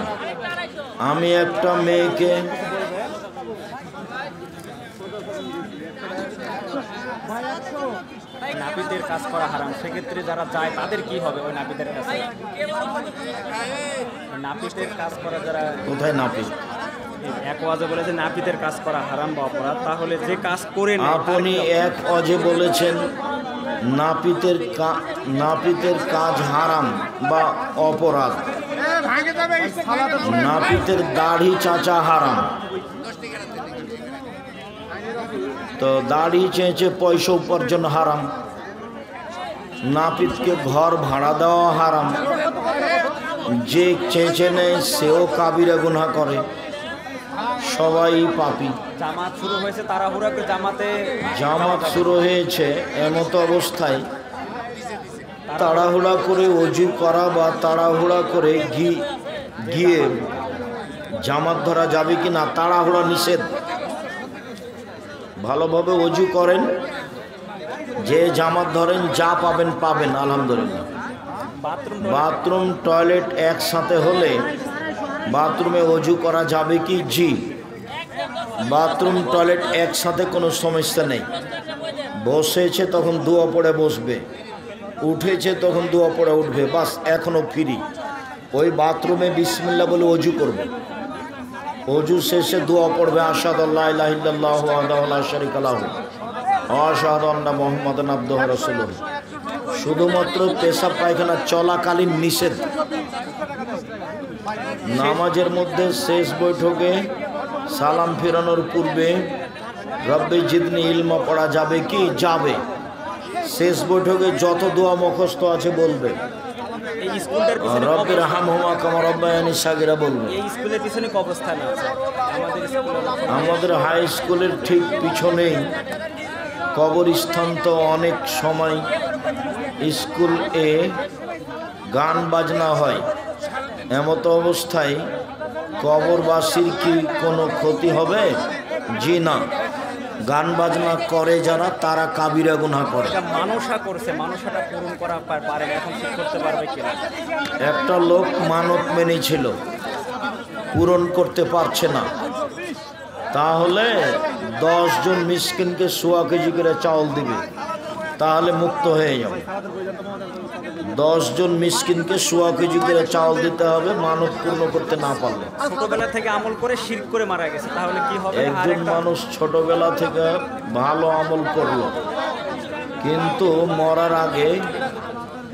আমি একটা মেয়েকে নাপিতের কাজ করা হারাম, সেক্ষেত্রে যারা যায় তাদের কি হবে? ওই নাপিতের কাছে, নাপিতের কাজ করা যারা, কোথায় নাপিত? এক ওয়াজে বলে যে নাপিতের কাজ করা হারাম বা অপরাধ, তাহলে যে কাজ করে আপনি এক অজে বলেছেন নাপিতের কাজ হারাম বা অপরাধ। নাপিতের দাড়ি চাচা হারাম, তো দাড়ি চেঁচে পয়সা উপার্জন হারাম। নাপিতকে ঘর ভাড়া দেওয়া হারাম। যে চেঁচে নেয় সেও কাবিরা গুনাহ করে, সবাই পাপী। জামাত শুরু হয়েছে, তাড়াহুড়া করে জামাত শুরু হয়েছে, এমত অবস্থায় তাড়াহুড়া করে অজু করা বা তাড়াহুড়া করে গিয়ে জামাত ধরা যাবে কি না? তাড়াহুড়া নিষেধ। ভালোভাবে অজু করেন, যে জামাত ধরেন যা পাবেন পাবেন, আলহামদুলিল্লাহ। বাথরুম টয়লেট একসাথে হলে বাথরুমে অজু করা যাবে কি? জি। বাথরুম টয়লেট একসাথে কোনো সমস্যা নেই। বসেছে তখন দোয়া পড়ে বসবে, উঠেছে তখন দোয়া পড়ে উঠবে, বাস এখনও ফ্রি। ওই বাথরুমে বিসমিল্লাহ বলে অজু করবে, অজু শেষে দোয়া পড়বে, আশহাদু আল্লা ইলাহা ইল্লাল্লাহু ওয়াহদাহু লা শারীকা লাহু ওয়া আশহাদু আন্না মুহাম্মাদান আবদুহু ওয়া রাসূলুহু। শুধুমাত্র পেশাব পায়খানা চলাকালীন নিষেধ। নামাজের মধ্যে শেষ বৈঠকে সালাম ফেরানোর পূর্বে রব্বি জিদনি ইলমা পড়া যাবে কি? যাবে। শেষ বৈঠকে যত দোয়া মুখস্থ আছে বলবে, এই স্কুলটার পিছনে রব্বির হামহুমা কামা রাব্বায়ানি সাগীরা বলবে। এই স্কুলের পিছনে কি অবস্থান আছে? আমাদের হাই স্কুলের ঠিক পিছনেই কবরস্থান। তো অনেক সময় স্কুলে গান বাজনা হয়, এমত অবস্থায় কবরবাসীর কি কোনো ক্ষতি হবে? জি না। গান বাজনা করে যারা, তারা কাবিরা গুনাহ করে। মানুষা করছে, মানুষাটা পূরণ করা পারে, এখন ঠিক করতে পারবে কিনা? একটা লোক মানত মেনেছিল, পূরণ করতে পারছে না, তাহলে 10 জন মিসকিনকে 1.25 কেজি করে চাউল দিবে, তাহলে মুক্ত হয়ে যাবে। 10 জন মিসকিনকে 1.25 কেজি করে চাউল দিতে হবে মানত পূর্ণ করতে না পারলে। ছোটবেলা থেকে আমল করে শিরক করে মারা গেছে, তাহলে কি হবে? একজন মানুষ ছোটবেলা থেকে ভালো আমল করলো, কিন্তু মরার আগে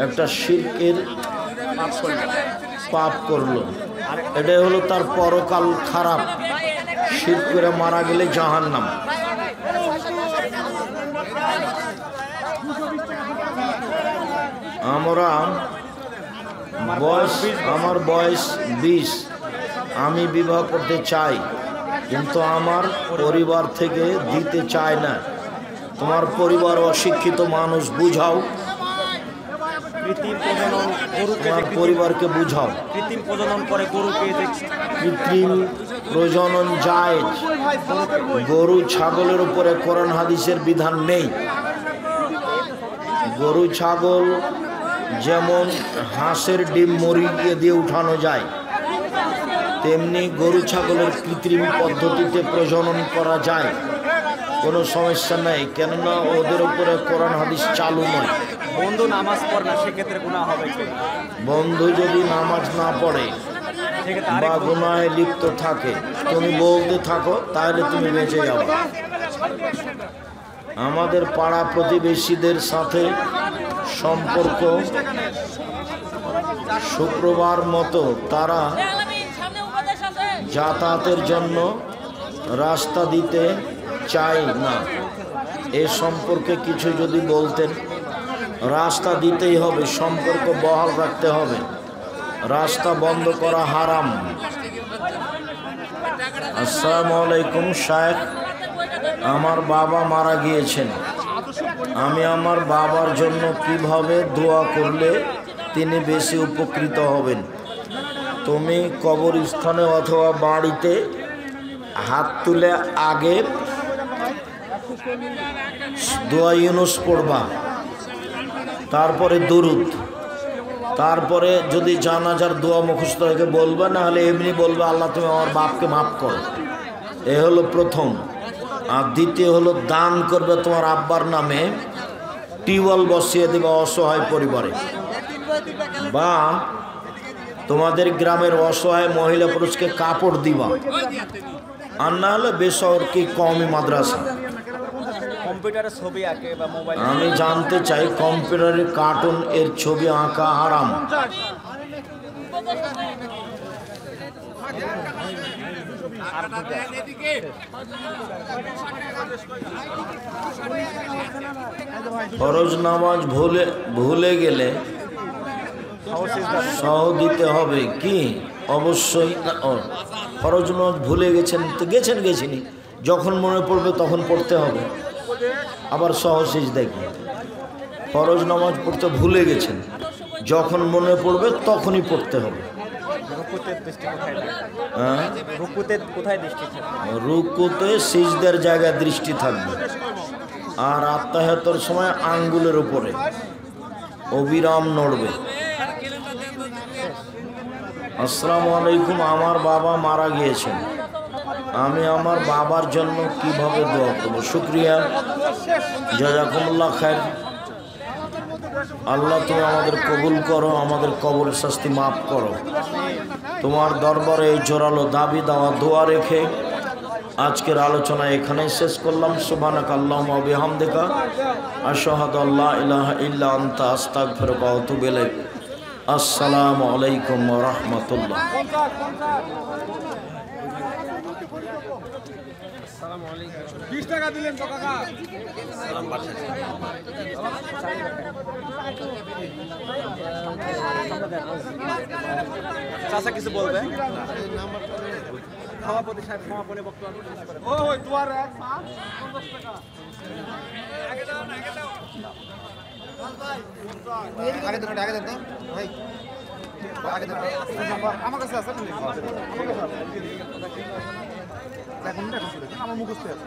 একটা শিরকের পাপ করলো, এটাই হলো তার পরকাল খারাপ। শিরক করে মারা গেলে জাহান্নাম। আমার বয়স 20, আমি বিবাহ করতে চাই, কিন্তু আমার পরিবার থেকে দিতে চায় না। তোমার পরিবার অশিক্ষিত মানুষ, বুঝাও। তোমার পরিবারকে বুঝাও। কৃত্রিম প্রজনন করে গরুকে, কৃত্রিম প্রজনন জায়েজ। গরু ছাগলের উপরে কোরআন হাদিসের বিধান নেই। গরু ছাগল যেমন হাঁসের ডিম মুরগি দিয়ে উঠানো যায়, তেমনি গরু ছাগলের কৃত্রিম পদ্ধতিতে প্রজনন করা যায়, কোনো সমস্যা নেই, কেননা ওদের উপরে কোরআন হাদিস চালু নয়। বন্ধু নামাজ পড়ে না, সেক্ষেত্রে গুনাহ হবে কি? বন্ধু যদি নামাজ না পড়ে বা গুনাহে লিপ্ত থাকে, তুমি বলতে থাকো, তাহলে তুমি বেঁচে যাবে। আমাদের পাড়া প্রতিবেশীদের সাথে সম্পর্ক শুক্রবার মতো তারা যাতায়াতের জন্য রাস্তা দিতে চায় না। এ সম্পর্কে কিছু যদি বলতেন। রাস্তা দিতেই হবে, সম্পর্ক বহাল রাখতে হবে, রাস্তা বন্ধ করা হারাম। আসসালামু আলাইকুম শায়েখ, আমার বাবা মারা গিয়েছেন, আমি আমার বাবার জন্য কিভাবে দোয়া করলে তিনি বেশি উপকৃত হবেন? তুমি কবরস্থানে অথবা বাড়িতে হাত তুলে আগে দোয়া ইউনুস পড়বা, তারপরে দুরুদ, তারপরে যদি জানাজার দোয়া মুখস্থ রেখে বলবে, না হলে এমনি বলবে আল্লাহ তুমি আমার বাপকে মাফ করো। এ হলো প্রথম। আর দ্বিতীয় হলো দান করবে তোমার আব্বার নামে, টিউবওয়েল বসিয়ে দেবে অসহায় পরিবারে, বা তোমাদের গ্রামের অসহায় মহিলা পুরুষকে কাপড় দিবা, আর না হলে বেসরকারি কওমি মাদ্রাসা। কম্পিউটারে ছবি আঁকে বা মোবাইল, আমি জানতে চাই কম্পিউটারের কার্টুন এর ছবি আঁকা হারাম। ফরজ নামাজ ভুলে গেলে সহ দিতে হবে কি? অবশ্যই। ফরজ নামাজ ভুলে গেছেন তো গেছেনি, যখন মনে পড়বে তখন পড়তে হবে। আবার সহসিজ দেখি, ফরজ নামাজ পড়তে ভুলে গেছেন, যখন মনে পড়বে তখনই পড়তে হবে। রুকুতে সিজদার জায়গায় দৃষ্টি থাকবে, আর আত্মাহতের সময় আঙ্গুলের উপরে অবিরাম নড়বে। আসসালামু আলাইকুম, আমার বাবা মারা গিয়েছেন, আমি আমার বাবার জন্য কিভাবে দোয়া করব? শুকরিয়া, জাযাকুমুল্লাহ খায়ের। আল্লাহ তুমি আমাদের কবুল করো, আমাদের কবর শাস্তি মাফ করো। তোমার দরবারে এই জোরালো দাবি দেওয়া দোয়া রেখে আজকের আলোচনা এখানেই শেষ করলাম। সুবহানাকা আল্লাহুম্মা ওয়া বিহামদিকা আশহাদু আল্লা ইলাহা ইল্লা আনতা আস্তাগফিরুকা ওয়া আতুবু ইলাইক। আসসালামু আলাইকুম ওয়া রাহমাতুল্লাহ। আসসালামু আলাইকুম। 20 টাকা দিলেন তো কাকা। সালাম বাড়ছে। চাচা কিছু বলবে? সভাপতি সাহেব সমাপনী বক্তব্য করেন। ওই দুয়ার 50 টাকা। আগে দাও। আগে দেন তো ভাই। আগে দেন। আমার কাছে আছে না? আমার মুখস্থ আছে।